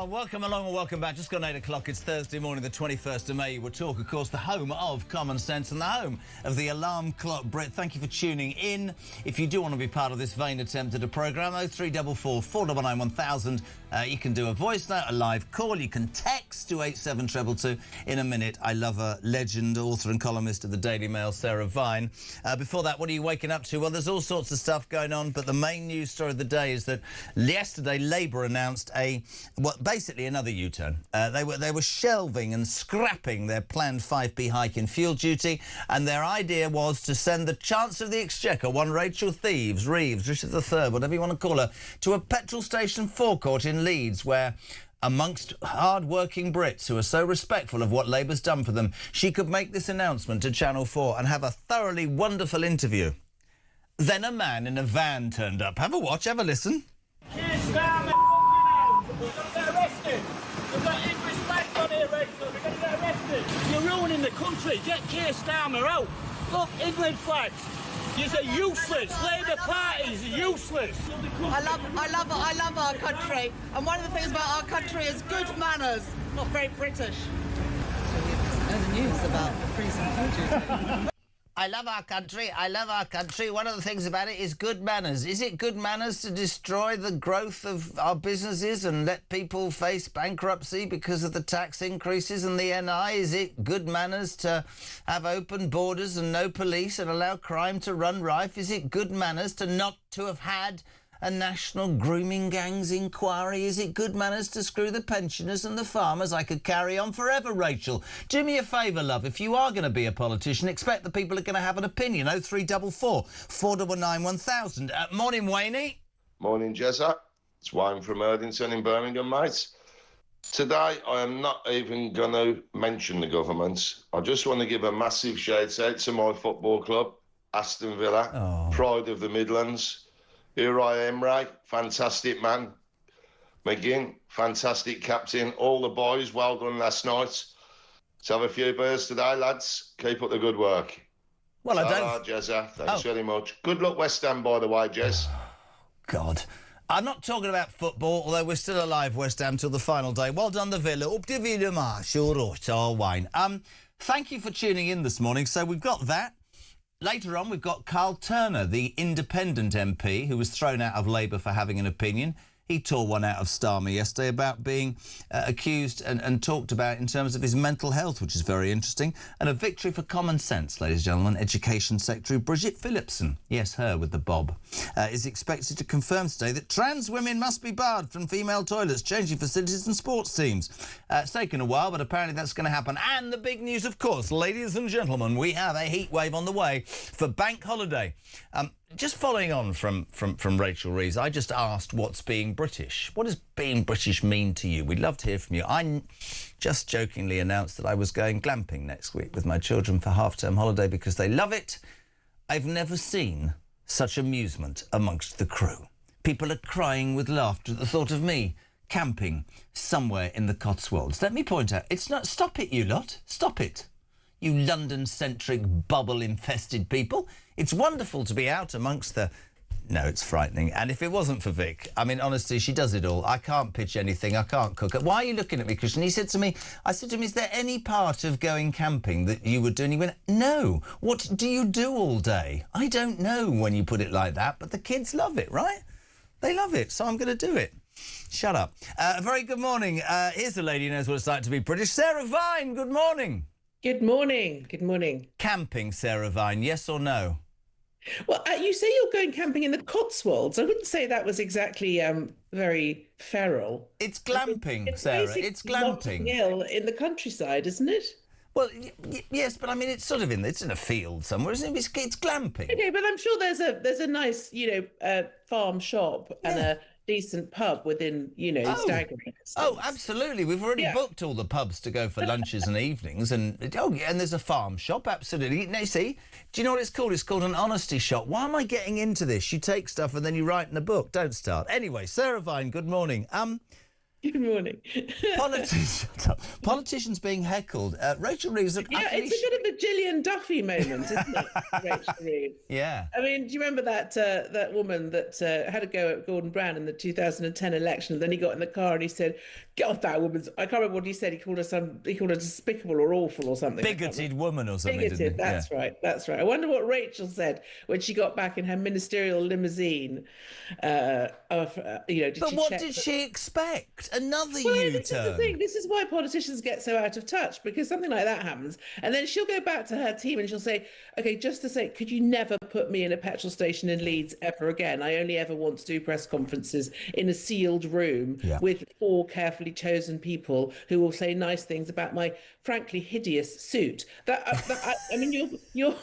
Welcome along and welcome back. Just gone 8 o'clock. It's Thursday morning, the 21st of May. We'll talk, of course, the home of common sense and the home of the alarm clock. Brett, thank you for tuning in. If you do want to be part of this vain attempt at a programme, 0344 499 1000. You can do a voice note, a live call. You can text to 87222. In a minute, I love a legend, author and columnist of the Daily Mail, Sarah Vine. Before that, what are you waking up to? Well, there's all sorts of stuff going on, but the main news story of the day is that yesterday Labour announced basically another U-turn. They were shelving and scrapping their planned 5p hike in fuel duty, and their idea was to send the Chancellor of the Exchequer, one Rachel Reeves, Richard III, whatever you want to call her, to a petrol station forecourt in Leeds, where, amongst hard-working Brits who are so respectful of what Labour's done for them, she could make this announcement to Channel 4 and have a thoroughly wonderful interview. Then a man in a van turned up. Have a watch, have a listen. We're going to get arrested. We've got English flags on here, Rachel. We're going to get arrested. You're ruining the country. Get Keir Starmer out. Look, England flags. You're useless. Labour parties are useless. I love our country. And one of the things about our country is good manners. Not very British. So you know the news about the freeze and fuel. I love our country. I love our country. One of the things about it is good manners. Is it good manners to destroy the growth of our businesses and let people face bankruptcy because of the tax increases and the NI? Is it good manners to have open borders and no police and allow crime to run rife? Is it good manners to not to have had a national grooming gangs inquiry? Is it good manners to screw the pensioners and the farmers? I could carry on forever, Rachel. Do me a favour, love. If you are going to be a politician, expect the people are going to have an opinion. 0344 499 1000. Morning, Wayne. Morning, Jezza. It's Wayne from Erdington in Birmingham, mate. Today, I am not even going to mention the government. I just want to give a massive shout out to my football club, Aston Villa, pride of the Midlands. Here I am, Ray, fantastic man. Meghan, fantastic captain. All the boys, well done last night. Let's have a few beers today, lads. Keep up the good work. Well, I don't... Jezza, thanks very much. Good luck, West Ham, by the way, Jez. God. I'm not talking about football, although we're still alive, West Ham, till the final day. Well done, the Villa. Up to Villa, Marsh. All right, Wayne. Thank you for tuning in this morning. So we've got that. Later on, we've got Carl Turner, the independent MP, who was thrown out of Labour for having an opinion. He tore one out of Starmer yesterday about being accused and talked about in terms of his mental health, which is very interesting. And a victory for common sense, ladies and gentlemen. Education Secretary Bridget Phillipson, yes, her with the bob, is expected to confirm today that trans women must be barred from female toilets, changing facilities and sports teams. It's taken a while, but apparently that's going to happen. And the big news, of course, ladies and gentlemen, we have a heat wave on the way for bank holiday. Just following on from Rachel Reeves, I just asked what's being British. What does being British mean to you? We'd love to hear from you. I just jokingly announced that I was going glamping next week with my children for half-term holiday because they love it. I've never seen such amusement amongst the crew. People are crying with laughter at the thought of me camping somewhere in the Cotswolds. Let me point out, it's not... Stop it, you lot. Stop it. You London-centric, bubble-infested people. It's wonderful to be out amongst the... No, it's frightening. And if it wasn't for Vic, I mean, honestly, she does it all. I can't pitch anything. I can't cook it. Why are you looking at me, Christian? He said to me, I said to him, is there any part of going camping that you would do? And he went, no. What do you do all day? I don't know when you put it like that, but the kids love it, right? They love it, so I'm going to do it. Shut up. A very good morning. Here's a lady who knows what it's like to be British. Sarah Vine, good morning. Good morning. Good morning. Camping, Sarah Vine, yes or no? Well, you say you're going camping in the Cotswolds. I wouldn't say that was exactly very feral. It's glamping, Sarah. It's glamping. Hill in the countryside, isn't it? Well, yes, but I mean, it's sort of it's in a field somewhere, isn't it? It's glamping. Okay, but I'm sure there's a nice, farm shop and decent pub within, staggering distance. Oh, absolutely. We've already booked all the pubs to go for lunches and evenings, and there's a farm shop, absolutely. Now, see, do you know what it's called? It's called an honesty shop. Why am I getting into this? You take stuff and then you write in a book. Don't start. Anyway, Sarah Vine, good morning. Good morning. Politicians being heckled. Rachel Reeves... it's a bit of a Gillian Duffy moment, isn't it, Rachel Reeves? Yeah. I mean, do you remember that woman that had a go at Gordon Brown in the 2010 election, and then he got in the car and he said, "Get off that woman's..." I can't remember what he said. He called her despicable or awful or something. Bigoted woman or something, Bigoted, didn't he? that's right. I wonder what Rachel said when she got back in her ministerial limousine. Did she expect? Another U-turn. This is the thing. This is why politicians get so out of touch, because something like that happens, and then she'll go back to her team and she'll say, "Okay, just to say, could you never put me in a petrol station in Leeds ever again? I only ever want to do press conferences in a sealed room with 4 carefully chosen people who will say nice things about my frankly hideous suit." I mean, your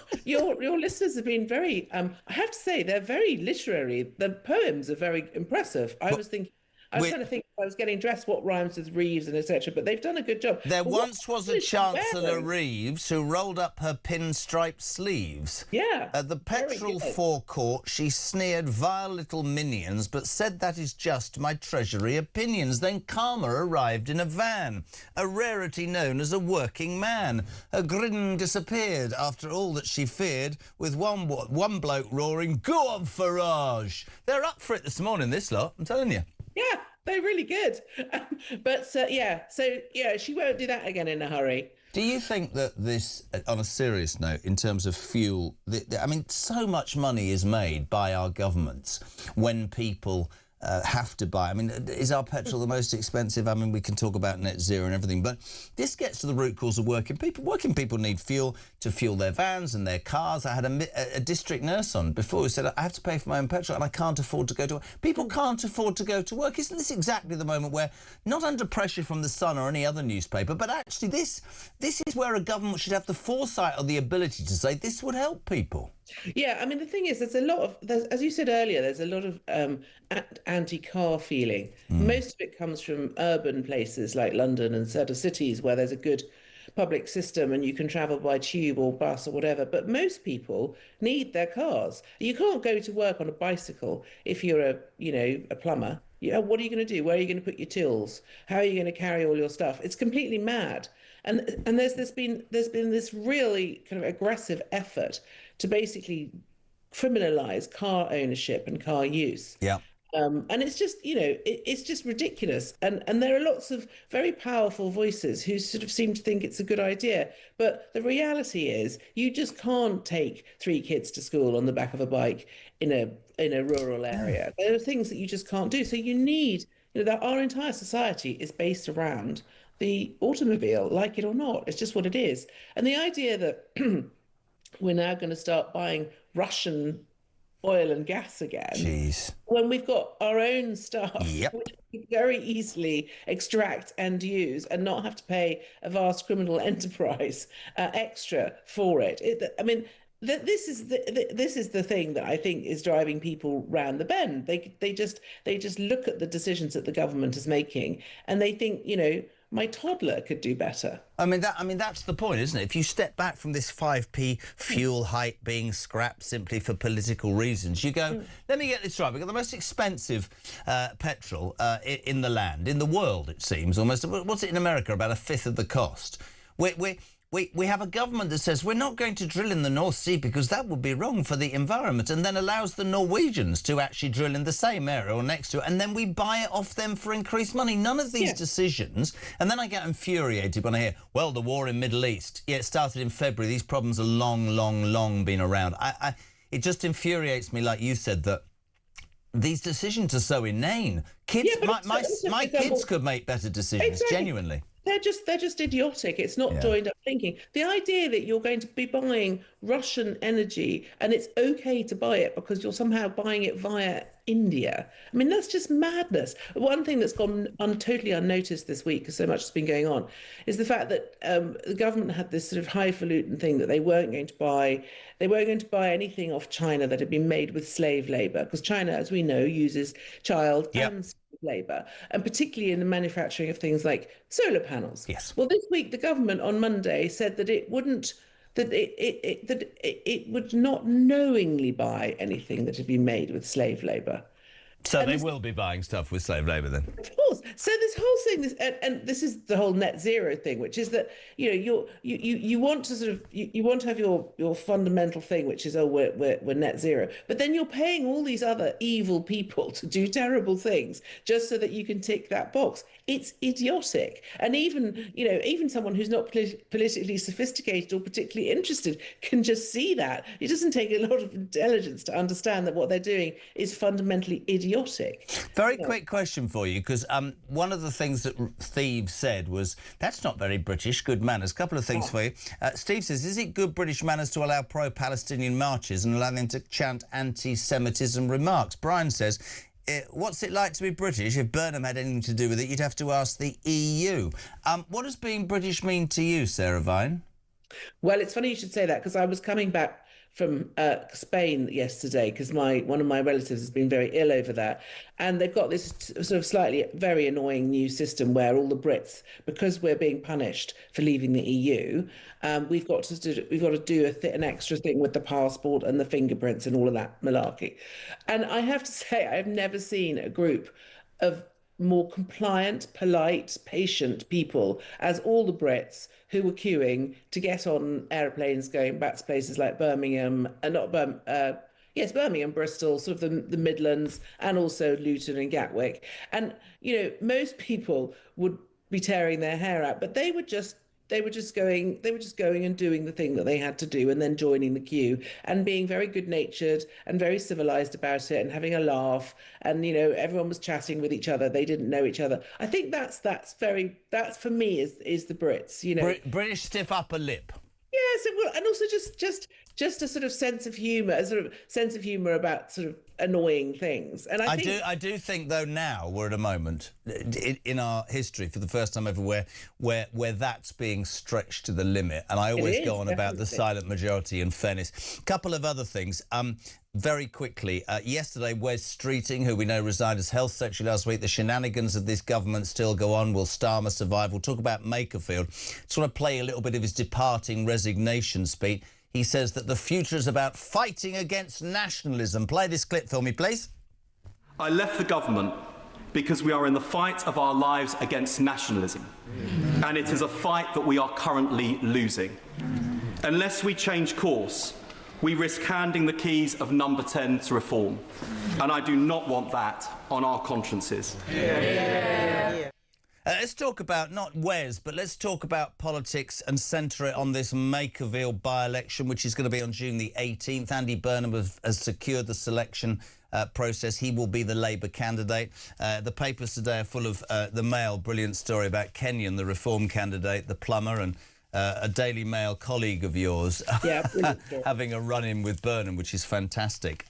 listeners have been very. I have to say, they're very literary. The poems are very impressive. I was trying to think if I was getting dressed what rhymes with Reeves and etc., but they've done a good job. There once was a Chancellor Reeves who rolled up her pinstripe sleeves. Yeah. At the petrol forecourt, she sneered vile little minions, but said that is just my Treasury opinions. Then Karma arrived in a van, a rarity known as a working man. Her grin disappeared after all that she feared, with one bloke roaring, "Go on, Farage!" They're up for it this morning, this lot, I'm telling you. Yeah, they're really good. She won't do that again in a hurry. Do you think that this, on a serious note, in terms of fuel, so much money is made by our governments when people have to buy? I mean, is our petrol the most expensive? I mean, we can talk about net zero and everything, but this gets to the root cause of working people. Working people need fuel to fuel their vans and their cars. I had a district nurse on before who said, "I have to pay for my own petrol and I can't afford to go to work." People can't afford to go to work. Isn't this exactly the moment where, not under pressure from the Sun or any other newspaper, but actually this is where a government should have the foresight or the ability to say this would help people? Yeah, I mean, the thing is, as you said earlier, there's a lot of anti-car feeling. Most of it comes from urban places like London and sort of cities where there's a good public system and you can travel by tube or bus or whatever. But most people need their cars. You can't go to work on a bicycle if you're a plumber. What are you going to do? Where are you going to put your tills? How are you going to carry all your stuff? It's completely mad. And there's been this really kind of aggressive effort to basically criminalize car ownership and car use. Yeah. And it's just, it's just ridiculous. And there are lots of very powerful voices who sort of seem to think it's a good idea. But the reality is you just can't take 3 kids to school on the back of a bike in a rural area. There are things that you just can't do. So you need, that our entire society is based around the automobile, like it or not. It's just what it is. And the idea that we're now going to start buying Russian oil and gas again, when we've got our own stuff, which we can very easily extract and use and not have to pay a vast criminal enterprise extra for it. This is the thing that I think is driving people round the bend. They just look at the decisions that the government is making and they think, my toddler could do better. That's the point, isn't it? If you step back from this 5p fuel hike being scrapped simply for political reasons, you go, let me get this right. We've got the most expensive petrol in the land, in the world, it seems, almost. What's it in America? About a fifth of the cost. We have a government that says we're not going to drill in the North Sea because that would be wrong for the environment, and then allows the Norwegians to actually drill in the same area or next to it, and then we buy it off them for increased money. None of these decisions, and then I get infuriated when I hear, well, the war in Middle East, it started in February. These problems are long been around. It just infuriates me, like you said, that these decisions are so inane. Kids, my kids could make better decisions, genuinely. they're just idiotic. It's not joined up thinking. The idea that you're going to be buying Russian energy and it's okay to buy it because you're somehow buying it via India. I mean, that's just madness. One thing that's gone totally unnoticed this week, because so much has been going on, is the fact that the government had this sort of highfalutin thing that they weren't going to buy. They weren't going to buy anything off China that had been made with slave labour, because China, as we know, uses child and slave labour, and particularly in the manufacturing of things like solar panels. Yes. Well, this week the government on Monday said that it wouldn't. That it would not knowingly buy anything that had been made with slave labour. So they will be buying stuff with slave labour then? Of course. So this whole thing, and this is the whole net zero thing, which is that you want to sort of you want to have your fundamental thing, which is we're net zero, but then you're paying all these other evil people to do terrible things just so that you can tick that box. It's idiotic, and even someone who's not politically sophisticated or particularly interested can just see that. It doesn't take a lot of intelligence to understand that what they're doing is fundamentally idiotic. Very quick question for you, because one of the things that Steve said was, that's not very British, good manners. A couple of things for you. Steve says, is it good British manners to allow pro-Palestinian marches and allow them to chant anti-Semitism remarks? Brian says, what's it like to be British? If Burnham had anything to do with it, you'd have to ask the EU. What does being British mean to you, Sarah Vine? Well, it's funny you should say that, because I was coming back from Spain yesterday, because one of my relatives has been very ill over there, and they've got this sort of slightly very annoying new system where all the Brits, because we're being punished for leaving the EU, we've got to do an extra thing with the passport and the fingerprints and all of that malarkey. And I have to say, I've never seen a group of more compliant, polite, patient people as all the Brits who were queuing to get on aeroplanes going back to places like Birmingham, Birmingham, Bristol, sort of the Midlands, and also Luton and Gatwick. And most people would be tearing their hair out, but they were just going and doing the thing that they had to do, and then joining the queue and being very good-natured and very civilized about it and having a laugh. And everyone was chatting with each other. They didn't know each other. I think that's for me is the Brits. British stiff upper lip. Yes, it will, and also just a sort of sense of humour, about sort of annoying things. And I do think though now we're at a moment in our history for the first time ever where that's being stretched to the limit. And I always go on about the silent majority and fairness. Couple of other things. Very quickly, yesterday, Wes Streeting, who we know resigned as Health Secretary last week, the shenanigans of this government still go on. Will Starmer survive? We'll talk about Makerfield. Just want to play a little bit of his departing resignation speech. He says that the future is about fighting against nationalism. Play this clip for me, please. I left the government because we are in the fight of our lives against nationalism. And it is a fight that we are currently losing. Unless we change course, we risk handing the keys of number 10 to reform. And I do not want that on our consciences. Let's talk about, not Wes, but let's talk about politics and centre it on this Makerfield by-election, which is going to be on June the 18th. Andy Burnham has secured the selection process. He will be the Labour candidate. The papers today are full of the Mail, brilliant story about Kenyon, the Reform candidate, the plumber, and a Daily Mail colleague of yours having a run-in with Burnham, which is fantastic.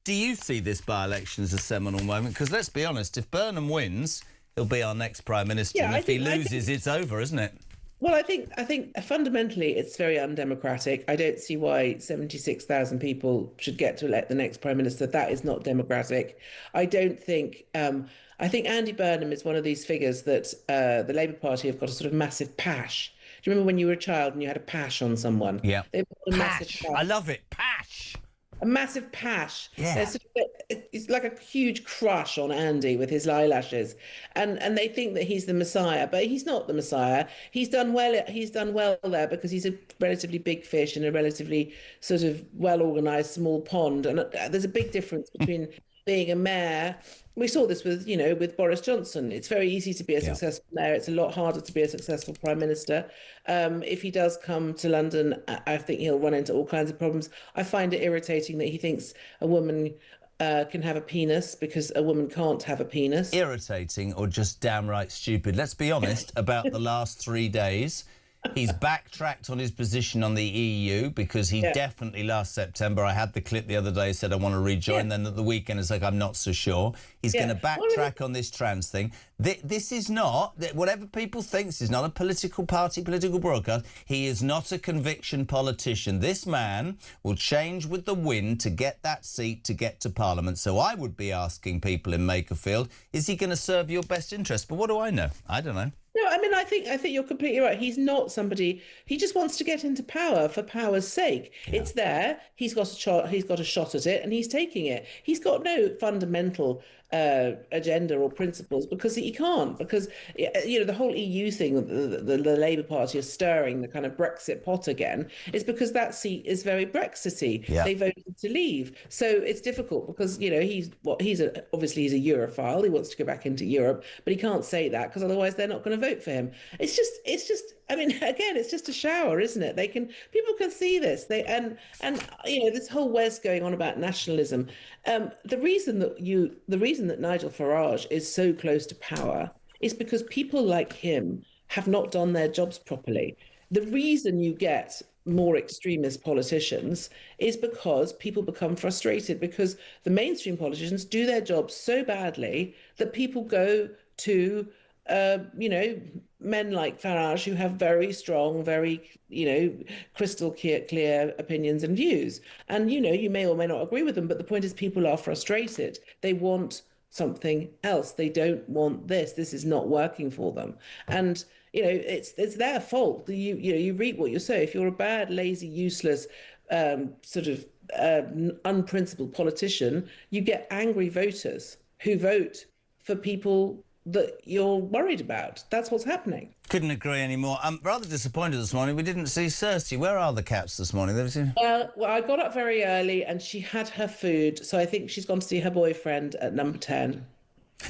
Do you see this by-election as a seminal moment? Because let's be honest, if Burnham wins, he'll be our next Prime Minister, and if he loses, it's over, isn't it? Well, I think fundamentally it's very undemocratic. I don't see why 76,000 people should get to elect the next Prime Minister. That is not democratic. I don't think... I think Andy Burnham is one of these figures that the Labour Party have got a sort of massive pash. Do you remember when you were a child and you had a pash on someone? Yeah. They've got a Pash. massive pash. I love it. Pash. A massive pash. Yeah. It's like a huge crush on Andy with his eyelashes, and they think that he's the Messiah, but he's not the Messiah. He's done well. He's done well there because he's a relatively big fish in a relatively sort of well-organised small pond, and there's a big difference between being a mayor. We saw this with Boris Johnson. It's very easy to be a successful mayor. It's a lot harder to be a successful Prime Minister. If he does come to London, I think he'll run into all kinds of problems. I find it irritating that he thinks a woman can have a penis because a woman can't have a penis. Irritating or just downright stupid. Let's be honest about the last 3 days. He's backtracked on his position on the EU because he definitely last September, I had the clip the other day, said I want to rejoin, then at the weekend it's like I'm not so sure. He's going to backtrack on this trans thing. This is not, whatever people think, this is not a political party, political broadcast. He is not a conviction politician. This man will change with the wind to get that seat, to get to Parliament. So I would be asking people in Makerfield, is he going to serve your best interest? But what do I know? I don't know. No, I mean, I think you're completely right. He's not somebody. He just wants to get into power for power's sake. Yeah. It's there. He's got a shot at it, and he's taking it. He's got no fundamental agenda or principles because he can't. Because the whole EU thing, the Labour Party is stirring the kind of Brexit pot again, is because that seat is very Brexity. Yeah. They voted to leave, so it's difficult because obviously he's a Europhile. He wants to go back into Europe, but he can't say that because otherwise they're not going to vote for him. It's just. I mean, again, it's just a shower, isn't it? People can see this. And this whole West going on about nationalism. The reason that Nigel Farage is so close to power is because people like him have not done their jobs properly. The reason you get more extremist politicians is because people become frustrated because the mainstream politicians do their jobs so badly that people go to men like Farage who have very strong, very, crystal clear opinions and views. And, you may or may not agree with them, but the point is people are frustrated. They want something else. They don't want this. This is not working for them. And, it's their fault. You reap what you sow. If you're a bad, lazy, useless, unprincipled politician, you get angry voters who vote for people that you're worried about. That's what's happening. Couldn't agree anymore. I'm rather disappointed this morning. We didn't see Kirsty. Where are the cats this morning? Well, I got up very early and she had her food, so I think she's gone to see her boyfriend at number 10.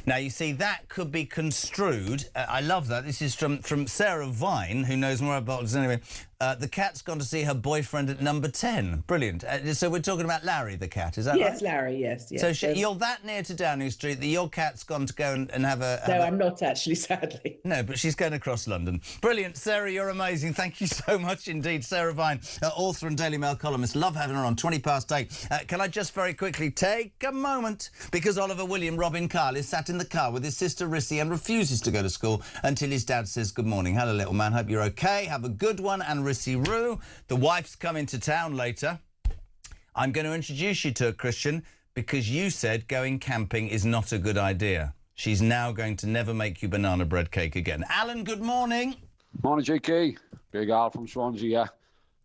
Now, you see, that could be construed. I love that. This is from Sarah Vine, who knows more about this anyway. The cat's gone to see her boyfriend at number 10. Brilliant. So we're talking about Larry the cat, is that right? Yes, Larry, yes. So you're that near to Downing Street that your cat's gone to go and have a... No, I'm not actually, sadly. No, but she's going across London. Brilliant. Sarah, you're amazing. Thank you so much indeed. Sarah Vine, author and Daily Mail columnist. Love having her on 8:20. Can I just very quickly take a moment? Because Oliver William Robin Kyle is sat in the car with his sister Rissy and refuses to go to school until his dad says good morning. Hello, little man. Hope you're okay. Have a good one. And Rissy Roo, the wife's coming to town later. I'm going to introduce you to her, Christian, because you said going camping is not a good idea. She's now going to never make you banana bread cake again. Alan, good morning. Morning, JK. Big Al from Swansea, yeah.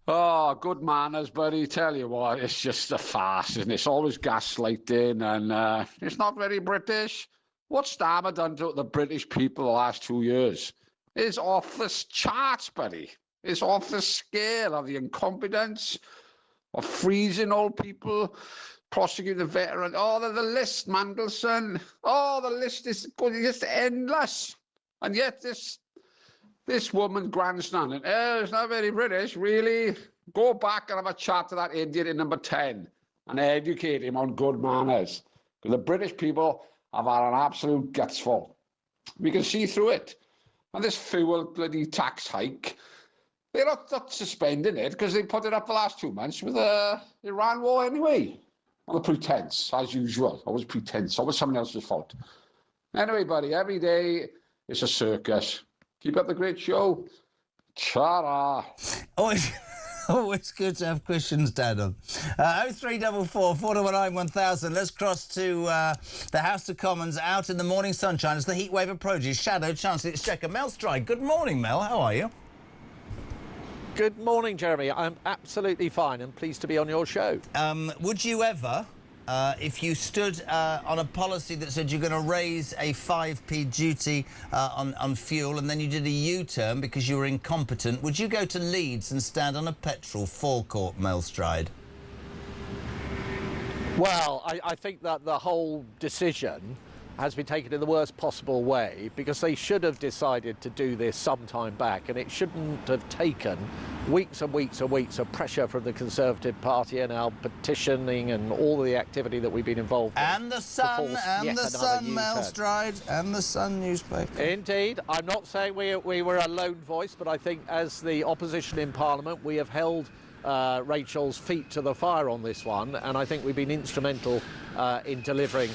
Oh, good manners, buddy. Tell you what, it's just a farce, isn't it? It's always gaslighting and it's not very British. What's Starmer done to the British people the last 2 years? It's off the charts, buddy. It's off the scale of the incompetence, of freezing old people, prosecuting the veteran. Oh, the list, Mandelson. Oh, the list is just endless. And yet this woman grandstanding, it's not very British, really. Go back and have a chat to that idiot in number 10 and educate him on good manners. Because the British people have had an absolute gutsful. We can see through it. And this fuel bloody tax hike, they're not suspending it because they put it up the last 2 months with the Iran war anyway. On the pretense, as usual. Always pretense. Always someone else's fault. Anyway, buddy, every day it's a circus. Keep up the great show. Ta-ra. Always good to have Christian's dad on. 0344 419 1000. Let's cross to the House of Commons out in the morning sunshine as the heatwave approaches. Shadow Chancellor Exchequer Mel Stride. Good morning, Mel. How are you? Good morning, Jeremy. I'm absolutely fine and pleased to be on your show. Would you ever, if you stood on a policy that said you're going to raise a 5p duty on fuel and then you did a U-turn because you were incompetent, would you go to Leeds and stand on a petrol forecourt, Mel Stride? Well, I think that the whole decision has been taken in the worst possible way, because they should have decided to do this some time back, and it shouldn't have taken weeks and weeks and weeks of pressure from the Conservative Party and our petitioning and all of the activity that we've been involved in. And the Sun, Mel Stride, and the Sun newspaper. Indeed. I'm not saying we were a lone voice, but I think as the opposition in Parliament, we have held Rachel's feet to the fire on this one, and I think we've been instrumental in delivering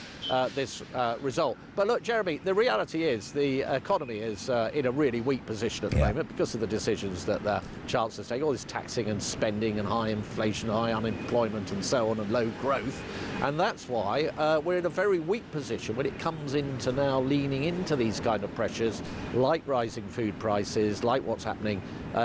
this result. But look, Jeremy, the reality is the economy is in a really weak position at the moment because of the decisions that the Chancellor's taking, all this taxing and spending and high inflation, high unemployment and so on, and low growth. And that's why we're in a very weak position when it comes into now leaning into these kind of pressures, like rising food prices, like what's happening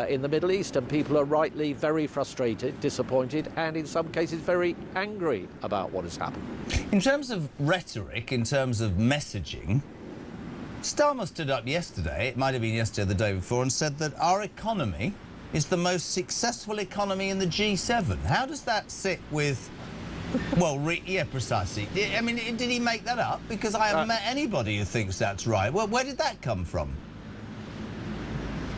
in the Middle East. And people are rightly very frustrated, disappointed, and in some cases very angry about what has happened. In terms of rhetoric, in terms of messaging, Starmer stood up yesterday, it might have been yesterday or the day before, and said that our economy is the most successful economy in the G7. How does that sit with... Well, yeah, precisely. I mean, did he make that up? Because I haven't met anybody who thinks that's right. Well, where did that come from?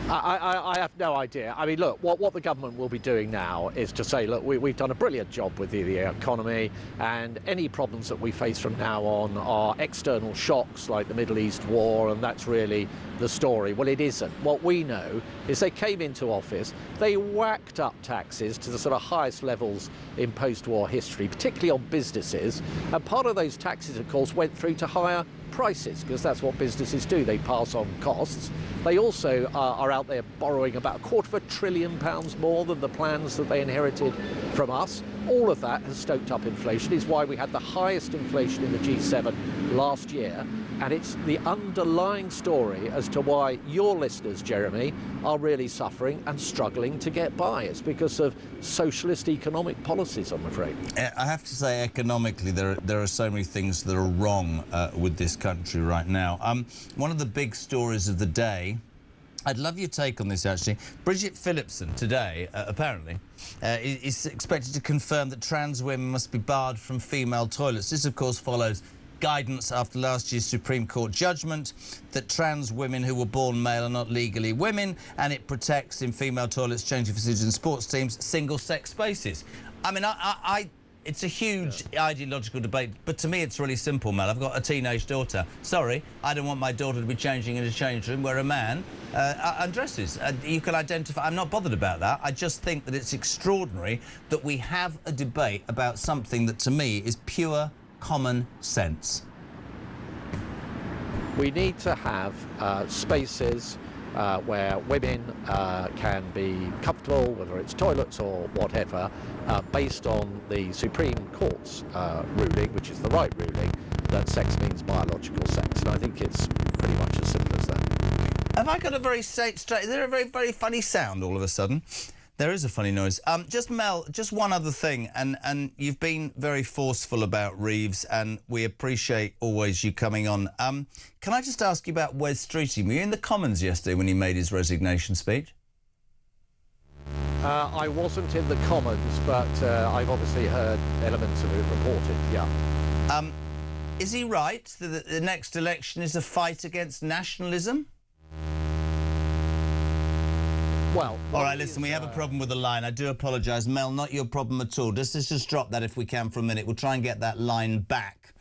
I have no idea. I mean, look, what the government will be doing now is to say, look, we've done a brilliant job with the economy, and any problems that we face from now on are external shocks like the Middle East war, and that's really the story. Well, it isn't. What we know is they came into office, they whacked up taxes to the sort of highest levels in post-war history, particularly on businesses, and part of those taxes, of course, went through to higher prices, because that's what businesses do. They pass on costs. They also are out there borrowing about £250 billion more than the plans that they inherited from us. All of that has stoked up inflation. Is why we had the highest inflation in the G7 last year. And it's the underlying story as to why your listeners, Jeremy, are really suffering and struggling to get by. It's because of socialist economic policies, I'm afraid. I have to say, economically, there are so many things that are wrong with this country right now. One of the big stories of the day, I'd love your take on this, actually. Bridget Phillipson today, apparently, is expected to confirm that trans women must be barred from female toilets. This, of course, follows guidance after last year's Supreme Court judgment that trans women who were born male are not legally women, and it protects in female toilets, changing facilities and sports teams, single-sex spaces. I mean, it's a huge ideological debate, but to me it's really simple, Mel. I've got a teenage daughter. Sorry, I don't want my daughter to be changing in a change room where a man undresses. You can identify... I'm not bothered about that. I just think that it's extraordinary that we have a debate about something that, to me, is pure common sense. We need to have spaces where women can be comfortable, whether it's toilets or whatever, based on the Supreme Court's ruling, which is the right ruling, that sex means biological sex. And I think it's pretty much as simple as that. Have I got a very straight... Is there a very, very funny sound all of a sudden? There is a funny noise. Just, Mel, just one other thing, and you've been very forceful about Reeves, and we appreciate always you coming on. Can I just ask you about Wes Streeting? Were you in the Commons yesterday when he made his resignation speech? I wasn't in the Commons, but I've obviously heard elements of it reported, yeah. Is he right that the next election is a fight against nationalism? Well, all right, listen, we have a problem with the line. I do apologise. Mel, not your problem at all. Let's just drop that if we can for a minute. We'll try and get that line back.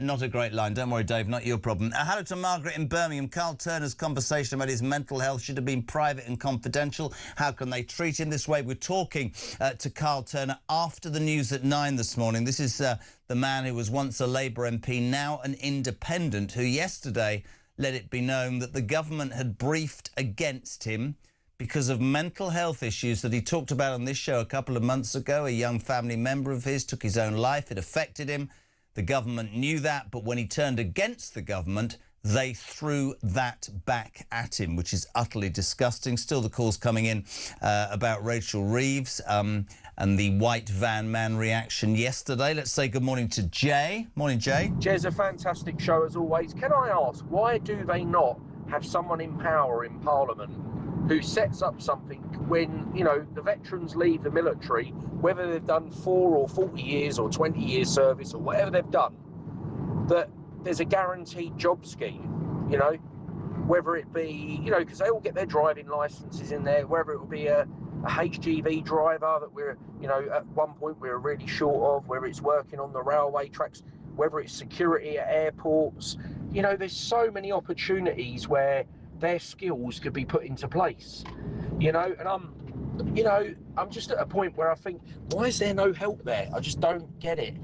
Not a great line. Don't worry, Dave, not your problem. Hello to Margaret in Birmingham. Carl Turner's conversation about his mental health should have been private and confidential. How can they treat him this way? We're talking to Carl Turner after the news at 9 this morning. This is the man who was once a Labour MP, now an independent, who yesterday let it be known that the government had briefed against him because of mental health issues that he talked about on this show a couple of months ago. A young family member of his took his own life. It affected him. The government knew that, but when he turned against the government, they threw that back at him, which is utterly disgusting. Still the calls coming in about Rachel Reeves and the white van man reaction yesterday. Let's say good morning to Jay. Morning, Jay. Jay's a fantastic show as always. Can I ask, why do they not have someone in power in Parliament who sets up something when, you know, the veterans leave the military, whether they've done 4 or 40 years or 20 years service or whatever they've done, that there's a guaranteed job scheme, you know, whether it be, you know, because they all get their driving licenses in there, whether it will be a HGV driver that we're, you know, at one point we were really short of, whether it's working on the railway tracks, whether it's security at airports. You know, there's so many opportunities where their skills could be put into place, you know, and I'm just at a point where I think, why is there no help there? I just don't get it.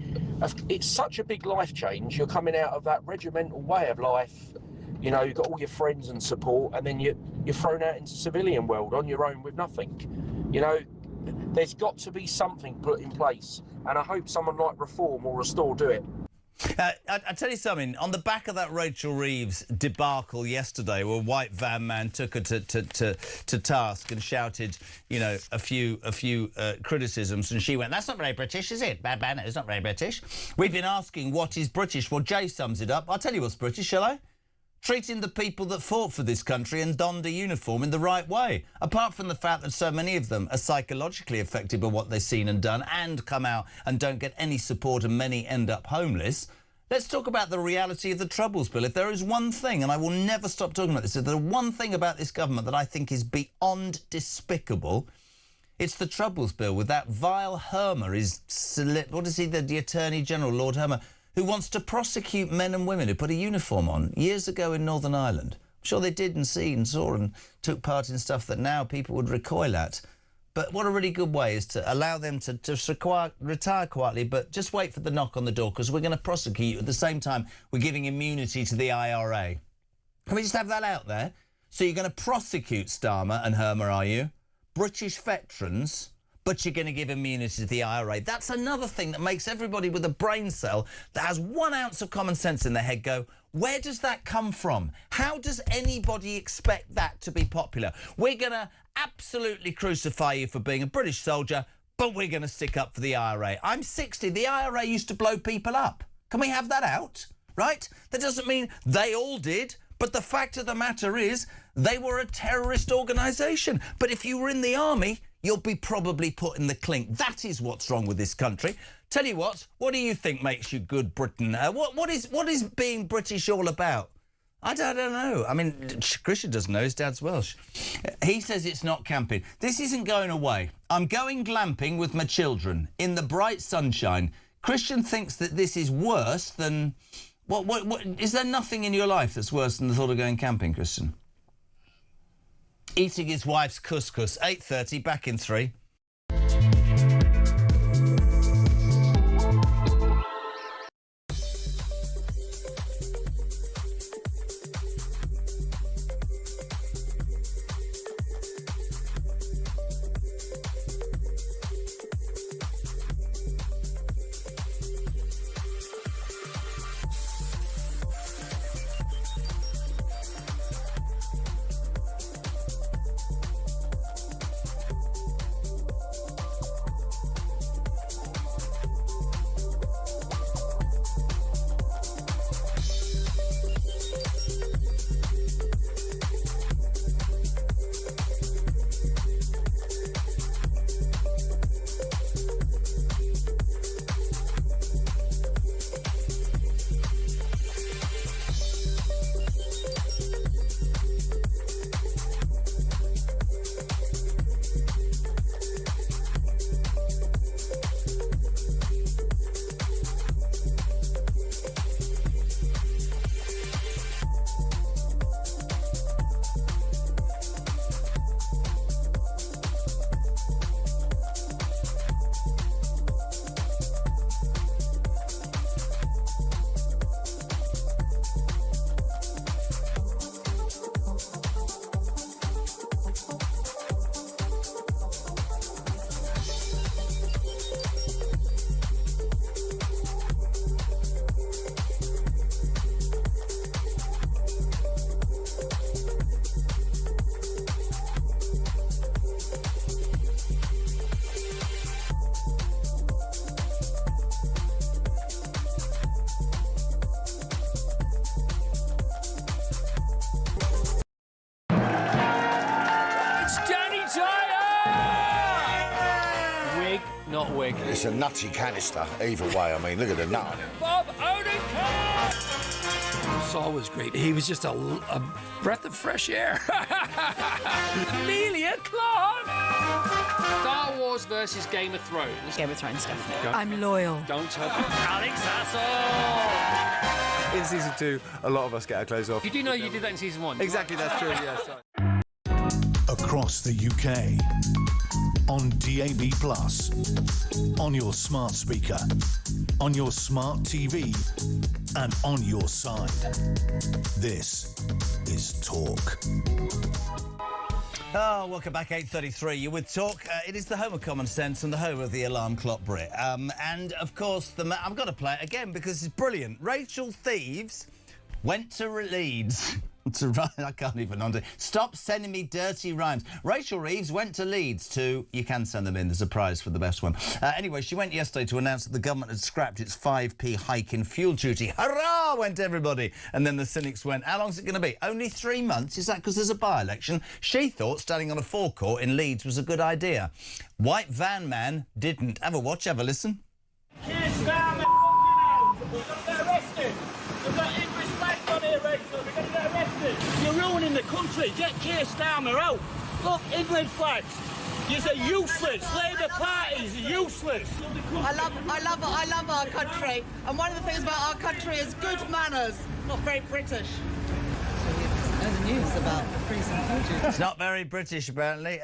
It's such a big life change. You're coming out of that regimental way of life, you know, you've got all your friends and support, and then you're thrown out into civilian world on your own with nothing. You know, there's got to be something put in place, and I hope someone like Reform or Restore do it. I tell you something, on the back of that Rachel Reeves debacle yesterday, where a white van man took her to task and shouted, you know, a few criticisms, and she went, "That's not very British, is it? Bad man, it's not very British." We've been asking what is British. Well, Jay sums it up. I'll tell you what's British, shall I? Treating the people that fought for this country and donned a uniform in the right way. Apart from the fact that so many of them are psychologically affected by what they've seen and done and come out and don't get any support, and many end up homeless. Let's talk about the reality of the Troubles Bill. If there is one thing, and I will never stop talking about this, if there's one thing about this government that I think is beyond despicable, it's the Troubles Bill with that vile Hermer, what is he, the Attorney General, Lord Hermer, who wants to prosecute men and women who put a uniform on years ago in Northern Ireland. I'm sure they did and saw and took part in stuff that now people would recoil at. But what a really good way is to allow them to just retire quietly, but just wait for the knock on the door, because we're going to prosecute you. At the same time, we're giving immunity to the IRA. Can we just have that out there? So you're going to prosecute Starmer and Hermer, are you? British veterans, but you're going to give immunity to the IRA. That's another thing that makes everybody with a brain cell that has 1 ounce of common sense in their head go, where does that come from? How does anybody expect that to be popular? We're going to absolutely crucify you for being a British soldier, but we're going to stick up for the IRA. I'm 60. The IRA used to blow people up. Can we have that out? Right? That doesn't mean they all did, but the fact of the matter is they were a terrorist organisation. But if you were in the army, you'll be probably put in the clink. That is what's wrong with this country. Tell you what do you think makes you good Britain? What is being British all about? I don't know. I mean, Christian doesn't know. His dad's Welsh. He says it's not camping. This isn't going away. I'm going glamping with my children in the bright sunshine. Christian thinks that this is worse than... What is there nothing in your life that's worse than the thought of going camping, Christian? Eating his wife's couscous. 8:30, back in 3. Not wig. It's a nutty canister, either way. I mean, look at the nut on it. Bob Odenkirk! Saul was great. He was just a breath of fresh air. Amelia Clark! Star Wars versus Game of Thrones. Game of Thrones, definitely. I'm loyal. Don't tell Alex Hassel! In season 2, a lot of us get our clothes off. You do know you did that in season 1? Exactly, that's true, yes. Across the UK, on DAB+, on your smart speaker, on your smart TV, and on your side. This is Talk. Oh, welcome back, 8:33. You're with Talk. It is the home of common sense and the home of the alarm clock Brit. And, of course, I've got to play it again because it's brilliant. Rachel Thieves went to Leeds. I can't even undo. Stop sending me dirty rhymes. Rachel Reeves went to Leeds to... You can send them in. There's a prize for the best one. Anyway, she went yesterday to announce that the government had scrapped its 5p hike in fuel duty. Hurrah, went everybody. And then the cynics went, how long's it going to be? Only 3 months? Is that because there's a by-election? She thought standing on a forecourt in Leeds was a good idea. White van man didn't. Have a watch, have a listen. Keir Starmer, we're going to get arrested. We've got English flags on here, Rachel. We're going to get arrested. You're ruining the country. Get Keir Starmer out. Look, England flags. You're useless. Labour Party's useless. I love our country. And one of the things about our country is good manners. Not very British. Know the news about the freezing future. It's not very British, apparently.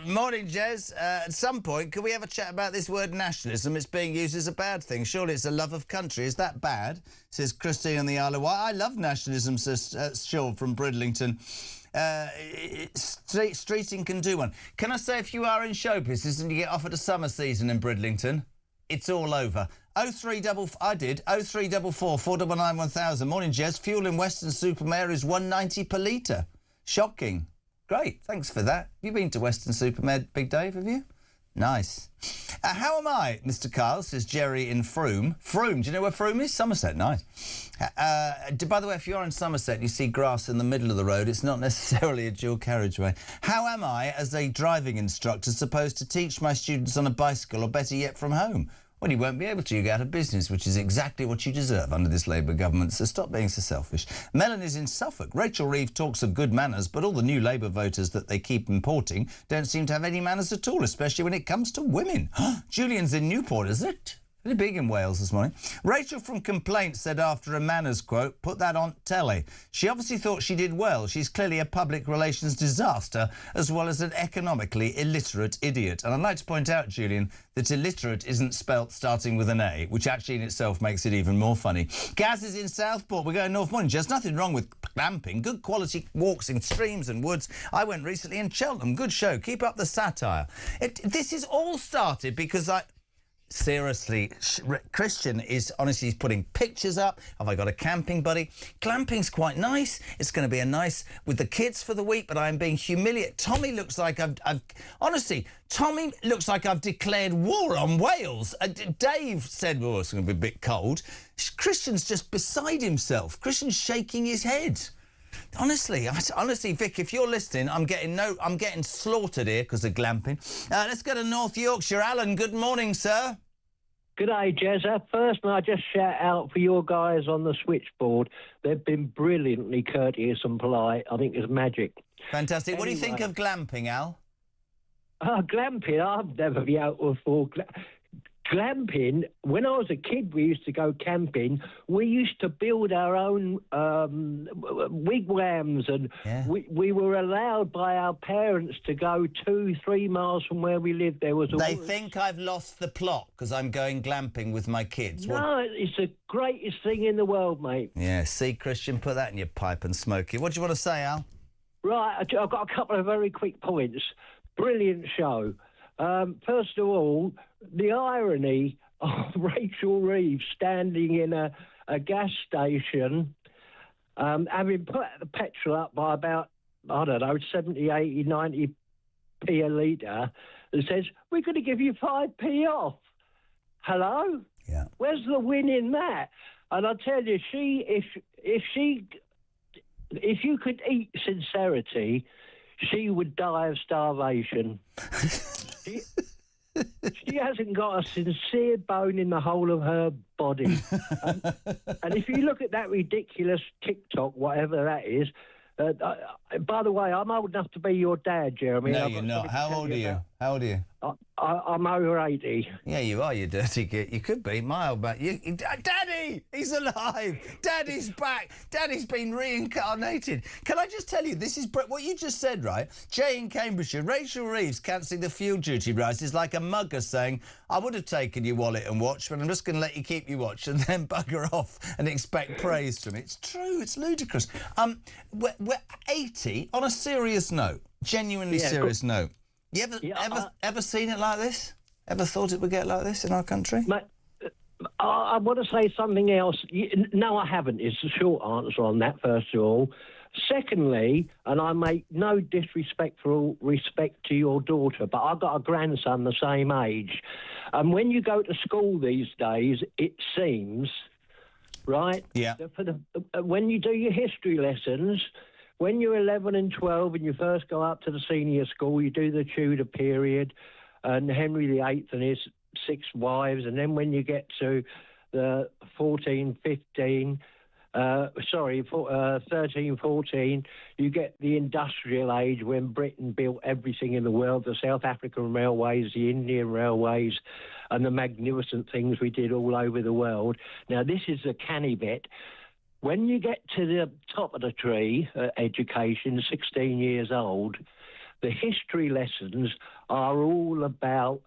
Morning, Jez. At some point, could we have a chat about this word nationalism? It's being used as a bad thing. Surely it's a love of country. Is that bad? Says Christine on the Isle of Wight. I love nationalism, says Sean from Bridlington. Streeting can do one. Can I say, if you are in show business and you get offered a summer season in Bridlington, it's all over. 0344 499 1000. Morning, Jez. Fuel in Weston-super-Mare is £1.90 per litre. Shocking. Great, thanks for that. Have you been to Weston-super-Mare, Big Dave, have you? Nice. How am I, Mr. Kyle, says Jerry in Frome. Frome, do you know where Frome is? Somerset, nice. By the way, if you're in Somerset and you see grass in the middle of the road, it's not necessarily a dual carriageway. How am I, as a driving instructor, supposed to teach my students on a bicycle, or better yet, from home? Well, you won't be able to. You go out of business, which is exactly what you deserve under this Labour government, so stop being so selfish. Melon is in Suffolk. Rachel Reeves talks of good manners, but all the new Labour voters that they keep importing don't seem to have any manners at all, especially when it comes to women. Julian's in Newport, is it? Really big in Wales this morning. Rachel from Complaints said after a manners quote, put that on telly. She obviously thought she did well. She's clearly a public relations disaster as well as an economically illiterate idiot. And I'd like to point out, Julian, that illiterate isn't spelt starting with an A, which actually in itself makes it even more funny. Gaz is in Southport. We're going north. Morning, Jess. Nothing wrong with glamping. Good quality walks in streams and woods. I went recently in Cheltenham. Good show. Keep up the satire. This is all started because seriously, Christian is honestly, he's putting pictures up. Have I got a camping buddy? Glamping's quite nice. It's going to be a nice with the kids for the week, but I'm being humiliated. Tommy looks like Tommy looks like I've declared war on Wales. Dave said, well, it's going to be a bit cold. Christian's just beside himself. Christian's shaking his head. Honestly, Vic, if you're listening, I'm getting slaughtered here because of glamping. Let's go to North Yorkshire. Alan, good morning, sir. Good day, Jezza. First, may I just shout out for your guys on the switchboard. They've been brilliantly courteous and polite. I think it's magic. Fantastic. Anyway, what do you think of glamping, Al? Glamping? I've never been out before. Glamping, when I was a kid, we used to go camping. We used to build our own wigwams, and we were allowed by our parents to go 2-3 miles from where we lived. There was They think I've lost the plot because I'm going glamping with my kids. No, it's the greatest thing in the world, mate. Yeah, see, Christian, put that in your pipe and smoke it. What do you want to say, Al? Right, I've got a couple of very quick points. Brilliant show. First of all, the irony of Rachel Reeves standing in a gas station, having put the petrol up by about, 70, 80, 90p a litre, and says, we're going to give you 5p off. Hello? Yeah. Where's the win in that? And I tell you, if you could eat sincerity, she would die of starvation. She hasn't got a sincere bone in the whole of her body. And if you look at that ridiculous TikTok, whatever that is, by the way, I'm old enough to be your dad, Jeremy. No, you're not. How old are you? How old are you? I'm over 80. Yeah, you are, you dirty git. You could be. My old man. Daddy! He's alive! Daddy's back! Daddy's been reincarnated. Can I just tell you, this is what you just said, right? Jay in Cambridgeshire, Rachel Reeves cancelling the fuel duty rise is like a mugger saying, I would have taken your wallet and watch, but I'm just going to let you keep your watch and then bugger off and expect praise from it. It's true. It's ludicrous. We're 80 on a serious note, genuinely serious note. You ever seen it like this? Ever thought it would get like this in our country? I want to say something else. No, I haven't. It's the short answer on that, first of all. Secondly, and I make no disrespectful respect to your daughter, but I've got a grandson the same age. And when you go to school these days, it seems, right? Yeah. When you do your history lessons, when you're 11 and 12 and you first go up to the senior school, you do the Tudor period and Henry VIII and his 6 wives. And then when you get to the 13, 14, you get the industrial age when Britain built everything in the world, the South African railways, the Indian railways, and the magnificent things we did all over the world. Now, this is the canny bit. When you get to the top of the tree, education, 16 years old, the history lessons are all about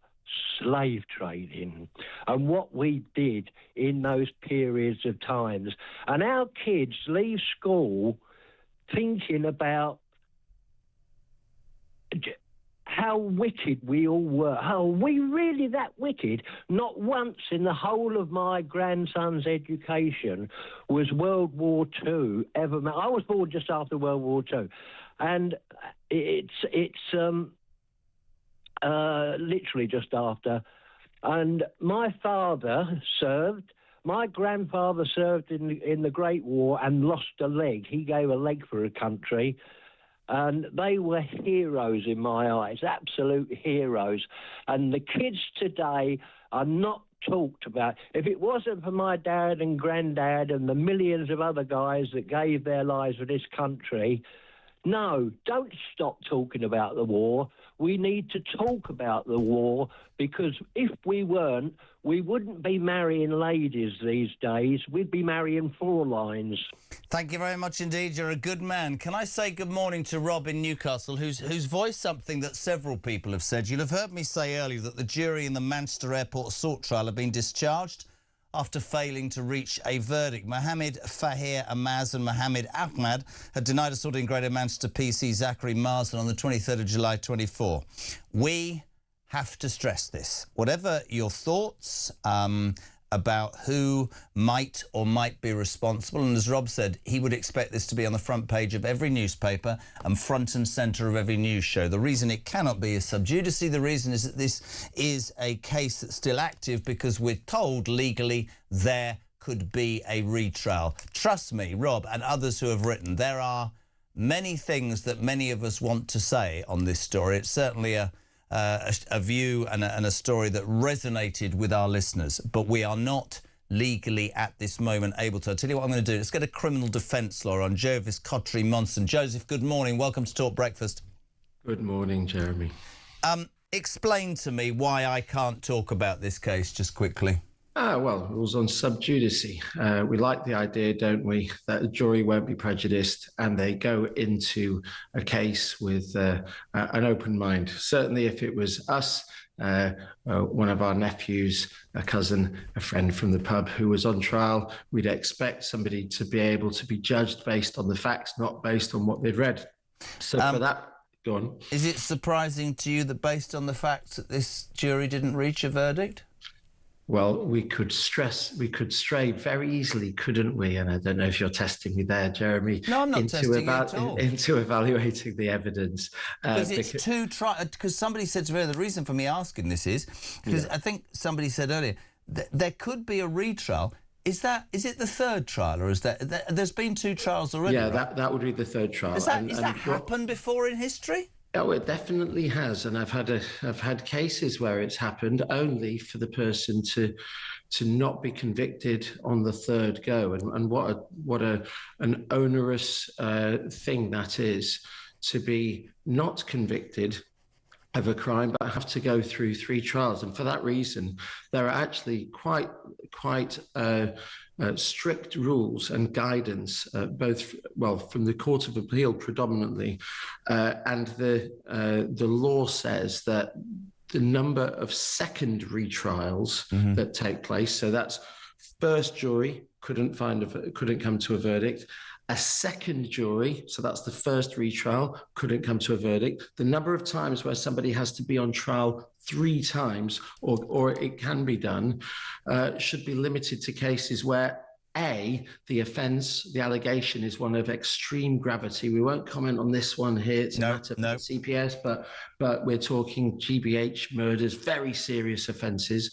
slave trading and what we did in those periods of times. And our kids leave school thinking about how wicked we all were. Are we really that wicked? Not once in the whole of my grandson's education was World War II ever. I was born just after World War II, and it's literally just after. And my father served. My grandfather served in the Great War and lost a leg. He gave a leg for a country. And they were heroes in my eyes, absolute heroes. And the kids today are not talked about. If it wasn't for my dad and granddad and the millions of other guys that gave their lives for this country, no, don't stop talking about the war. We need to talk about the war, because if we weren't, we wouldn't be marrying ladies these days. We'd be marrying Frauleins. Thank you very much indeed. You're a good man. Can I say good morning to Rob in Newcastle, who's voiced something that several people have said. You'll have heard me say earlier that the jury in the Manchester Airport assault trial have been discharged after failing to reach a verdict. Mohammed Fahir Amaz and Mohammed Ahmad had denied assaulting Greater Manchester PC Zachary Marsden on the 23rd of July 24. We have to stress this. Whatever your thoughts about who might or might be responsible, and as Rob said, he would expect this to be on the front page of every newspaper and front and centre of every news show. The reason it cannot be is sub-judice. The reason is that this is a case that's still active because we're told legally there could be a retrial. Trust me, Rob and others who have written, there are many things that many of us want to say on this story. It's certainly a view and a story that resonated with our listeners, but we are not legally at this moment able to. I'll tell you what I'm going to do. Let's get a criminal defence lawyer on, Joseph Cottery Monson. Joseph, good morning. Welcome to Talk Breakfast. Good morning, Jeremy. Explain to me why I can't talk about this case just quickly. Well, it was on sub-judice. We like the idea, don't we, that the jury won't be prejudiced and they go into a case with an open mind. Certainly if it was us, one of our nephews, a cousin, a friend from the pub who was on trial, we'd expect somebody to be able to be judged based on the facts, not based on what they've read. So for that, go on. Is it surprising to you that based on the facts that this jury didn't reach a verdict? Well, we could stray very easily, couldn't we? And I don't know if you're testing me there, Jeremy. No, I'm not testing you at all. Into evaluating the evidence. Because it's because somebody said to me, the reason for me asking this is, because I think somebody said earlier, there could be a retrial. Is it the third trial, or is there's been 2 trials already? Yeah, right? that would be the third trial. Has that happened before in history? Oh, it definitely has, and I've had cases where it's happened only for the person to not be convicted on the third go, and what an onerous thing that is, to be not convicted of a crime but have to go through 3 trials. And for that reason, there are actually quite strict rules and guidance, from the Court of Appeal predominantly, and the law says that the number of secondary trials that take place, so that's first jury couldn't come to a verdict. A second jury, so that's the first retrial, couldn't come to a verdict. The number of times where somebody has to be on trial 3 times, or it can be done, should be limited to cases where the offence, the allegation is one of extreme gravity. We won't comment on this one here. It's a matter for the CPS, but we're talking GBH murders, very serious offences,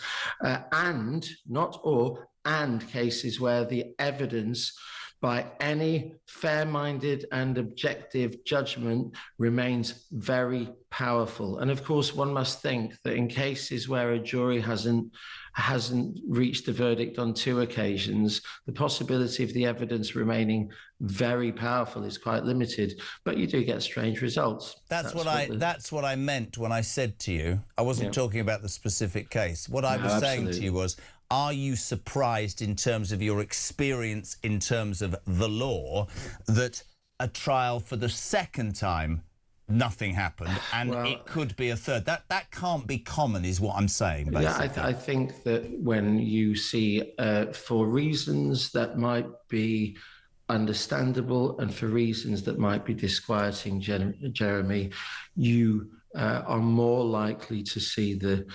and cases where the evidence by any fair-minded and objective judgment remains very powerful. And of course, one must think that in cases where a jury hasn't reached a verdict on 2 occasions, the possibility of the evidence remaining very powerful is quite limited. But you do get strange results. That's what I meant when I said to you, I wasn't talking about the specific case. What I was saying to you was, are you surprised in terms of your experience in terms of the law that a trial for the second time nothing happened and it could be a third? That can't be common is what I'm saying, basically. Yeah, I think that when you see for reasons that might be understandable and for reasons that might be disquieting, Jeremy, you are more likely to see the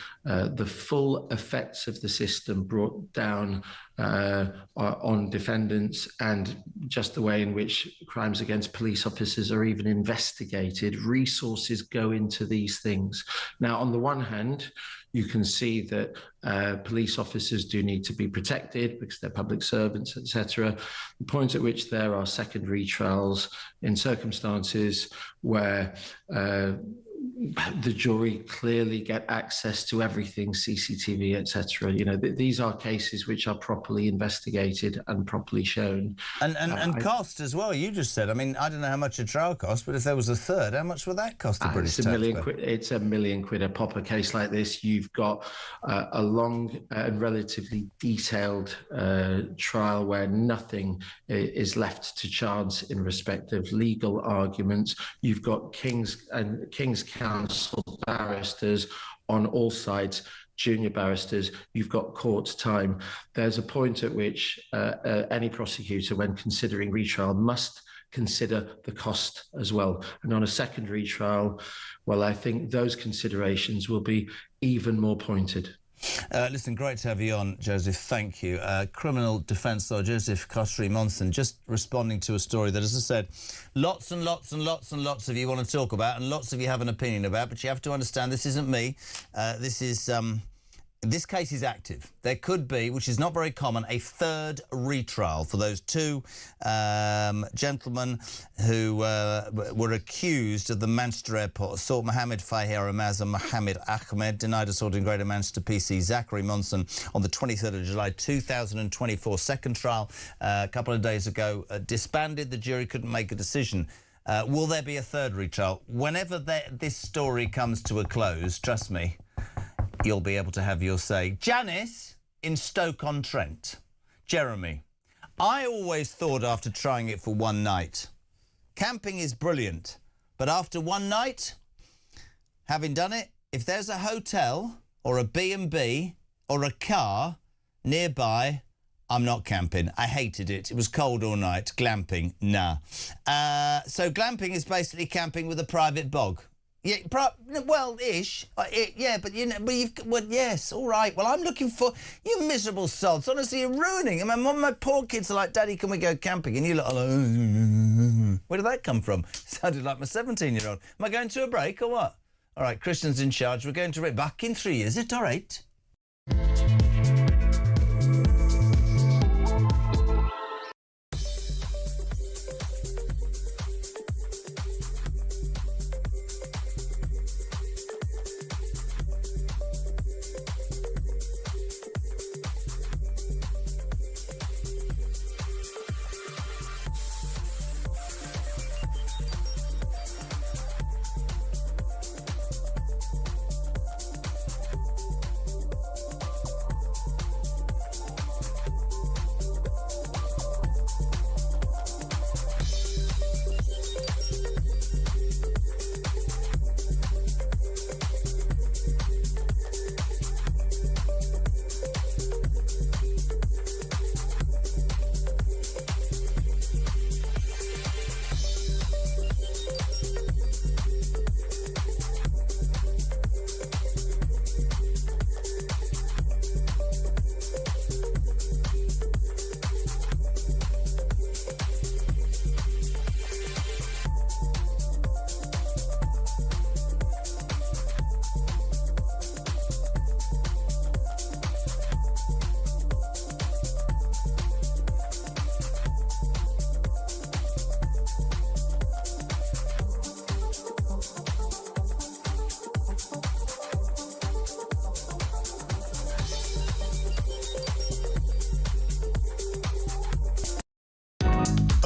full effects of the system brought down on defendants, and just the way in which crimes against police officers are even investigated. Resources go into these things. Now, on the one hand, you can see that police officers do need to be protected because they're public servants, etc. The point at which there are secondary trials in circumstances where the jury clearly get access to everything, CCTV, etc. You know, these are cases which are properly investigated and properly shown. And cost as well, you just said. I mean, I don't know how much a trial costs, but if there was a third, how much would that cost the British taxpayer? It's £1 million a pop. A case like this, you've got a long and relatively detailed trial where nothing is left to chance in respect of legal arguments. You've got King's Counsel barristers on all sides, junior barristers, you've got court time. There's a point at which any prosecutor, when considering retrial, must consider the cost as well. And on a secondary trial, well, I think those considerations will be even more pointed. Listen, great to have you on, Joseph. Thank you. Criminal defence lawyer Joseph Cottery-Monson, just responding to a story that, as I said, lots and lots and lots and lots of you want to talk about and lots of you have an opinion about, but you have to understand this isn't me. This case is active. There could be, which is not very common, a third retrial for those 2 gentlemen who were accused of the Manchester Airport assault. Mohammed Fahir Ramaz and Mohammed Ahmed denied assault in Greater Manchester PC Zachary Monson on the 23rd of July 2024. Second trial a couple of days ago disbanded. The jury couldn't make a decision. Will there be a third retrial? Whenever this story comes to a close, trust me, you'll be able to have your say. Janice in Stoke-on-Trent. Jeremy, I always thought after trying it for one night, camping is brilliant, but after one night, having done it, if there's a hotel or a B&B or a car nearby, I'm not camping. I hated it. It was cold all night. Glamping, nah. So glamping is basically camping with a private bog. Yeah, well-ish. Yeah, but you know, yes, all right. Well, I'm looking for you miserable sods. Honestly, you're ruining. I mean, my poor kids are like, Daddy, can we go camping? And you lot are like, where did that come from? Sounded like my 17-year-old. Am I going to a break or what? All right, Christian's in charge. We're going to back in 3 years. Is it all right?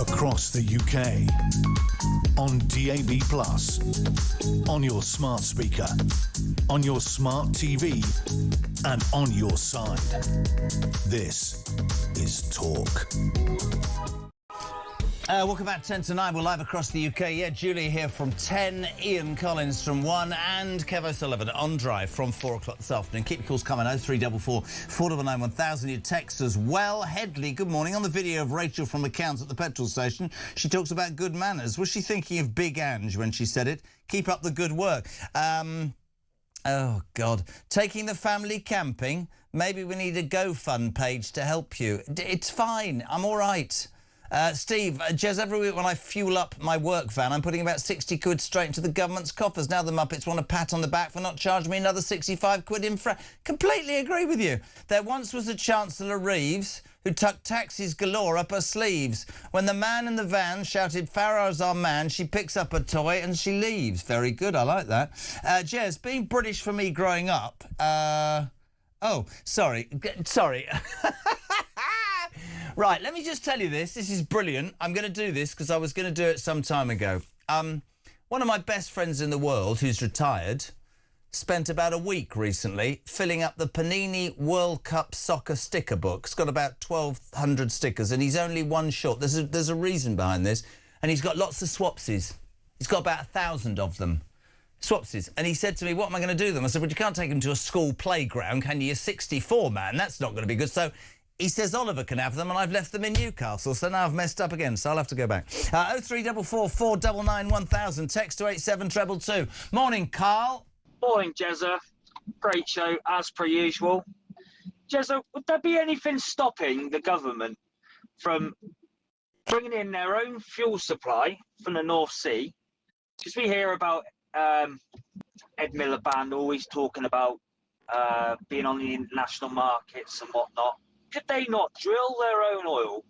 across the UK. On DAB+, on your smart speaker, on your smart TV, and on your side. This is Talk. Welcome back, 10 to 9. We're live across the UK. Yeah, Julie here from 10, Ian Collins from 1, and Kev O'Sullivan on Drive from 4 o'clock this afternoon. Keep your calls coming, 0344 499 1000. Your text as well. Headley, good morning. On the video of Rachel from accounts at the petrol station, she talks about good manners. Was she thinking of Big Ange when she said it? Keep up the good work. Oh, God. Taking the family camping? Maybe we need a GoFund page to help you. It's fine. I'm all right. Steve, Jez, every week when I fuel up my work van, I'm putting about 60 quid straight into the government's coffers. Now the Muppets want a pat on the back for not charging me another 65 quid in Completely agree with you. There once was a Chancellor Reeves who tucked taxes galore up her sleeves. When the man in the van shouted, "Farrow's our man," she picks up a toy and she leaves. Very good, I like that. Jez, being British for me growing up... Oh, sorry. Right, let me just tell you this. This is brilliant. I'm going to do this because I was going to do it some time ago. One of my best friends in the world, who's retired, spent about a week recently filling up the Panini World Cup soccer sticker book. It's got about 1,200 stickers, and he's only one short. There's a reason behind this, and he's got lots of swapsies. He's got about 1,000 of them. Swapsies. And he said to me, what am I going to do with them? I said, well, you can't take them to a school playground, can you? You're 64, man. That's not going to be good. So... he says Oliver can have them, and I've left them in Newcastle, so now I've messed up again, so I'll have to go back. 0344 499 1000, text to 87222. Morning, Carl. Morning, Jezza. Great show, as per usual. Jezza, would there be anything stopping the government from bringing in their own fuel supply from the North Sea? Because we hear about Ed Miliband always talking about being on the international markets and whatnot. Could they not drill their own oil,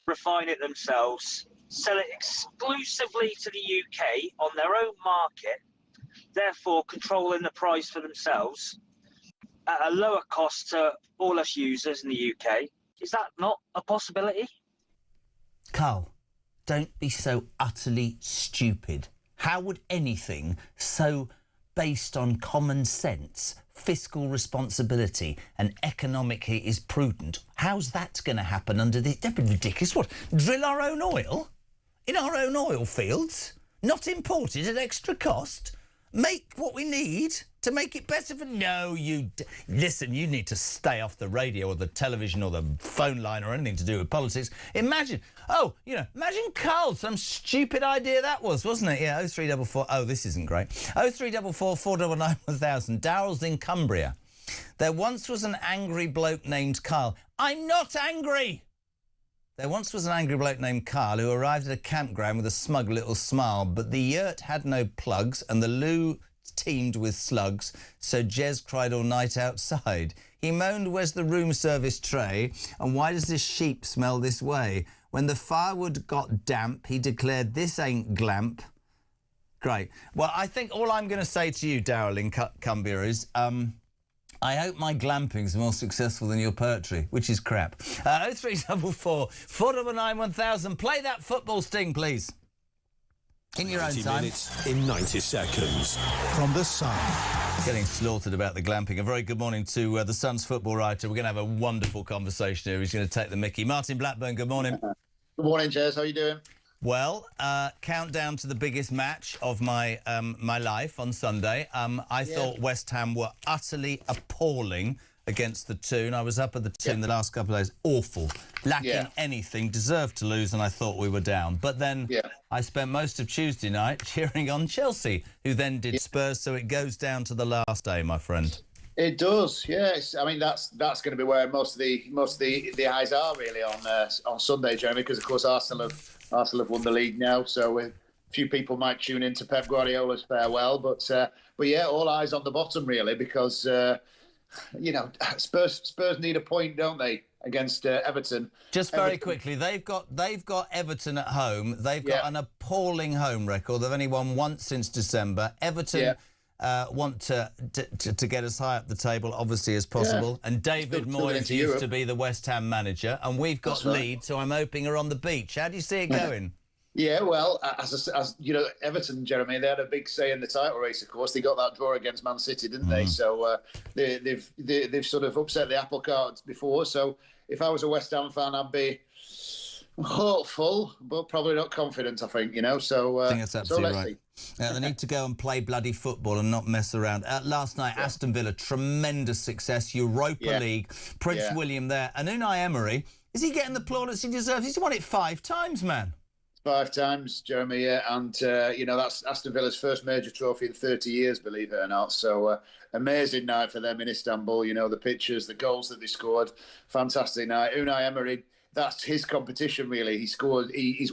refine it themselves, sell it exclusively to the UK on their own market, therefore controlling the price for themselves at a lower cost to all us users in the UK? Is that not a possibility? Carl, don't be so utterly stupid. How would anything so based on common sense, fiscal responsibility and economically is prudent, how's that going to happen under this? That'd be ridiculous. What, drill our own oil? In our own oil fields? Not imported at extra cost? Make what we need to make it better for... No, listen, you need to stay off the radio or the television or the phone line or anything to do with politics. Imagine Carl, some stupid idea that was, wasn't it? Yeah, 0344... Oh, this isn't great. 0344 499 1000. Daryl's in Cumbria. There once was an angry bloke named Carl. I'm not angry! There once was an angry bloke named Carl who arrived at a campground with a smug little smile, but the yurt had no plugs and the loo teemed with slugs, so Jez cried all night outside. He moaned, where's the room service tray, and why does this sheep smell this way? When the firewood got damp, he declared, this ain't glamp. Great. Well, I think all I'm going to say to you, Daryl in Cumbria, is... I hope my glamping's more successful than your poetry, which is crap. 0344 499 1000. Play that football sting, please. In your own time. 90 minutes in 90 seconds. From The Sun. Getting slaughtered about the glamping. A very good morning to the Sun's football writer. We're going to have a wonderful conversation here. He's going to take the mickey. Martin Blackburn, good morning. Good morning, Jez. How are you doing? Well, countdown to the biggest match of my my life on Sunday. I thought West Ham were utterly appalling against the Toon. I was up at the Toon the last couple of days. Awful. Lacking anything. Deserved to lose, and I thought we were down. But then I spent most of Tuesday night cheering on Chelsea, who then did Spurs, so it goes down to the last day, my friend. It does, yes. I mean, that's going to be where most of the eyes are really on Sunday, Jeremy, because of course Arsenal have won the league now, so a few people might tune into Pep Guardiola's farewell, but yeah, all eyes on the bottom really, because Spurs need a point, don't they, against Everton? Just very quickly, they've got Everton at home. They've got an appalling home record. They've only won once since December. Everton want to get as high up the table, obviously, as possible. And David Moyes used to be the West Ham manager, and we've got Leeds, so I'm hoping are on the beach. How do you see it going? Yeah, well, as you know, Everton, Jeremy, they had a big say in the title race. Of course, they got that draw against Man City, didn't they? So they've sort of upset the apple cart before. So if I was a West Ham fan, I'd be hopeful, but probably not confident, I think, you know. So I think that's absolutely right. They need to go and play bloody football and not mess around. Last night, Aston Villa, tremendous success, Europa League, Prince William there. And Unai Emery, is he getting the plaudits he deserves? He's won it 5 times, man. 5 times, Jeremy, and you know, that's Aston Villa's first major trophy in 30 years, believe it or not. So amazing night for them in Istanbul. You know, the pictures, the goals that they scored, fantastic night. Unai Emery, that's his competition, really. He's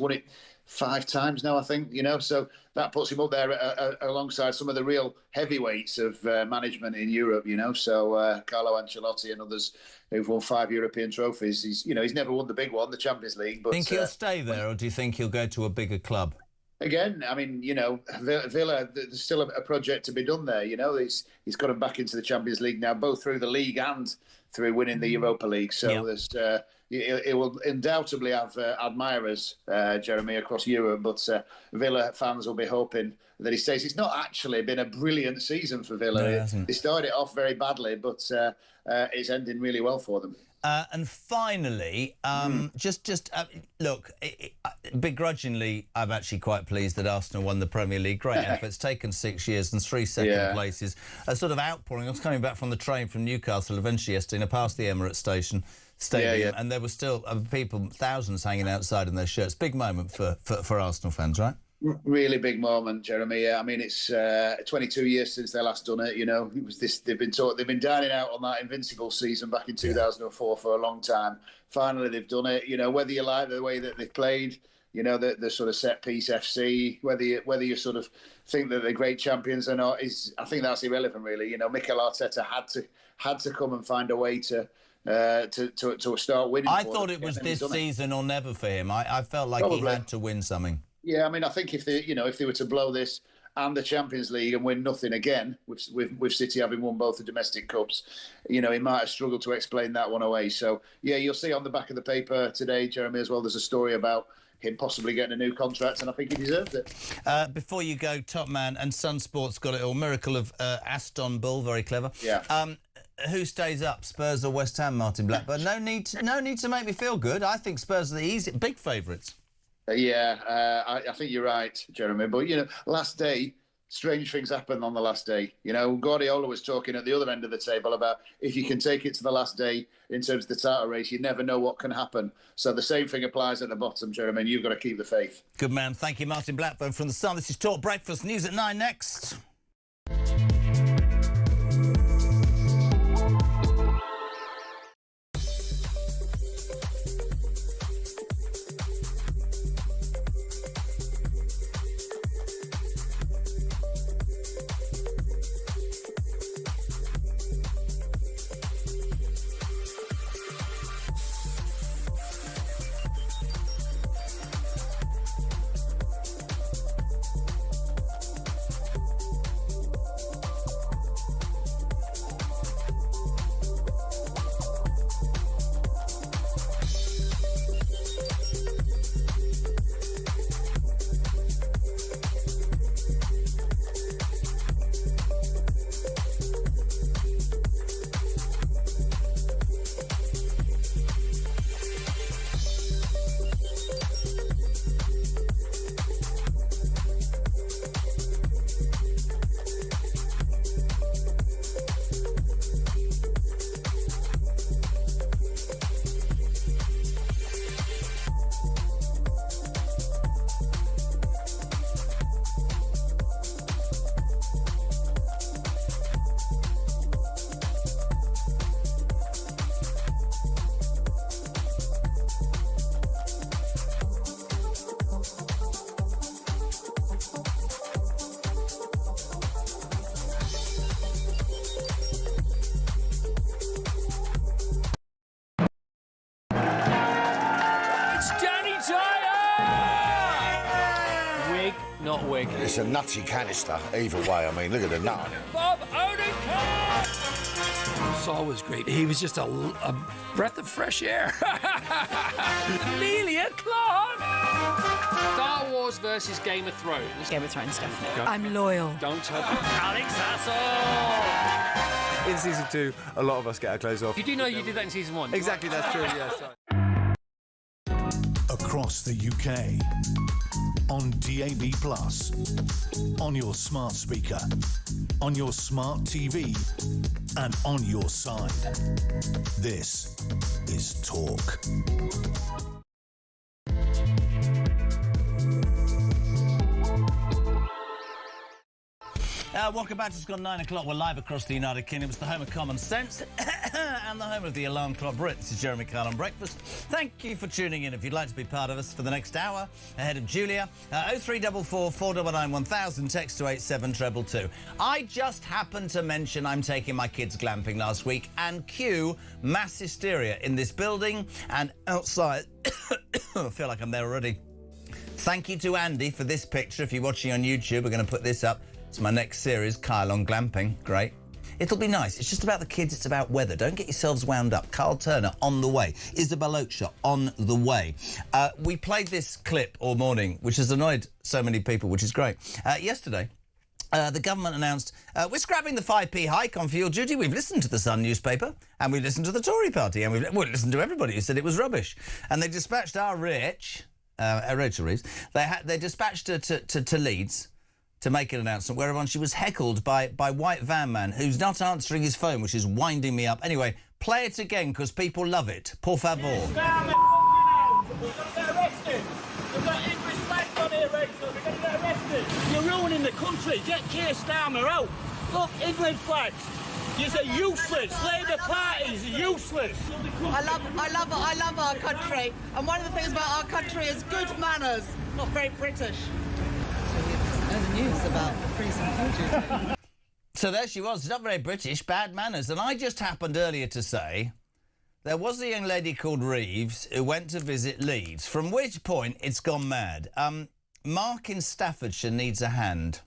won it 5 times now, I think, you know, so that puts him up there alongside some of the real heavyweights of management in Europe, you know. So Carlo Ancelotti and others who've won 5 European trophies. He's never won the big one, the Champions League. But think he'll stay there, or do you think he'll go to a bigger club? Again, I mean, you know, Villa, there's still a project to be done there. You know, he's got him back into the Champions League now, both through the league and through winning the Europa League. So there's it will undoubtedly have admirers, Jeremy, across Europe. But Villa fans will be hoping that he stays. It's not actually been a brilliant season for Villa. No, they started it off very badly, but it's ending really well for them. And finally, look, begrudgingly, I'm actually quite pleased that Arsenal won the Premier League. Great effort. It's taken 6 years and 3 second places. A sort of outpouring. I was coming back from the train from Newcastle eventually yesterday, and I passed the Emirates Stadium, and there were still people, thousands hanging outside in their shirts. Big moment for Arsenal fans, right? Really big moment, Jeremy. Yeah, I mean, it's 22 years since they last done it. You know, it was this. They've been dining out on that invincible season back in 2004 for a long time. Finally, they've done it. You know, whether you like the way that they played, you know, the sort of set piece FC, whether you sort of think that they're great champions or not, I think that's irrelevant, really. You know, Mikel Arteta had to come and find a way to start winning. I thought it was this season or never for him. I felt like he had to win something. Yeah, I mean, I think if they were to blow this and the Champions League and win nothing again, with City having won both the domestic cups, you know, he might have struggled to explain that one away. So, yeah, you'll see on the back of the paper today, Jeremy, as well, there's a story about him possibly getting a new contract, and I think he deserves it. Before you go, Top Man and Sun Sports got it all. Miracle of Aston Bull, very clever. Yeah. Who stays up, Spurs or West Ham, Martin Blackburn? No need to make me feel good. I think Spurs are the big favourites. I think you're right, Jeremy. But, you know, last day, strange things happen on the last day. You know, Guardiola was talking at the other end of the table about if you can take it to the last day in terms of the title race, you never know what can happen. So the same thing applies at the bottom, Jeremy, and you've got to keep the faith. Good man. Thank you, Martin Blackburn from The Sun. This is Talk Breakfast. News at 9 next. wig. It's a nutty canister, either way. I mean, look at the nut on it. Bob Odenkirk! Saul was great. He was just a breath of fresh air. Amelia Clark! Star Wars versus Game of Thrones. Game of Thrones, definitely. I'm loyal. Don't tell Alex Hassel! In season 2, a lot of us get our clothes off. You do know you did that in season 1? Exactly, that's true, yes. Across the UK, on DAB+, on your smart speaker, on your smart TV, and on your side. This is Talk. Welcome back. It's gone 9 o'clock. We're live across the United Kingdom. It's the home of common sense and the home of the alarm clock Brit. This is Jeremy Kyle on Breakfast. Thank you for tuning in. If you'd like to be part of us for the next hour, ahead of Julia, 0344 499 1000, text to 87222. I just happened to mention I'm taking my kids glamping last week, and cue mass hysteria in this building and outside. I feel like I'm there already. Thank you to Andy for this picture. If you're watching on YouTube, we're going to put this up. It's my next series, Kyle on glamping. Great. It'll be nice. It's just about the kids. It's about weather. Don't get yourselves wound up. Carl Turner on the way. Isabelle Oakshot on the way. We played this clip all morning, which has annoyed so many people, which is great. Yesterday, the government announced, we're scrapping the 5p hike on fuel duty. We've listened to the Sun newspaper, and we've listened to the Tory party, and we've listened to everybody who said it was rubbish. And they dispatched our Rachel Reeves. They dispatched her to Leeds to make an announcement, whereupon she was heckled by White Van Man, who's not answering his phone, which is winding me up. Anyway, play it again, because people love it. Por favor. We're going to get arrested. We've got English flags on here, Rachel. We're going to get arrested. You're ruining the country. Get Keir Starmer out. Look, England flags. You're useless. Labour parties are useless. I love our country. And one of the things about our country is good manners. Not very British. Know the news about the freezing country. So there she was. Not very British, bad manners. And I just happened earlier to say there was a young lady called Reeves who went to visit Leeds, from which point it's gone mad. Mark in Staffordshire needs a hand.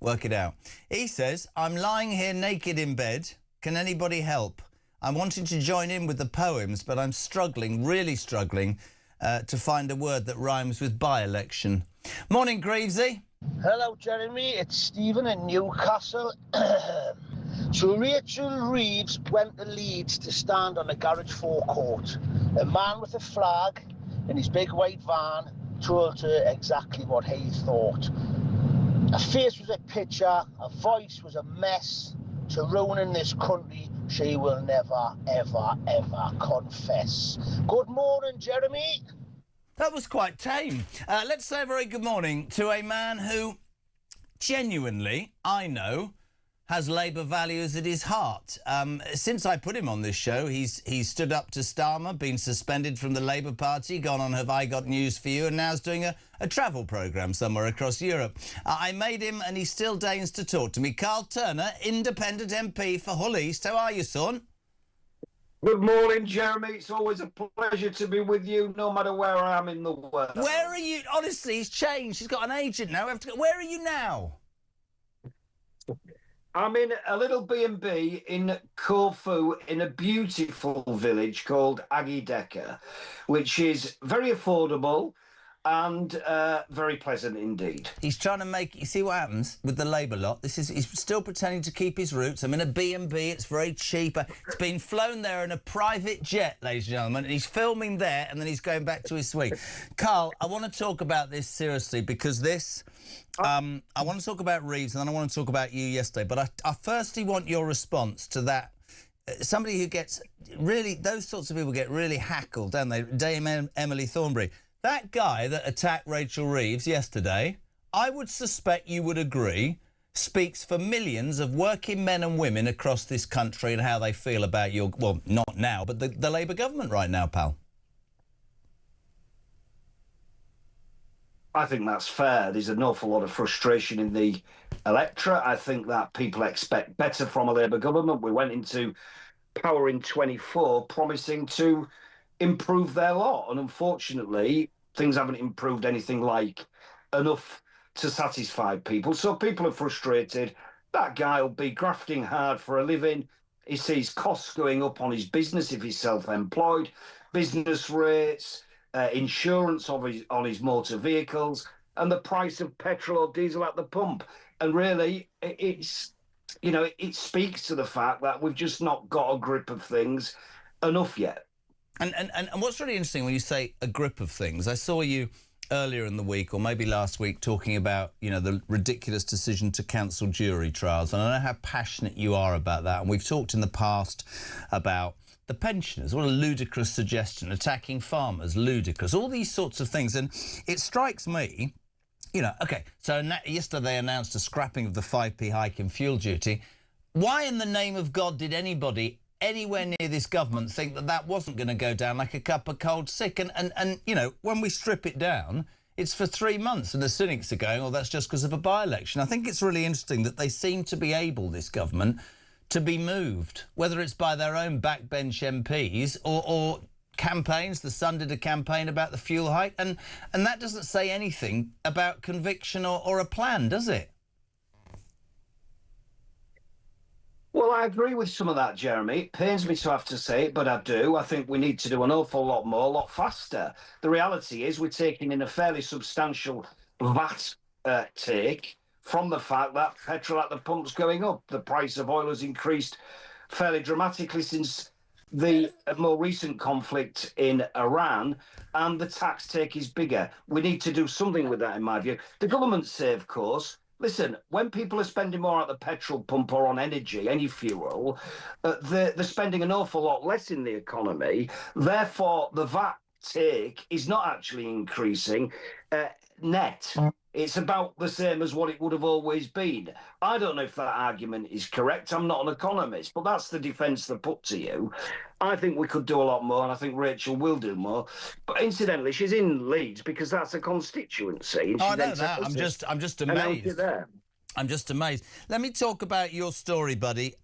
Work it out. He says, I'm lying here naked in bed. Can anybody help? I'm wanting to join in with the poems, but I'm struggling, really struggling, to find a word that rhymes with by-election. Morning, Greavesy. Hello, Jeremy. It's Stephen in Newcastle. So Rachel Reeves went to Leeds to stand on the garage forecourt. A man with a flag in his big white van told her exactly what he thought. Her face was a picture, her voice was a mess. To ruining this country, she will never, ever, ever confess. Good morning, Jeremy. That was quite tame. Let's say a very good morning to a man who, genuinely, I know, has Labour values at his heart. Since I put him on this show, he's stood up to Starmer, been suspended from the Labour Party, gone on Have I Got News For You, and now is doing a travel programme somewhere across Europe. I made him, and he still deigns to talk to me. Carl Turner, Independent MP for Hull East. How are you, son? Good morning, Jeremy. It's always a pleasure to be with you, no matter where I am in the world. Where are you? Honestly, he's changed. He's got an agent now. Where are you now? I'm in a little B&B in Corfu in a beautiful village called Agideka, which is very affordable and very pleasant indeed. He's trying to make... You see what happens with the Labour lot? He's still pretending to keep his roots. I'm in a B&B. It's very cheap. It's been flown there in a private jet, ladies and gentlemen, and he's filming there, and then he's going back to his suite. Carl, I want to talk about this seriously, because this... I want to talk about Reeves, and then I want to talk about you yesterday. But I firstly want your response to that. Somebody who gets really... Those sorts of people get really hackled, don't they? Dame Emily Thornberry. That guy that attacked Rachel Reeves yesterday, I would suspect you would agree, speaks for millions of working men and women across this country and how they feel about your... Well, not now, but the Labour government right now, pal. I think that's fair. There's an awful lot of frustration in the electorate. I think that people expect better from a Labour government. We went into power in 24 promising to improve their lot, and unfortunately things haven't improved anything like enough to satisfy people. So people are frustrated. That guy will be grafting hard for a living. He sees costs going up on his business if he's self-employed, business rates, insurance on his motor vehicles, and the price of petrol or diesel at the pump. And really, it's, you know, it speaks to the fact that we've just not got a grip of things enough yet. And what's really interesting when you say a grip of things, I saw you earlier in the week, or maybe last week, talking about, you know, the ridiculous decision to cancel jury trials. And I know how passionate you are about that. And we've talked in the past about the pensioners. What a ludicrous suggestion. Attacking farmers, ludicrous. All these sorts of things. And it strikes me, you know, OK, so yesterday they announced a scrapping of the 5p hike in fuel duty. Why in the name of God did anybody anywhere near this government think that that wasn't going to go down like a cup of cold sick? And you know, when we strip it down, it's for 3 months, and the cynics are going, oh, that's just because of a by-election. I think it's really interesting that they seem to be able, this government, to be moved, whether it's by their own backbench MPs or campaigns. The Sun did a campaign about the fuel hike, and that doesn't say anything about conviction or a plan, does it? Well, I agree with some of that, Jeremy. It pains me to have to say it, but I do. I think we need to do an awful lot more, a lot faster. The reality is we're taking in a fairly substantial VAT take from the fact that petrol at the pump's going up. The price of oil has increased fairly dramatically since the more recent conflict in Iran, and the tax take is bigger. We need to do something with that, in my view. The government say, of course, listen, when people are spending more at the petrol pump or on energy, any fuel, they're spending an awful lot less in the economy. Therefore, the VAT take is not actually increasing net. It's about the same as what it would have always been. I don't know if that argument is correct. I'm not an economist, but that's the defence they put to you. I think we could do a lot more, and I think Rachel will do more. But incidentally, she's in Leeds because that's a constituency. And I know that. I'm just amazed. I'm just amazed. Let me talk about your story, buddy.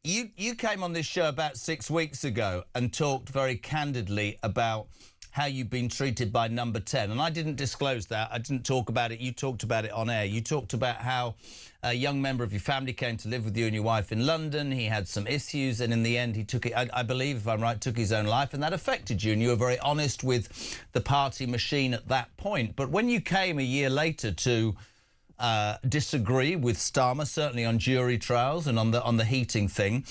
You came on this show about 6 weeks ago and talked very candidly about how you've been treated by Number 10. And I didn't disclose that. I didn't talk about it. You talked about it on air. You talked about how a young member of your family came to live with you and your wife in London. He had some issues, and in the end, he took it, I believe, if I'm right, took his own life, and that affected you. And you were very honest with the party machine at that point. But when you came a year later to disagree with Starmer, certainly on jury trials and on the heating thing,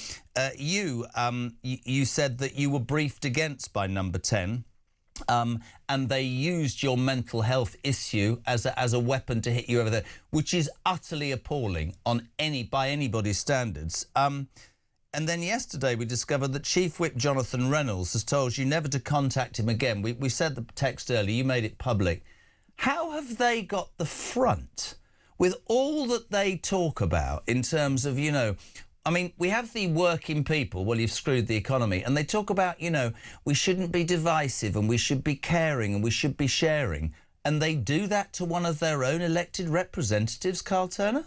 you said that you were briefed against by Number 10. And they used your mental health issue as a weapon to hit you over there, which is utterly appalling by anybody's standards. And then yesterday we discovered that Chief Whip Jonathan Reynolds has told you never to contact him again. We said the text earlier, you made it public. How have they got the front with all that they talk about in terms of, you know, I mean, we have the working people, well, you've screwed the economy, and they talk about, you know, we shouldn't be divisive and we should be caring and we should be sharing. And they do that to one of their own elected representatives, Carl Turner?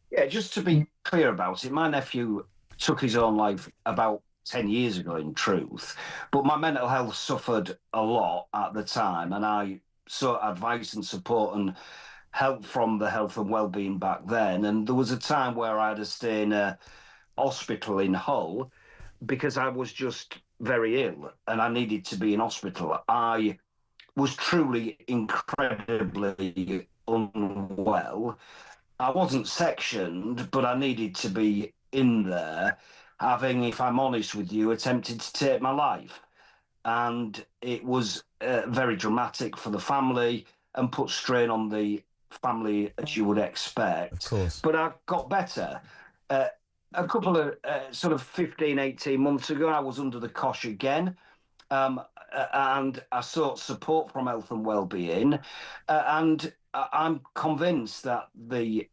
Yeah, just to be clear about it, my nephew took his own life about 10 years ago, in truth. But my mental health suffered a lot at the time, and I sought advice and support and help from the health and well-being back then. And there was a time where I had to stay in a hospital in Hull because I was just very ill and I needed to be in hospital. I was truly incredibly unwell. I wasn't sectioned, but I needed to be in there, having, if I'm honest with you, attempted to take my life. And it was very dramatic for the family and put strain on the family, as you would expect. Of course. But I got better. A couple of sort of 15, 18 months ago, I was under the cosh again. And I sought support from Health and Wellbeing. And I'm convinced that the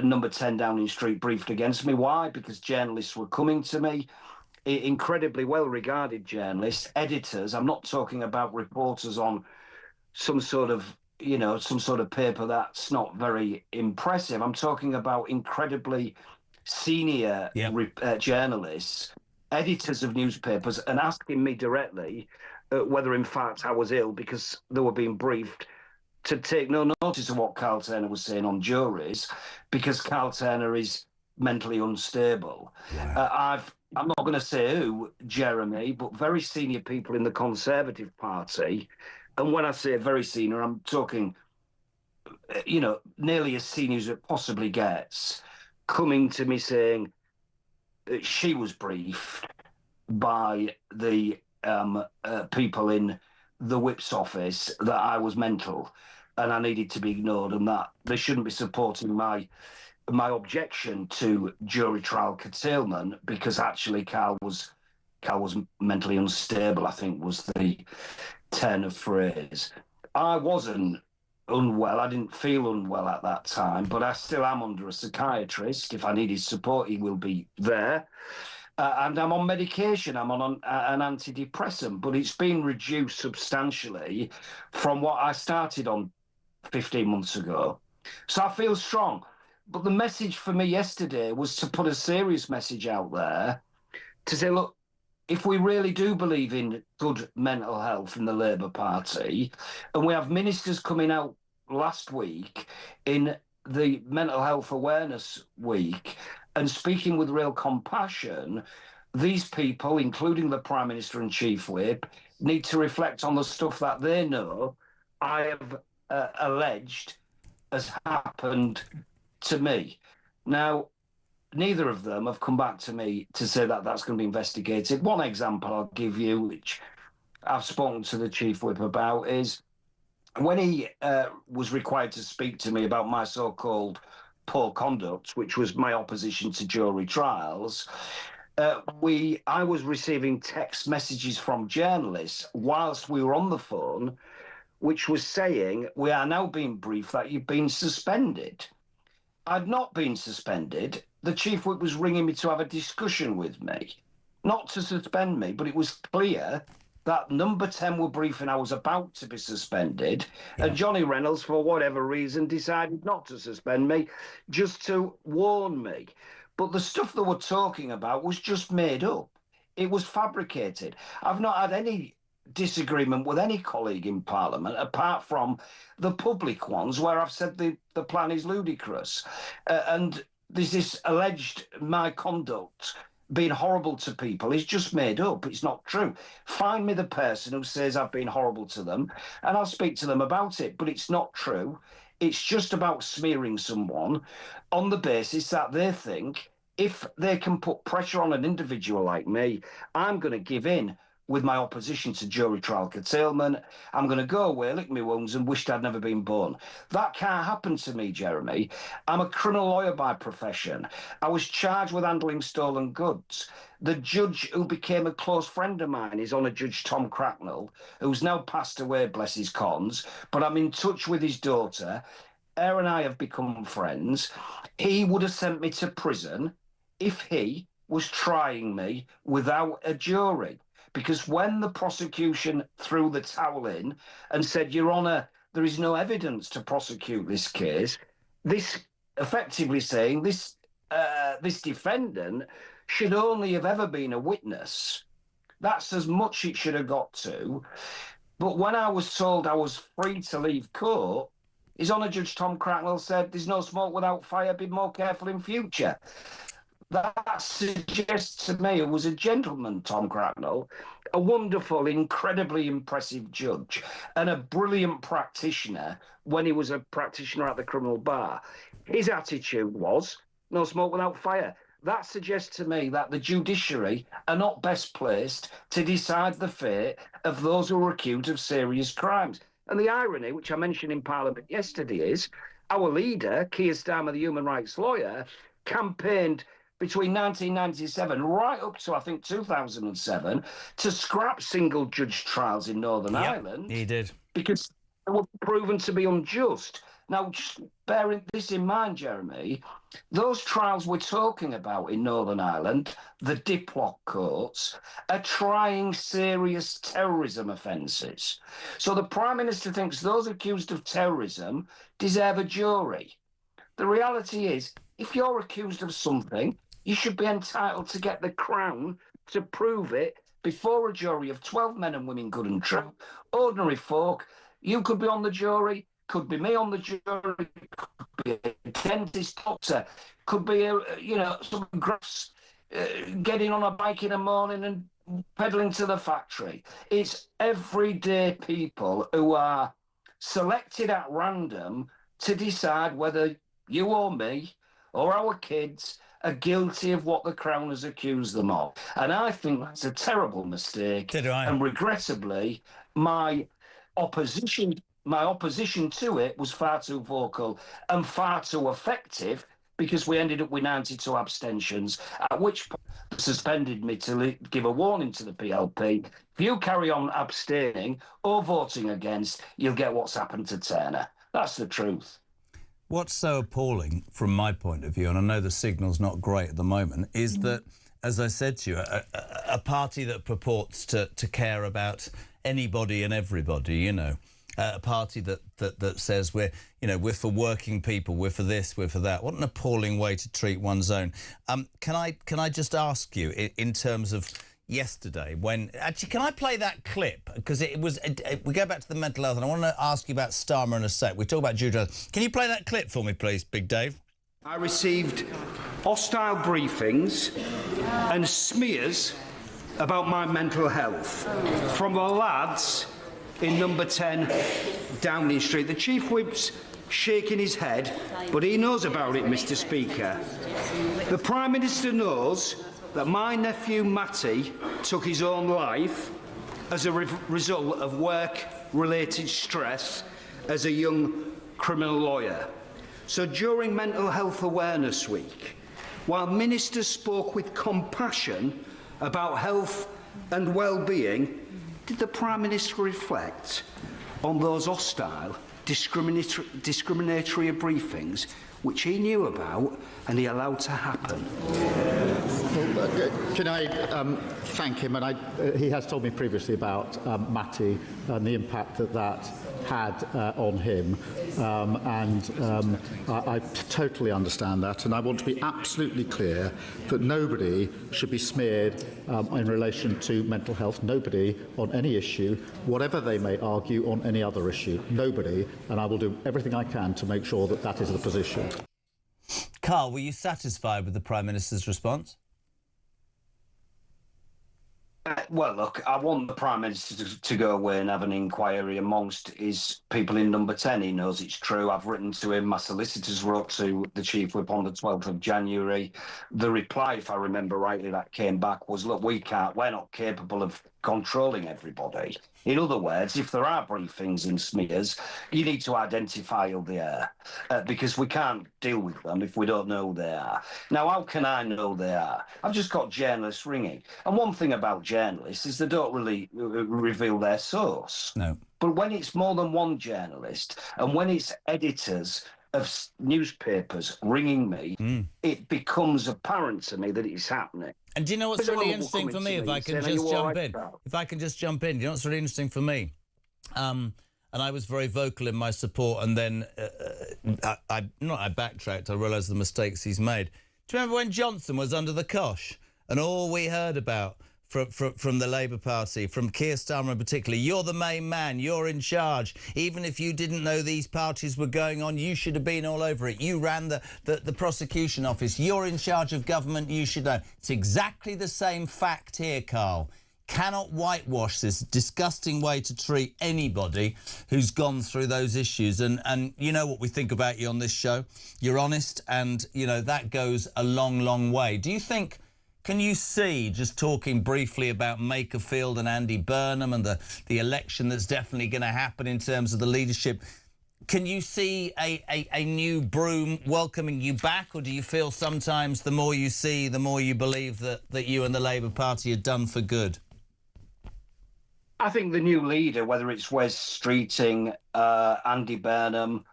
Number 10 Downing Street briefed against me. Why? Because journalists were coming to me, incredibly well-regarded journalists, editors. I'm not talking about reporters on some sort of paper that's not very impressive. I'm talking about incredibly senior journalists, editors of newspapers, and asking me directly whether, in fact, I was ill because they were being briefed to take no notice of what Carl Turner was saying on juries because Carl Turner is mentally unstable. I'm not going to say who, Jeremy, but very senior people in the Conservative Party. And when I say very senior, I'm talking, nearly as senior as it possibly gets, coming to me saying that she was briefed by the people in the whip's office that I was mental and I needed to be ignored and that they shouldn't be supporting my objection to jury trial curtailment because actually Carl was mentally unstable, I think was the turn of phrase. I wasn't unwell. I didn't feel unwell at that time, but I still am under a psychiatrist. If I need his support, he will be there. And I'm on medication. I'm on an antidepressant, but it's been reduced substantially from what I started on 15 months ago. So I feel strong. But the message for me yesterday was to put a serious message out there to say, look, if we really do believe in good mental health in the Labour Party, and we have ministers coming out last week in the Mental Health Awareness Week and speaking with real compassion, these people, including the Prime Minister and Chief Whip, need to reflect on the stuff that they know I have alleged has happened to me. Now, neither of them have come back to me to say that that's going to be investigated. One example I'll give you, which I've spoken to the Chief Whip about, is when he was required to speak to me about my so-called poor conduct, which was my opposition to jury trials, I was receiving text messages from journalists whilst we were on the phone, which was saying, we are now being briefed that you've been suspended. I'd not been suspended. The Chief Whip was ringing me to have a discussion with me, not to suspend me, but it was clear that Number 10 were briefing I was about to be suspended, and Johnny Reynolds, for whatever reason, decided not to suspend me, just to warn me. But the stuff they were talking about was just made up. It was fabricated. I've not had any disagreement with any colleague in Parliament, apart from the public ones where I've said the plan is ludicrous. And there's this alleged my conduct being horrible to people is just made up. It's not true. Find me the person who says I've been horrible to them and I'll speak to them about it. But it's not true. It's just about smearing someone on the basis that they think if they can put pressure on an individual like me, I'm going to give in with my opposition to jury trial curtailment. I'm going to go away, lick my wounds and wished I'd never been born. That can't happen to me, Jeremy. I'm a criminal lawyer by profession. I was charged with handling stolen goods. The judge who became a close friend of mine is Honour Judge Tom Cracknell, who's now passed away, bless his cons, but I'm in touch with his daughter. Her and I have become friends. He would have sent me to prison if he was trying me without a jury. Because when the prosecution threw the towel in and said, Your Honour, there is no evidence to prosecute this case, this effectively saying this defendant should only have ever been a witness. That's as much it should have got to. But when I was told I was free to leave court, His Honour Judge Tom Cracknell said, there's no smoke without fire, be more careful in future. That suggests to me it was a gentleman, Tom Cracknell, a wonderful, incredibly impressive judge, and a brilliant practitioner when he was a practitioner at the criminal bar. His attitude was, no smoke without fire. That suggests to me that the judiciary are not best placed to decide the fate of those who are accused of serious crimes. And the irony, which I mentioned in Parliament yesterday, is our leader, Keir Starmer, the human rights lawyer, campaigned between 1997 right up to, I think, 2007, to scrap single judge trials in Northern Ireland. He did. Because they were proven to be unjust. Now, just bearing this in mind, Jeremy, those trials we're talking about in Northern Ireland, the Diplock courts, are trying serious terrorism offences. So the Prime Minister thinks those accused of terrorism deserve a jury. The reality is, if you're accused of something, you should be entitled to get the Crown to prove it before a jury of 12 men and women, good and true. Ordinary folk, you could be on the jury, could be me on the jury, could be a dentist, doctor, could be some grass getting on a bike in the morning and pedaling to the factory. It's everyday people who are selected at random to decide whether you or me or our kids are guilty of what the Crown has accused them of. And I think that's a terrible mistake. And regrettably, my opposition to it was far too vocal and far too effective, because we ended up with 92 abstentions, at which point suspended me to give a warning to the PLP. If you carry on abstaining or voting against, you'll get what's happened to Turner. That's the truth. What's so appalling from my point of view, and I know the signal's not great at the moment, is that, as I said to you, a party that purports to care about anybody and everybody, you know, a party that says we're for working people, we're for this, we're for that. What an appalling way to treat one's own. Can I just ask you, in terms of yesterday, when actually, can I play that clip, because we go back to the mental health, and I want to ask you about Starmer in a sec. We talk about Judicial. Can you play that clip for me, please, Big Dave? I received hostile briefings and smears about my mental health from the lads in number 10 Downing Street. The Chief Whip's shaking his head, but he knows about it, Mr. Speaker. The Prime Minister knows that my nephew Matty took his own life as a result of work-related stress as a young criminal lawyer. So during Mental Health Awareness Week, while ministers spoke with compassion about health and well-being, did the Prime Minister reflect on those hostile, discriminatory briefings which he knew about and he allowed to happen? Can I thank him? And he has told me previously about Matty and the impact that had on him, I totally understand that, and I want to be absolutely clear that nobody should be smeared in relation to mental health, nobody on any issue, whatever they may argue on any other issue, nobody, and I will do everything I can to make sure that that is the position. Carl, were you satisfied with the Prime Minister's response? Well, look, I want the Prime Minister to go away and have an inquiry amongst his people in number 10. He knows it's true. I've written to him. My solicitors wrote to the Chief Whip on the 12th of January. The reply, if I remember rightly, that came back was, look, we're not capable of controlling everybody. In other words, if there are briefings and smears, you need to identify who they are, because we can't deal with them if we don't know who they are. Now, how can I know they are? I've just got journalists ringing. And one thing about journalists is they don't really reveal their source. No. But when it's more than one journalist, and when it's editors of newspapers ringing me, it becomes apparent to me that it's happening. And do you know what's really interesting for me, if I can just jump in? If I can just jump in, do you know what's really interesting for me? And I was very vocal in my support, and then I backtracked. I realised the mistakes he's made. Do you remember when Johnson was under the cosh, and all we heard about from the Labour Party, from Keir Starmer in particular, you're the main man, you're in charge. Even if you didn't know these parties were going on, you should have been all over it. You ran the prosecution office. You're in charge of government, you should know. It's exactly the same fact here, Carl. Cannot whitewash this disgusting way to treat anybody who's gone through those issues. And you know what we think about you on this show. You're honest, and, you know, that goes a long, long way. Do you think... Can you see, just talking briefly about Makerfield and Andy Burnham and the election that's definitely going to happen in terms of the leadership, can you see a new broom welcoming you back, or do you feel sometimes the more you see, the more you believe that you and the Labour Party are done for good? I think the new leader, whether it's Wes Streeting, Andy Burnham,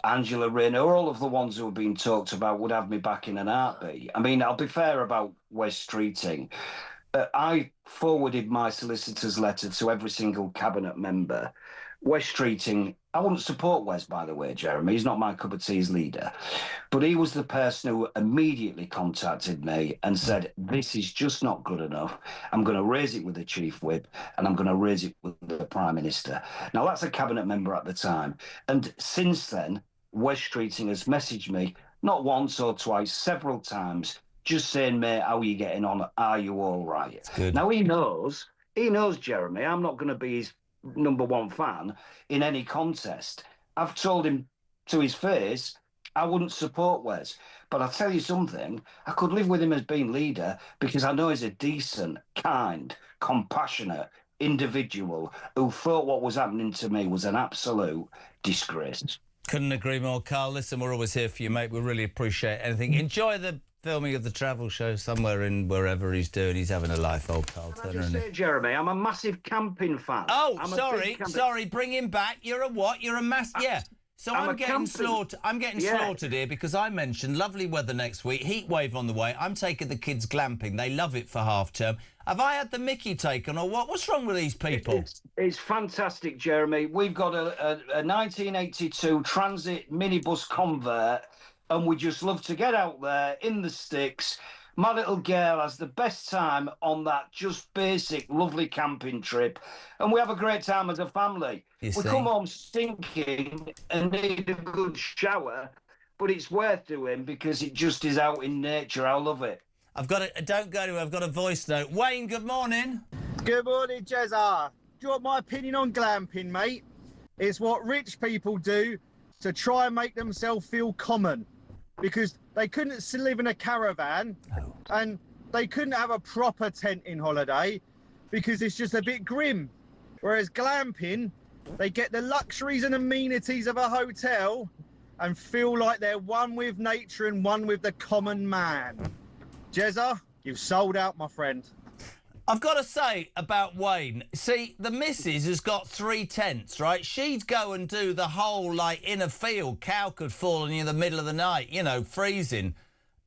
Angela Rayner, or all of the ones who have been talked about, would have me back in an heartbeat. I mean, I'll be fair about Wes Streeting. I forwarded my solicitor's letter to every single cabinet member. Wes Streeting I wouldn't support Wes, by the way, Jeremy. He's not my cup of tea as leader. But he was the person who immediately contacted me and said, this is just not good enough. I'm going to raise it with the Chief Whip and I'm going to raise it with the Prime Minister. Now, that's a cabinet member at the time. And since then, Wes Streeting has messaged me, not once or twice, several times, just saying, mate, how are you getting on? Are you all right? Now, he knows, Jeremy, I'm not going to be his #1 fan in any contest. I've told him to his face I wouldn't support Wes, but I'll tell you something, I could live with him as being leader because I know he's a decent, kind, compassionate individual who thought what was happening to me was an absolute disgrace. Couldn't agree more, Carl. Listen, we're always here for you, mate. We really appreciate anything. Enjoy the filming of the travel show somewhere in wherever he's doing. He's having a life, old Carl Turner. I just say, Jeremy, I'm a massive camping fan. Oh, sorry, bring him back. You're a what? You're a yeah. So I'm getting slaughtered. I'm getting slaughtered here because I mentioned lovely weather next week, heat wave on the way. I'm taking the kids glamping. They love it for half term. Have I had the mickey taken or what? What's wrong with these people? It's fantastic, Jeremy. We've got a 1982 Transit minibus convert, and we just love to get out there in the sticks. My little girl has the best time on that just basic, lovely camping trip. And we have a great time as a family. We come home stinking and need a good shower, but it's worth doing because it just is out in nature. I love it. I've got it. Don't go to. I've got a voice note. Wayne, good morning. Good morning, Jezza. Do you want my opinion on glamping, mate? It's what rich people do to try and make themselves feel common. Because they couldn't live in a caravan and they couldn't have a proper tent in holiday because it's just a bit grim. Whereas glamping, they get the luxuries and amenities of a hotel and feel like they're one with nature and one with the common man. Jezza, you've sold out, my friend. I've got to say about Wayne, see, the missus has got 3 tents, right? She'd go and do the whole, like, in a field, cow could fall on you in the middle of the night, you know, freezing.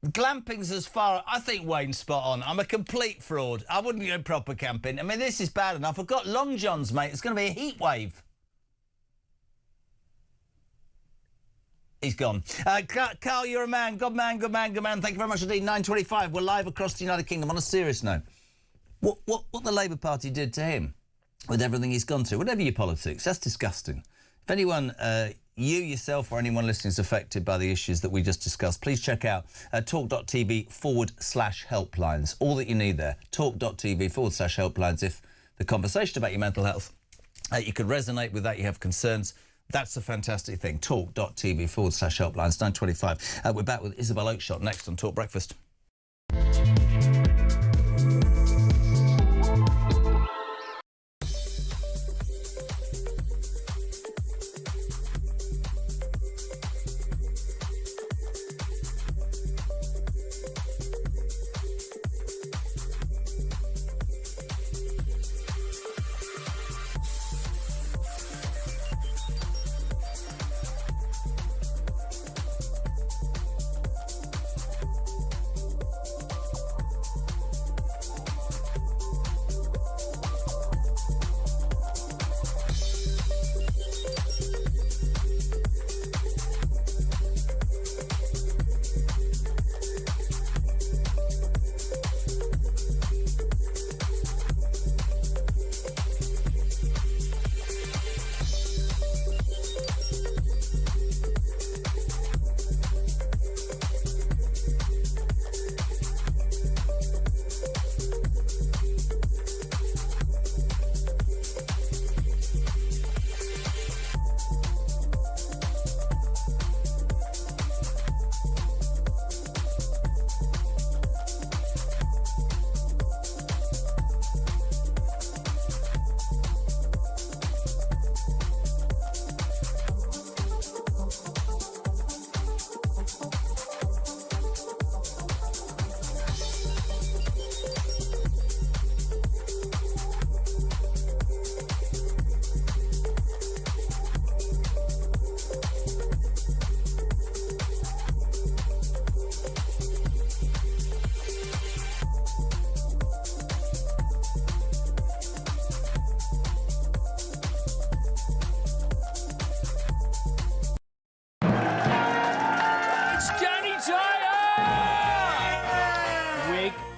Glamping's as far... I think Wayne's spot on. I'm a complete fraud. I wouldn't go proper camping. I mean, this is bad enough. I've got long johns, mate. It's going to be a heat wave. He's gone. Carl, you're a man. Good man, good man, good man. Thank you very much indeed. 9:25. We're live across the United Kingdom. On a serious note, what the Labour Party did to him with everything he's gone through, whatever your politics, that's disgusting. If anyone, you yourself or anyone listening is affected by the issues that we just discussed, please check out talk.tv/helplines. All that you need there, talk.tv/helplines. If the conversation about your mental health, you could resonate with that, you have concerns, that's a fantastic thing. Talk.tv/helplines, 9:25. We're back with Isabelle Oakshot next on Talk Breakfast.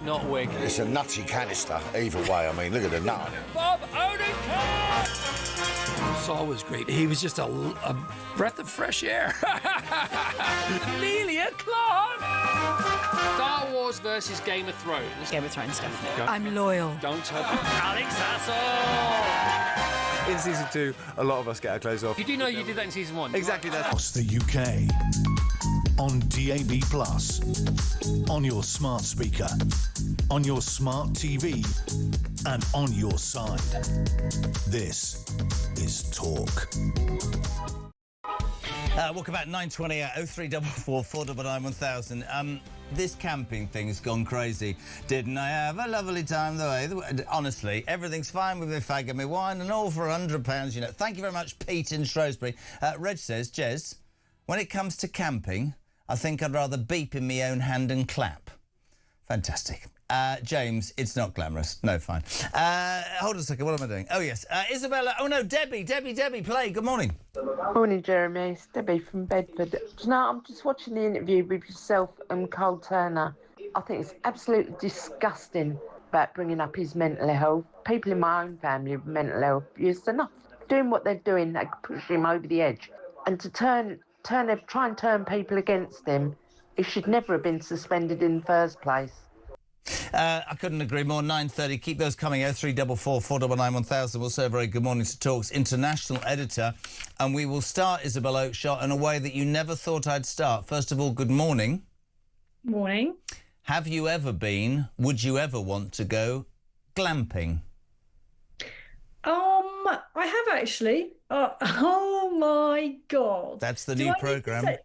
not wig. It's a nutty canister, either way. I mean, look at the nut on it. Bob Odenkirk! Saul was great. He was just a breath of fresh air. Amelia Clark! Star Wars versus Game of Thrones. Game of Thrones, definitely. I'm loyal. Don't tell Alex Hassel! In season 2, a lot of us get our clothes off. You do know you did that in season 1. Exactly that. Across the UK. On DAB+, on your smart speaker, on your smart TV, and on your side. This is Talk. Welcome back, 9:20 at 0344 499 1000. This camping thing has gone crazy. Didn't I have a lovely time though? Honestly, everything's fine with me fag and me wine and all for £100, you know. Thank you very much, Pete in Shrewsbury. Reg says, Jez, when it comes to camping, I think I'd rather beep in my own hand and clap. Fantastic. James, it's not glamorous. No, fine. Hold on a second, what am I doing? Oh, yes. Isabella, oh no, Debbie, play. Good morning. Morning, Jeremy. It's Debbie from Bedford. Do you know, I'm just watching the interview with yourself and Cole Turner. I think it's absolutely disgusting about bringing up his mental health. People in my own family with mental health abuse, they're not doing what they're doing. They push him over the edge. And to try and turn people against him, he should never have been suspended in the first place. I couldn't agree more. 9:30. Keep those coming. 0344 499 1000. We'll say a very good morning to Talk's international editor, and we will start, Isabelle Oakshot, in a way that you never thought I'd start. First of all, good morning. Morning. Have you ever been? Would you ever want to go glamping? I have actually. Oh my God! That's the new programme.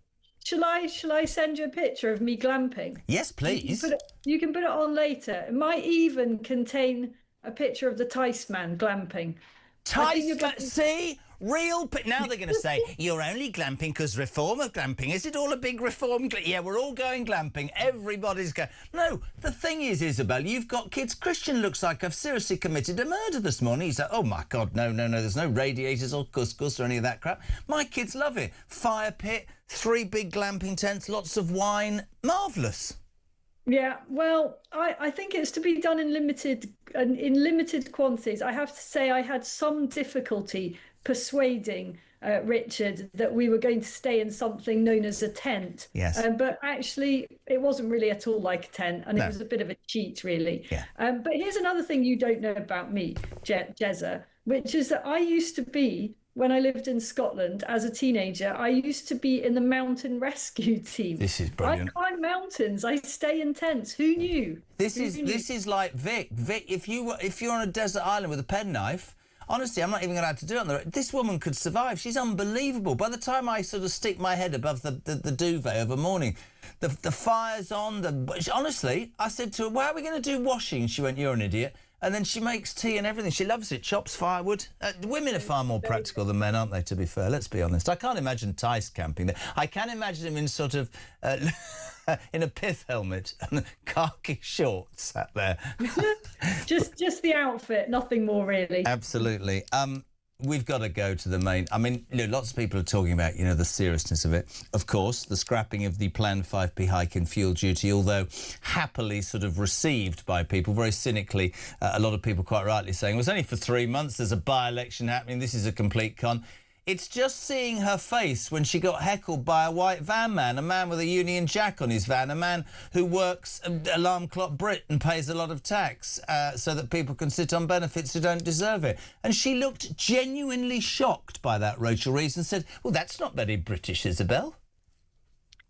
Shall I send you a picture of me glamping? Yes, please. You can put it on later. It might even contain a picture of the Tice man glamping. See? Now they're going to say, you're only glamping because reform of glamping. Is it all a big reform? Yeah, we're all going glamping. Everybody's going... No, the thing is, Isabel, you've got kids. Christian looks like I've seriously committed a murder this morning. He's like, oh, my God, no, there's no radiators or couscous or any of that crap. My kids love it. Fire pit, 3 big glamping tents, lots of wine. Marvellous. Yeah, well, I think it's to be done in limited quantities. I have to say I had some difficulty persuading Richard that we were going to stay in something known as a tent. Yes. But actually, it wasn't really at all like a tent, and it was a bit of a cheat, really. Yeah. But here's another thing you don't know about me, Jezza, which is that I used to be, when I lived in Scotland as a teenager, I used to be in the mountain rescue team. This is brilliant. I climb mountains. I stay in tents. Who knew? This is like Vic. Vic, if you're on a desert island with a penknife, honestly, I'm not even allowed to do it on the road. This woman could survive. She's unbelievable. By the time I sort of stick my head above the duvet of a morning, the fire's on. Honestly, I said to her, "Why are we going to do washing?" She went, "You're an idiot." And then she makes tea and everything. She loves it. Chops firewood. Women are far more practical than men, aren't they, to be fair? Let's be honest. I can't imagine Tice camping there. I can imagine him in sort of... in a pith helmet and khaki shorts sat there. just the outfit, nothing more really. Absolutely. We've got to go to the main... I mean, lots of people are talking about, the seriousness of it. Of course, the scrapping of the planned 5p hike in fuel duty, although happily sort of received by people, very cynically, a lot of people quite rightly saying, it was only for 3 months, there's a by-election happening, this is a complete con. It's just seeing her face when she got heckled by a white van man, a man with a Union Jack on his van, a man who works alarm clock Brit and pays a lot of tax so that people can sit on benefits who don't deserve it. And she looked genuinely shocked by that, Rachel Reeves, and said, well, that's not very British, Isabel.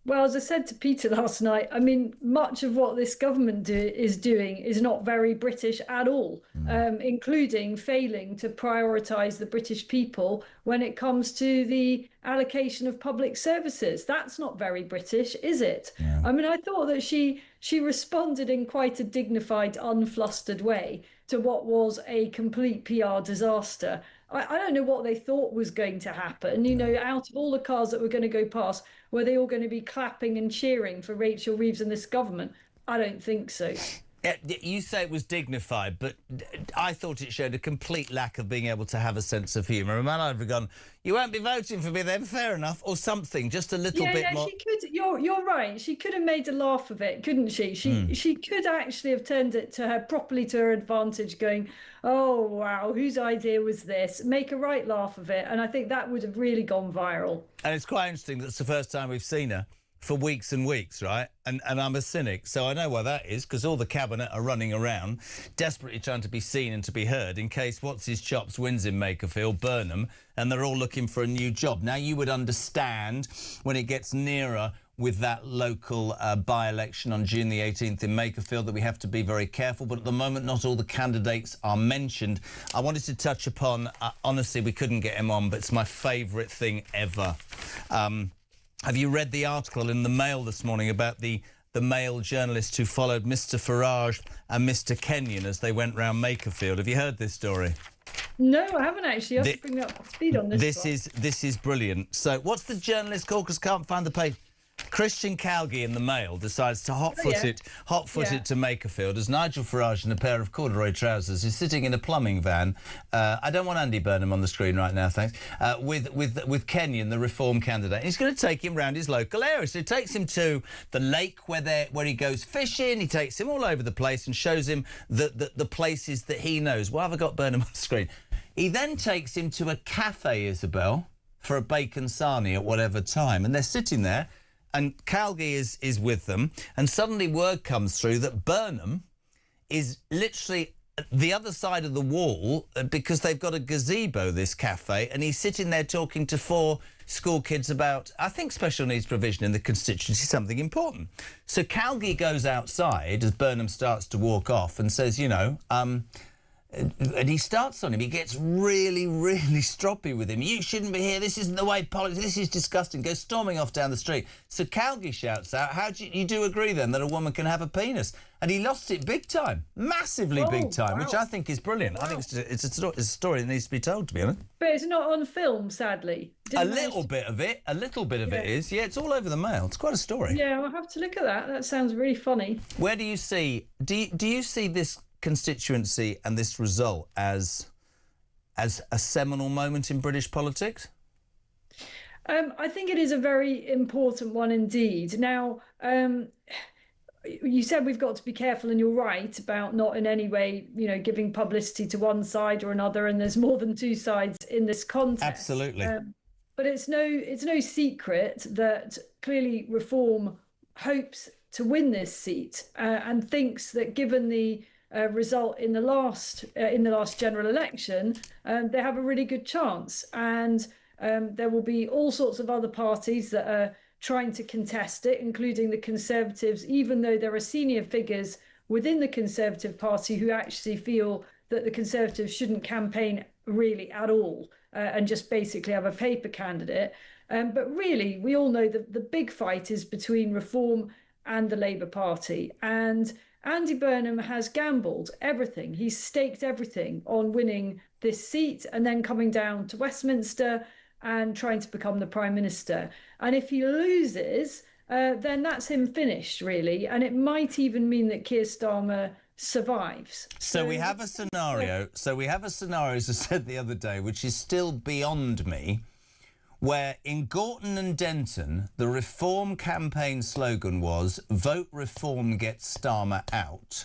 Well, as I said to Peter last night, I mean, much of what this government is doing is not very British at all, including failing to prioritise the British people when it comes to the allocation of public services. That's not very British, is it? Yeah. I mean, I thought that she responded in quite a dignified, unflustered way to what was a complete PR disaster. I don't know what they thought was going to happen. Out of all the cars that were going to go past, were they all going to be clapping and cheering for Rachel Reeves and this government? I don't think so. You say it was dignified, but I thought it showed a complete lack of being able to have a sense of humour. A man I'd have gone, you won't be voting for me then, fair enough, or something, just a little bit more. She could. You're right. She could have made a laugh of it, couldn't she? She could actually have turned it to her properly to her advantage, going, "Oh wow, whose idea was this?" Make a right laugh of it, and I think that would have really gone viral. And it's quite interesting that it's the first time we've seen her for weeks and weeks, right? And I'm a cynic, so I know why that is, because all the cabinet are running around, desperately trying to be seen and to be heard in case what's-his-chops wins in Makerfield, Burnham, and they're all looking for a new job. Now, you would understand when it gets nearer with that local by-election on June the 18th in Makerfield that we have to be very careful, but at the moment not all the candidates are mentioned. I wanted to touch upon, honestly, we couldn't get him on, but it's my favourite thing ever. Have you read the article in the Mail this morning about the male journalist who followed Mr Farage and Mr Kenyon as they went round Makerfield? Have you heard this story? No, I haven't actually. I have to bring me up to speed on this. This is brilliant. So, what's the journalist called? Because I can't find the page. Christian Calgie in the Mail decides to hot-foot it to Makerfield as Nigel Farage in a pair of corduroy trousers is sitting in a plumbing van. I don't want Andy Burnham on the screen right now, thanks. With Kenyon, the Reform candidate. He's going to take him round his local area. So he takes him to the lake where he goes fishing. He takes him all over the place and shows him the places that he knows. Why have I got Burnham on the screen? He then takes him to a cafe, Isabelle, for a bacon sarnie at whatever time, and they're sitting there. And Calgie is with them, and suddenly word comes through that Burnham is literally the other side of the wall because they've got a gazebo, this cafe, and he's sitting there talking to 4 school kids about, I think, special needs provision in the constituency is something important. So Calgie goes outside as Burnham starts to walk off and says, you know, and he starts on him. He gets really, really stroppy with him. You shouldn't be here. This isn't the way politics. This is disgusting. Goes storming off down the street. So Calgie shouts out, "How do you do agree then that a woman can have a penis?" And he lost it big time, massively big time, which I think is brilliant. I think it's a story that needs to be told, to be honest. But it's not on film, sadly. A little bit of it is. Yeah, it's all over the Mail. It's quite a story. Yeah, I'll have to look at that. That sounds really funny. Where do you see? Do you see this constituency and this result as a seminal moment in British politics? I think it is a very important one indeed. Now, you said we've got to be careful, and you're right about not in any way, you know, giving publicity to one side or another, and there's more than 2 sides in this contest. Absolutely. But it's no secret that clearly Reform hopes to win this seat and thinks that given the result in the last general election, they have a really good chance, and there will be all sorts of other parties that are trying to contest it, including the Conservatives, even though there are senior figures within the Conservative Party who actually feel that the Conservatives shouldn't campaign really at all and just basically have a paper candidate. But really, we all know that the big fight is between Reform and the Labour Party, and Andy Burnham has gambled everything. He's staked everything on winning this seat and then coming down to Westminster and trying to become the Prime Minister. And if he loses, then that's him finished, really. And it might even mean that Keir Starmer survives. So we have a scenario. As I said the other day, which is still beyond me, where in Gorton and Denton, the Reform campaign slogan was, "Vote Reform, get Starmer out."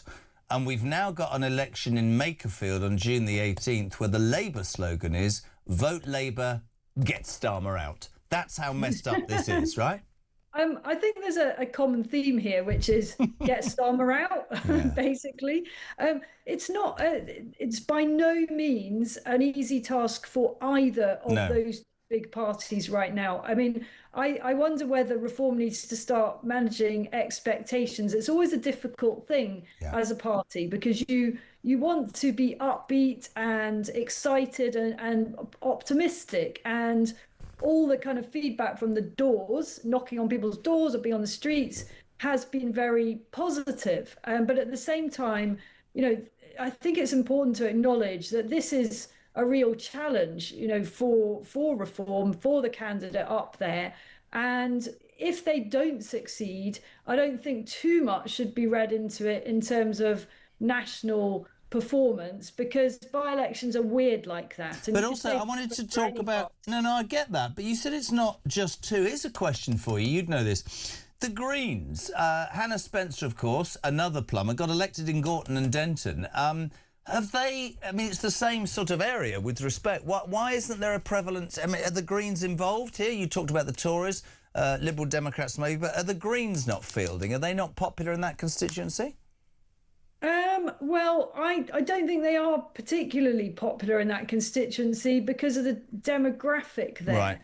And we've now got an election in Makerfield on June the 18th where the Labour slogan is, "Vote Labour, get Starmer out." That's how messed up this is, right? I think there's a common theme here, which is get Starmer out, basically. It's by no means an easy task for either of those big parties right now. I mean, I wonder whether Reform needs to start managing expectations. It's always a difficult thing as a party because you want to be upbeat and excited and optimistic, and all the kind of feedback from the doors, knocking on people's doors or being on the streets, has been very positive. But at the same time, you know, I think it's important to acknowledge that this is a real challenge, you know, for Reform, for the candidate up there. And if they don't succeed, I don't think too much should be read into it in terms of national performance, because by-elections are weird like that. And but also, I wanted to talk about... No, I get that. But you said it's not just two. Here's a question for you. You'd know this. The Greens, Hannah Spencer, of course, another plumber, got elected in Gorton and Denton. Have they... I mean, it's the same sort of area with respect. Why isn't there a prevalence... I mean, are the Greens involved here? You talked about the Tories, Liberal Democrats maybe, but are the Greens not fielding? Are they not popular in that constituency? Well, I don't think they are particularly popular in that constituency because of the demographic there. Right.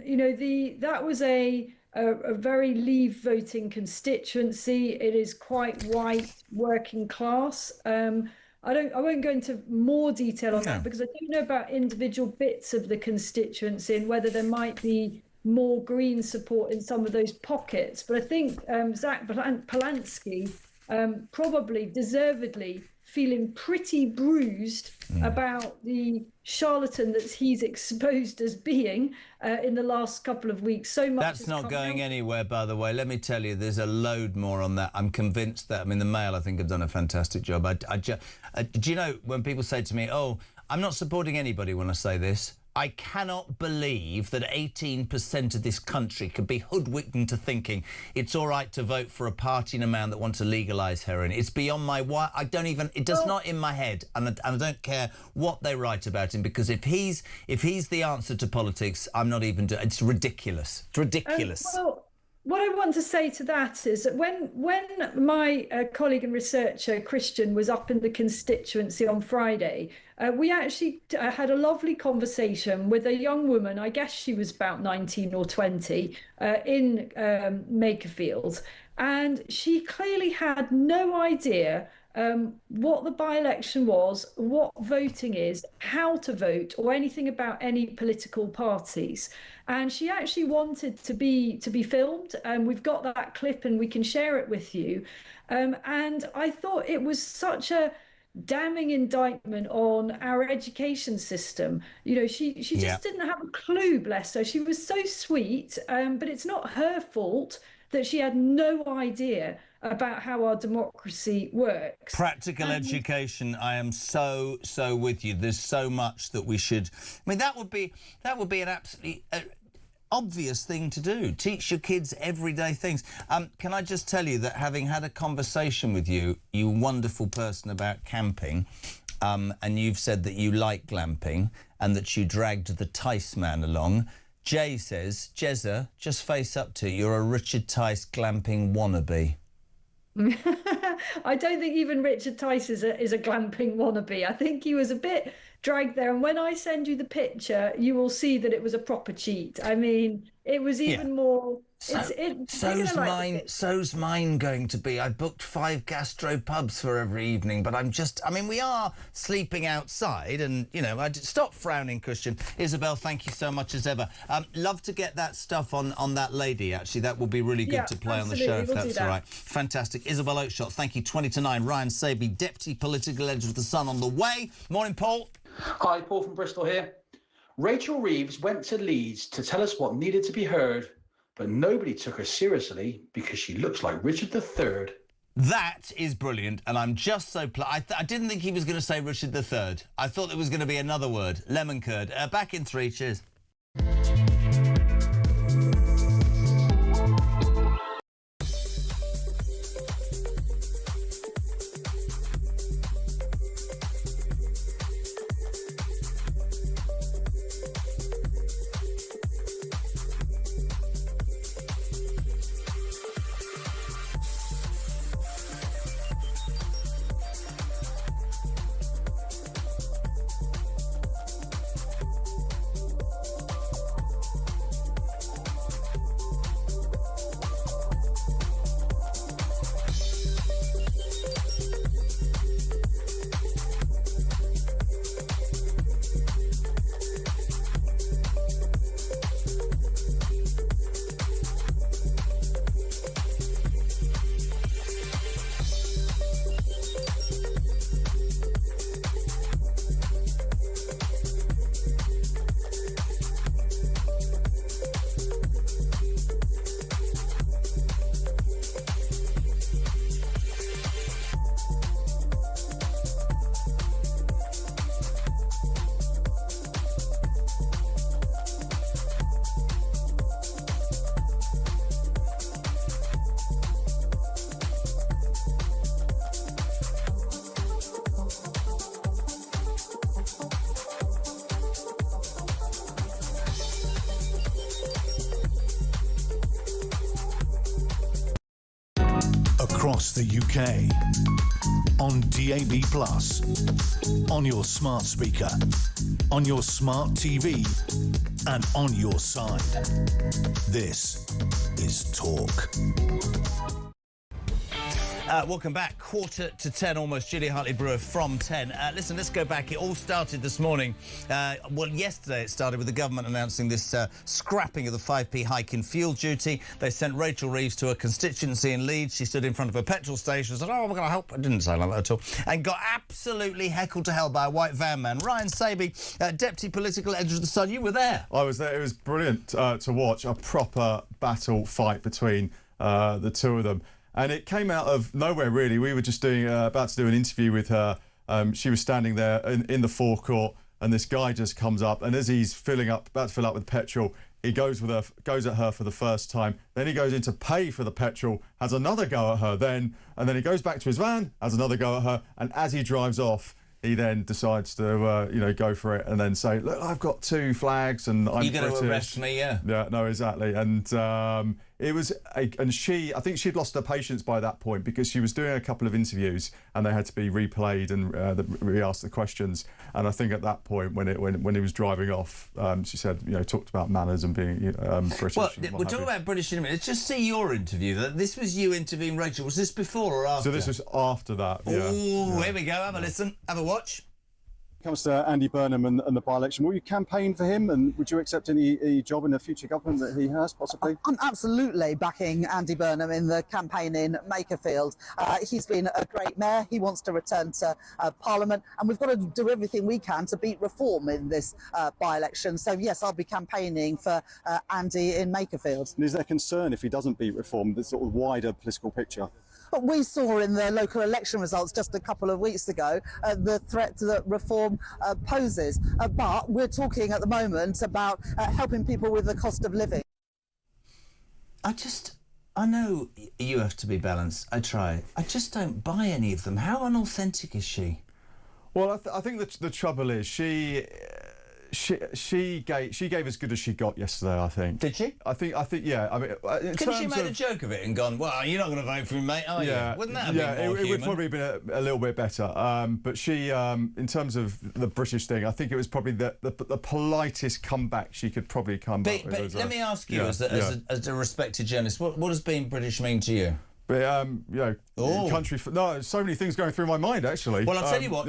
You know, that was a very Leave voting constituency. It is quite white, working class. I won't go into more detail on that because I don't know about individual bits of the constituency and whether there might be more Green support in some of those pockets. But I think Zach Polanski probably deservedly feeling pretty bruised about the charlatan that he's exposed as being in the last couple of weeks. So much that's not going anywhere, by the way. Let me tell you, there's a load more on that. I'm convinced that, I mean, the Mail, I think, have done a fantastic job. Do you know, when people say to me, oh, I'm not supporting anybody when I say this, I cannot believe that 18% of this country could be hoodwinked into thinking it's all right to vote for a party and a man that wants to legalise heroin. It's beyond my... I don't even... It does not in my head, and I don't care what they write about him, because if he's the answer to politics, I'm not even... It's ridiculous. It's ridiculous. Well, what I want to say to that is that when my colleague and researcher Christian was up in the constituency on Friday, we actually had a lovely conversation with a young woman, I guess she was about 19 or 20, in Makerfield. And she clearly had no idea what the by-election was, what voting is, how to vote, or anything about any political parties. And she actually wanted to be filmed, and we've got that clip and we can share it with you. And I thought it was such a damning indictment on our education system. You know, she just didn't have a clue, bless her. She was so sweet, but it's not her fault that she had no idea about how our democracy works. Practical education, I am so with you. There's so much that we should... I mean, that would be an absolutely obvious thing to do. Teach your kids everyday things. Can I just tell you that having had a conversation with you wonderful person, about camping, and you've said that you like glamping and that you dragged the Tice man along, Jay says, Jezza, just face up to it, you're a Richard Tice glamping wannabe. I don't think even Richard Tice is a glamping wannabe. I think he was a bit dragged there. And when I send you the picture, you will see that it was a proper cheat. I mean, it was even more... So's mine going to be. I booked 5 gastro pubs for every evening, but I mean, we are sleeping outside, and, you know, stop frowning, Christian. Isabelle, thank you so much as ever. Love to get that stuff on that lady, actually. That will be really good to play on the show, if that's all right. Fantastic. Isabelle Oakshot, thank you. 20 to 9. Ryan Saby, Deputy Political Editor of The Sun, on the way. Morning, Paul. Hi, Paul from Bristol here. Rachel Reeves went to Leeds to tell us what needed to be heard, but nobody took her seriously because she looks like Richard III. That is brilliant, and I'm just so... I didn't think he was going to say Richard III. I thought there was going to be another word. Lemon curd. Back in 3. Cheers. across the UK. On DAB+, on your smart speaker, on your smart TV, and on your side. This is Talk. Welcome back. 9:45 almost. Julia Hartley-Brewer from 10. Listen, let's go back. It all started this morning. Well, yesterday it started with the government announcing this scrapping of the 5p hike in fuel duty. They sent Rachel Reeves to a constituency in Leeds. She stood in front of a petrol station and said, "Oh, we're going to help." I didn't sound like that at all. And got absolutely heckled to hell by a white van man. Ryan Saby, Deputy Political Editor of The Sun, you were there. I was there. It was brilliant to watch a proper battle fight between the two of them. And it came out of nowhere, really. We were just doing about to do an interview with her. She was standing there in the forecourt, and this guy just comes up, and as he's about to fill up with petrol, he goes at her for the first time. Then he goes in to pay for the petrol, has another go at her then, and then he goes back to his van, has another go at her, and as he drives off, he then decides to, go for it and then say, "Look, I've got 2 flags and I'm British." You're going to arrest me, yeah. Yeah, no, exactly. And it was, I think she'd lost her patience by that point because she was doing a couple of interviews and they had to be replayed and re-asked the questions. And I think at that point, when he was driving off, she said, talked about manners and being British. Well, we're talking about British in a minute. Let's just see your interview. This was you interviewing Rachel. Was this before or after? So this was after that. Oh, yeah. Here we go. Have a listen. Have a watch. Comes to Andy Burnham and the by-election, will you campaign for him, and would you accept any job in the future government that he has, possibly? I'm absolutely backing Andy Burnham in the campaign in Makerfield. He's been a great mayor. He wants to return to Parliament, and we've got to do everything we can to beat reform in this by-election. So, yes, I'll be campaigning for Andy in Makerfield. And is there concern if he doesn't beat reform, the sort of wider political picture? But we saw in the local election results just a couple of weeks ago the threat that reform poses. But we're talking at the moment about helping people with the cost of living. I know you have to be balanced. I try. I just don't buy any of them. How unauthentic is she? Well, I think the trouble is she gave as good as she got yesterday, I think. Did she? I think, yeah. I mean, couldn't she made a joke of it and gone, "Well, you're not going to vote for me, mate, are you?" Wouldn't that have been more it would probably have been a little bit better. But she, in terms of the British thing, I think it was probably the politest comeback she could probably come back with. But let me ask you, as a respected journalist, what does being British mean to you? But, country... No, so many things going through my mind, actually. Well, I'll tell you what,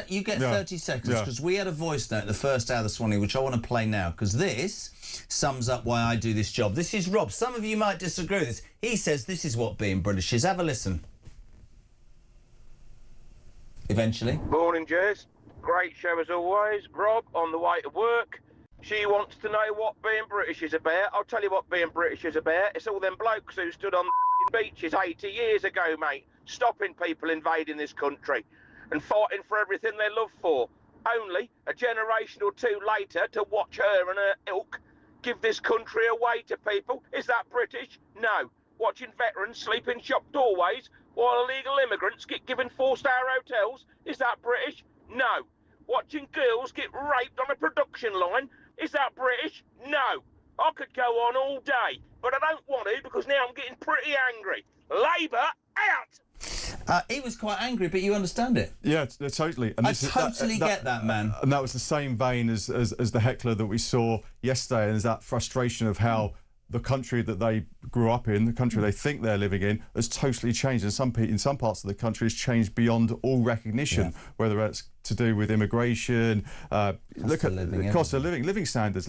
you get 30 seconds, because we had a voice note in the first hour this morning, which I want to play now, because this sums up why I do this job. This is Rob. Some of you might disagree with this. He says this is what being British is. Have a listen. Eventually. Morning, Jez. Great show as always. Rob, on the way to work. She wants to know what being British is about. I'll tell you what being British is about. It's all them blokes who stood on the beaches 80 years ago, mate, stopping people invading this country and fighting for everything they love for. Only a generation or two later to watch her and her ilk give this country away to people. Is that British? No. Watching veterans sleep in shop doorways while illegal immigrants get given 4-star hotels. Is that British? No. Watching girls get raped on a production line. Is that British? No. I could go on all day, but I don't want to because now I'm getting pretty angry. Labour, out! He was quite angry, but you understand it. Yeah, totally. And I totally get that, man. And that was the same vein as the heckler that we saw yesterday, and there's that frustration of how the country that they grew up in, the country they think they're living in, has totally changed. And in some parts of the country, has changed beyond all recognition, whether it's to do with immigration, look at the cost of living, living standards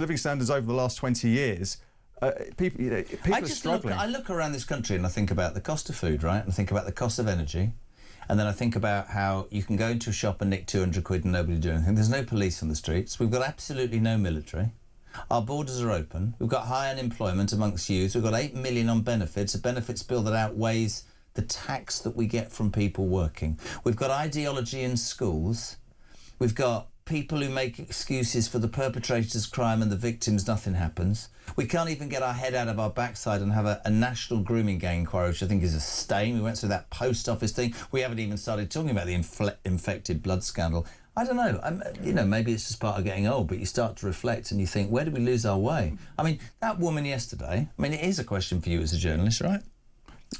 over the last 20 years. People are struggling. I look around this country and I think about the cost of food, right? And I think about the cost of energy. And then I think about how you can go into a shop and nick 200 quid and nobody do anything. There's no police on the streets. We've got absolutely no military. Our borders are open. We've got high unemployment amongst youth. We've got 8 million on benefits, a benefits bill that outweighs the tax that we get from people working. We've got ideology in schools. We've got people who make excuses for the perpetrators' crime and the victims, nothing happens. We can't even get our head out of our backside and have a national grooming gang inquiry, which I think is a stain. We went through that post office thing. We haven't even started talking about the infected blood scandal. I don't know. Maybe it's just part of getting old, but you start to reflect and you think, where did we lose our way? I mean, that woman yesterday, it is a question for you as a journalist, right?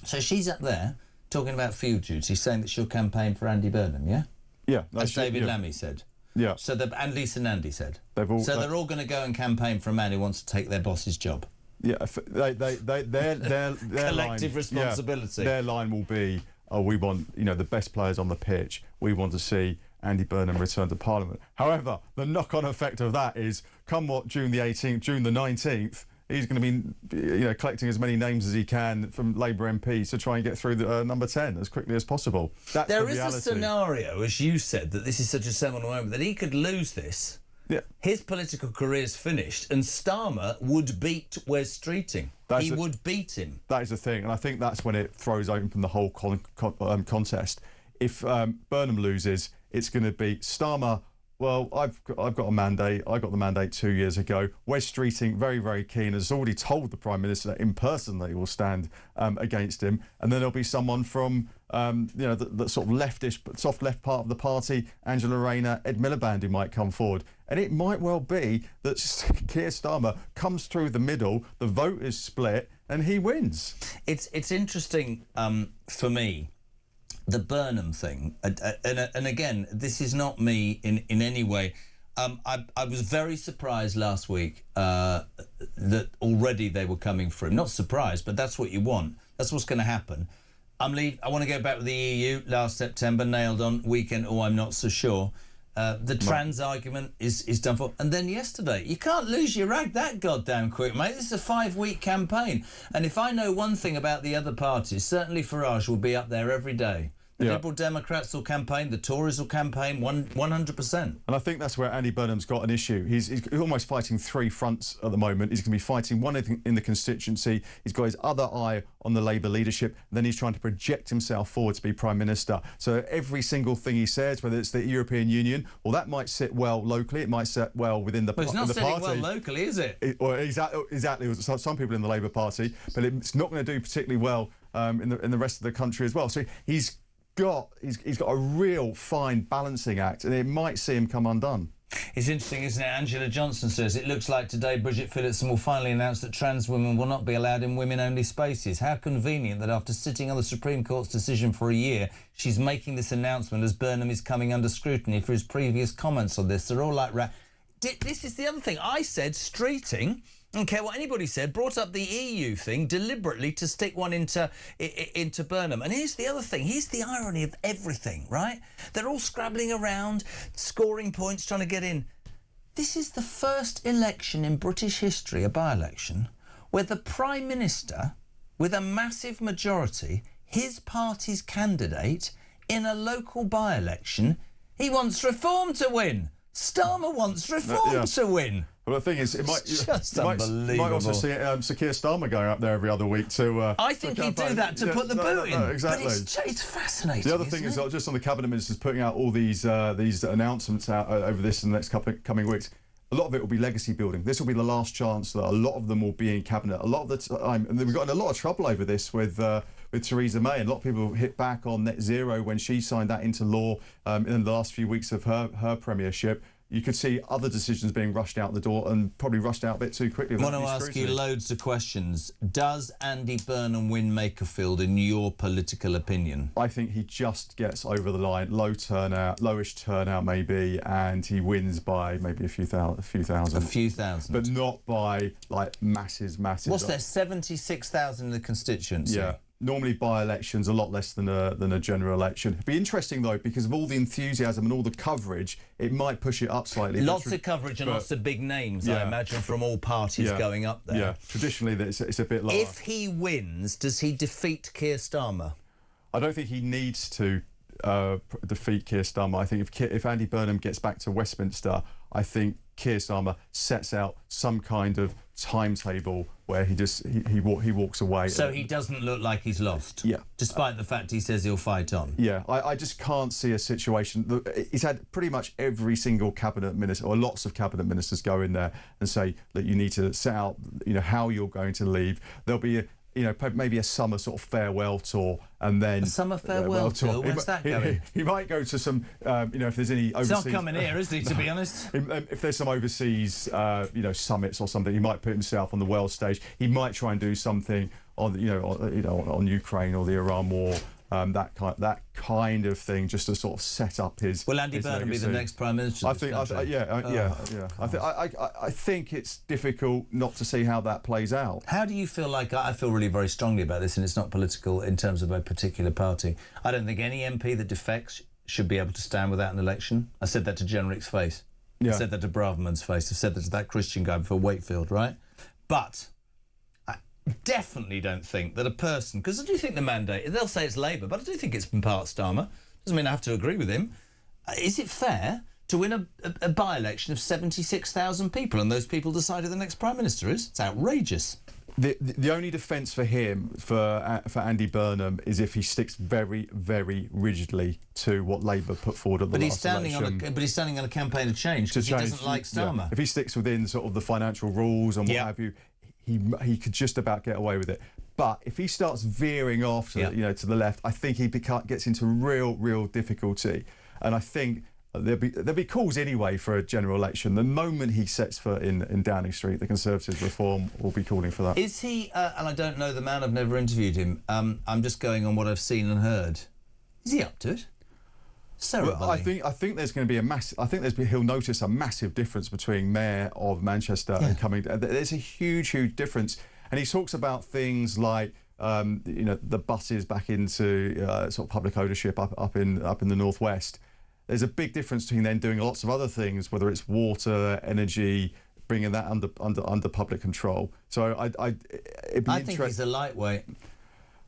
So she's up there talking about field duty, saying that she'll campaign for Andy Burnham, yeah? Yeah. As David Lammy said. Yeah. So and Lisa Nandy said. They're all going to go and campaign for a man who wants to take their boss's job. Yeah, their collective line, responsibility. Their line will be, we want the best players on the pitch. We want to see Andy Burnham return to Parliament. However, the knock-on effect of that is, come what June the 18th, June the 19th, he's going to be collecting as many names as he can from Labour MPs to try and get through the number 10 as quickly as possible. That's there the reality. is a scenario, as you said, that this is such a seminal moment that he could lose this. Yeah. His political career's finished, and Starmer would beat Wes Streeting. He would beat him. That is the thing, and I think that's when it throws open the whole contest. If Burnham loses, it's going to be Starmer. Well, I've got a mandate. I got the mandate 2 years ago. Wes Streeting, very, very keen, has already told the Prime Minister in person that he will stand against him. And then there'll be someone from, the sort of leftish, soft left part of the party, Angela Rayner, Ed Miliband, who might come forward. And it might well be that Keir Starmer comes through the middle, the vote is split, and he wins. It's interesting for me. The Burnham thing, and again, this is not me in any way. I was very surprised last week that already they were coming for him. Not surprised, but that's what you want. That's what's going to happen. I want to go back with the EU last September, nailed on weekend. Oh, I'm not so sure. The trans argument is done for. And then yesterday, you can't lose your rag that goddamn quick, mate. This is a 5-week campaign. And if I know one thing about the other parties, certainly Farage will be up there every day. The Liberal Democrats will campaign, the Tories will campaign 100%. And I think that's where Andy Burnham's got an issue. He's almost fighting 3 fronts at the moment. He's going to be fighting one in the constituency. He's got his other eye on the Labour leadership. And then he's trying to project himself forward to be Prime Minister. So every single thing he says, whether it's the European Union, well, that might sit well locally. It might sit well within the party. Well, it's not sitting well locally, is it? Exactly. Some people in the Labour Party. But it's not going to do particularly well in the rest of the country as well. So he's got a real fine balancing act, and it might see him come undone. It's interesting, isn't it? Angela Johnson says, it looks like today Bridget Phillipson will finally announce that trans women will not be allowed in women-only spaces. How convenient that after sitting on the Supreme Court's decision for a year, she's making this announcement as Burnham is coming under scrutiny for his previous comments on this. They're all like... This is the other thing. I said Streeting... I don't care what anybody said, brought up the EU thing deliberately to stick one into Burnham. And here's the other thing. Here's the irony of everything, right? They're all scrabbling around, scoring points, trying to get in. This is the first election in British history, a by-election, where the Prime Minister, with a massive majority, his party's candidate, in a local by-election, he wants Reform to win. Starmer wants Reform to win. Well, the thing is, it might just unbelievable. You might also see Sir Keir Starmer going up there every other week to. I think he'd do that to put the boot in. Exactly. But it's fascinating. The other thing is just on the cabinet ministers putting out all these announcements out over this in the next coming weeks. A lot of it will be legacy building. This will be the last chance that a lot of them will be in cabinet. A lot of the time, and we've got in a lot of trouble over this with Theresa May. And a lot of people hit back on net zero when she signed that into law in the last few weeks of her premiership. You could see other decisions being rushed out the door and probably rushed out a bit too quickly. I want to ask you loads of questions. Does Andy Burnham win Makerfield in your political opinion? I think he just gets over the line, lowish turnout maybe, and he wins by maybe a few thousand. A few thousand. But not by like massive. What's there, 76,000 in the constituency? Yeah. Normally by-elections a lot less than a general election. It'd be interesting though, because of all the enthusiasm and all the coverage, it might push it up slightly. Lots of coverage and lots of big names, I imagine, from all parties going up there. Yeah, traditionally it's a bit lower. If he wins, does he defeat Keir Starmer? I don't think he needs to defeat Keir Starmer. I think if Andy Burnham gets back to Westminster, I think Keir Starmer sets out some kind of timetable where he walks away. So he doesn't look like he's lost? Yeah. Despite the fact he says he'll fight on? Yeah, I just can't see a situation. He's had pretty much every single cabinet minister, or lots of cabinet ministers, go in there and say that you need to set out, how you're going to leave. There'll be maybe a summer sort of farewell tour, and then a summer farewell tour. Where's that going? He might go to some, if there's any overseas. He's not coming here, is he? To be honest, if there's some overseas, summits or something, he might put himself on the world stage. He might try and do something on, on Ukraine or the Iran war. that kind of thing, just to sort of set up his. Will Andy Burnham be the next Prime Minister? I think, I think it's difficult not to see how that plays out. How do you feel? Like, I feel really very strongly about this, and it's not political in terms of a particular party. I don't think any MP that defects should be able to stand without an election. I said that to Jenrick's face. I said that to Braverman's face. I said that to that Christian guy before Wakefield, right? But I definitely don't think that a person, because I do think the mandate, they'll say it's Labour, but I do think it's been part Starmer. Doesn't mean I have to agree with him. Is it fair to win a by-election of 76,000 people and those people decide who the next Prime Minister is? It's outrageous. The only defence for him, for Andy Burnham, is if he sticks very, very rigidly to what Labour put forward at the last election. But he's standing on a campaign of change because he doesn't like Starmer. Yeah. If he sticks within sort of the financial rules and what have you, he could just about get away with it. But if he starts veering off to, to the left, I think he gets into real difficulty. And I think there'll be calls anyway for a general election. The moment he sets foot in Downing Street, the Conservative reform will be calling for that. Is he, and I don't know the man, I've never interviewed him, I'm just going on what I've seen and heard. Is he up to it? Well, I think there's going to be a massive. He'll notice a massive difference between Mayor of Manchester and coming. There's a huge difference, and he talks about things like the buses back into sort of public ownership up in the northwest. There's a big difference between then doing lots of other things, whether it's water, energy, bringing that under public control. So I think he's a lightweight.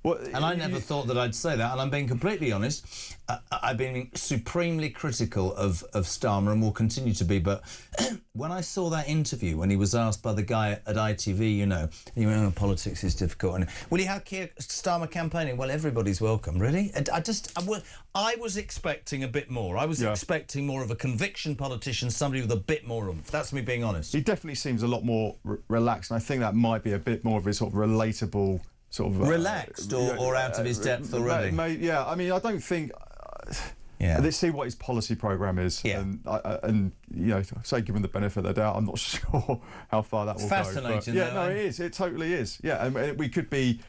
Well, and I never thought that I'd say that, and I'm being completely honest. I've been supremely critical of Starmer and will continue to be, but when I saw that interview, when he was asked by the guy at ITV, he went, politics is difficult, and will you have Keir Starmer campaigning? Well, everybody's welcome, really. I was expecting a bit more. I was expecting more of a conviction politician, somebody with a bit more oomph. That's me being honest. He definitely seems a lot more relaxed, and I think that might be a bit more of his sort of relatable... Sort of relaxed or out of his depth already. I mean, I don't think. Let's see what his policy programme is, and say given the benefit of the doubt, I'm not sure how far that will Fascinating, go. But, it is. It totally is. Yeah, and we could be.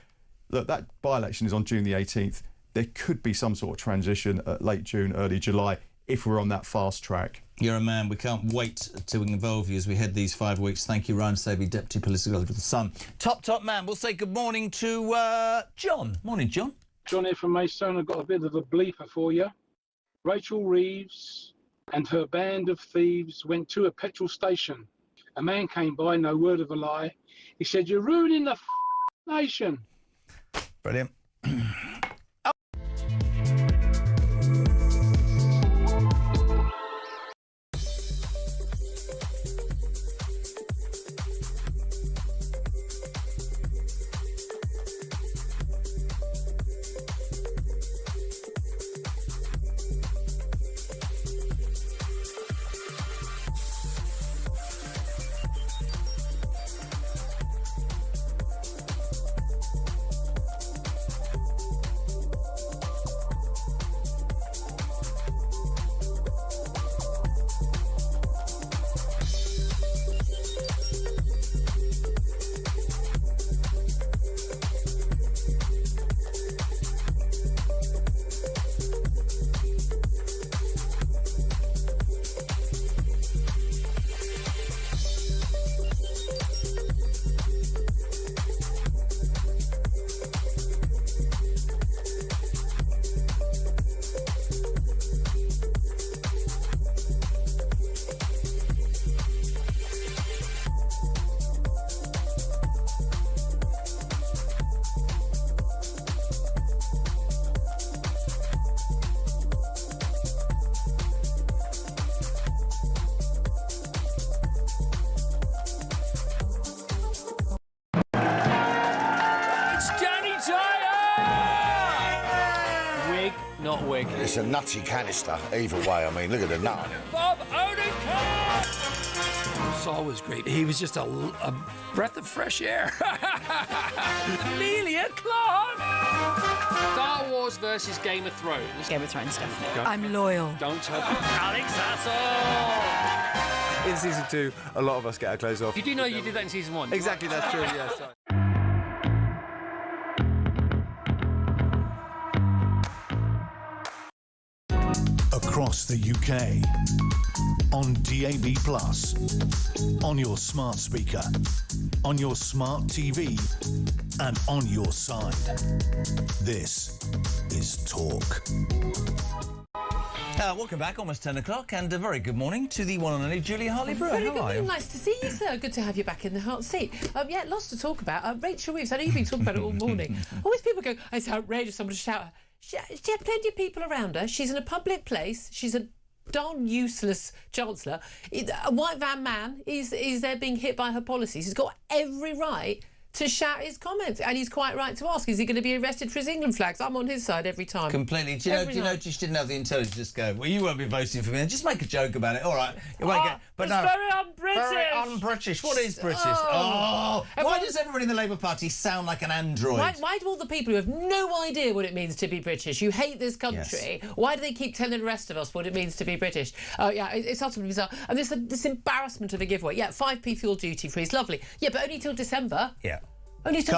Look, that by-election is on June the 18th. There could be some sort of transition at late June, early July, if we're on that fast track. You're a man. We can't wait to involve you as we head these 5 weeks. Thank you, Ryan Sabey, Deputy Political Editor of The Sun. Top man. We'll say good morning to John. Morning, John. John here from Maidstone. I've got a bit of a bleeper for you. Rachel Reeves and her band of thieves went to a petrol station. A man came by, no word of a lie. He said, "You're ruining the nation." Brilliant. Not wig. It's a nutty canister, either way. I mean, look at the nut. Bob Odenkirk! It's always great. He was just a breath of fresh air. Amelia Clark! Star Wars versus Game of Thrones. Game of Thrones, definitely. I'm loyal. Don't tell Alex Hassel! In season 2, a lot of us get our clothes off. You do know you did that in season 1. Exactly, that's true, yes. Across the UK. On DAB+. On your smart speaker. On your smart TV. And on your side. This is Talk. Welcome back, almost 10 o'clock, and a very good morning to the one and only Julia Hartley-Brewer. Very How good are you? morning, nice to see you, sir. Good to have you back in the hot seat. Yeah, lots to talk about. Rachel Reeves, I know you've been talking about it all morning. Always people go, it's outrageous, someone to shout. She had plenty of people around her. She's in a public place. She's a darn useless chancellor. A white van man is there being hit by her policies. He's got every right to shout his comments, and he's quite right to ask, is he going to be arrested for his England flags? I'm on his side every time. Completely. Do you know she didn't have the intelligence to just go, well, you won't be voting for me, and just make a joke about it. All right. You won't get, but it's no. very un-British. Very un-British. What is British? Why does everybody in the Labour Party sound like an android? Why do all the people who have no idea what it means to be British, who hate this country, why do they keep telling the rest of us what it means to be British? Yeah, it's utterly bizarre. And this embarrassment of a giveaway. Yeah, 5p fuel duty free is lovely. Yeah, but only till December. Yeah. Only till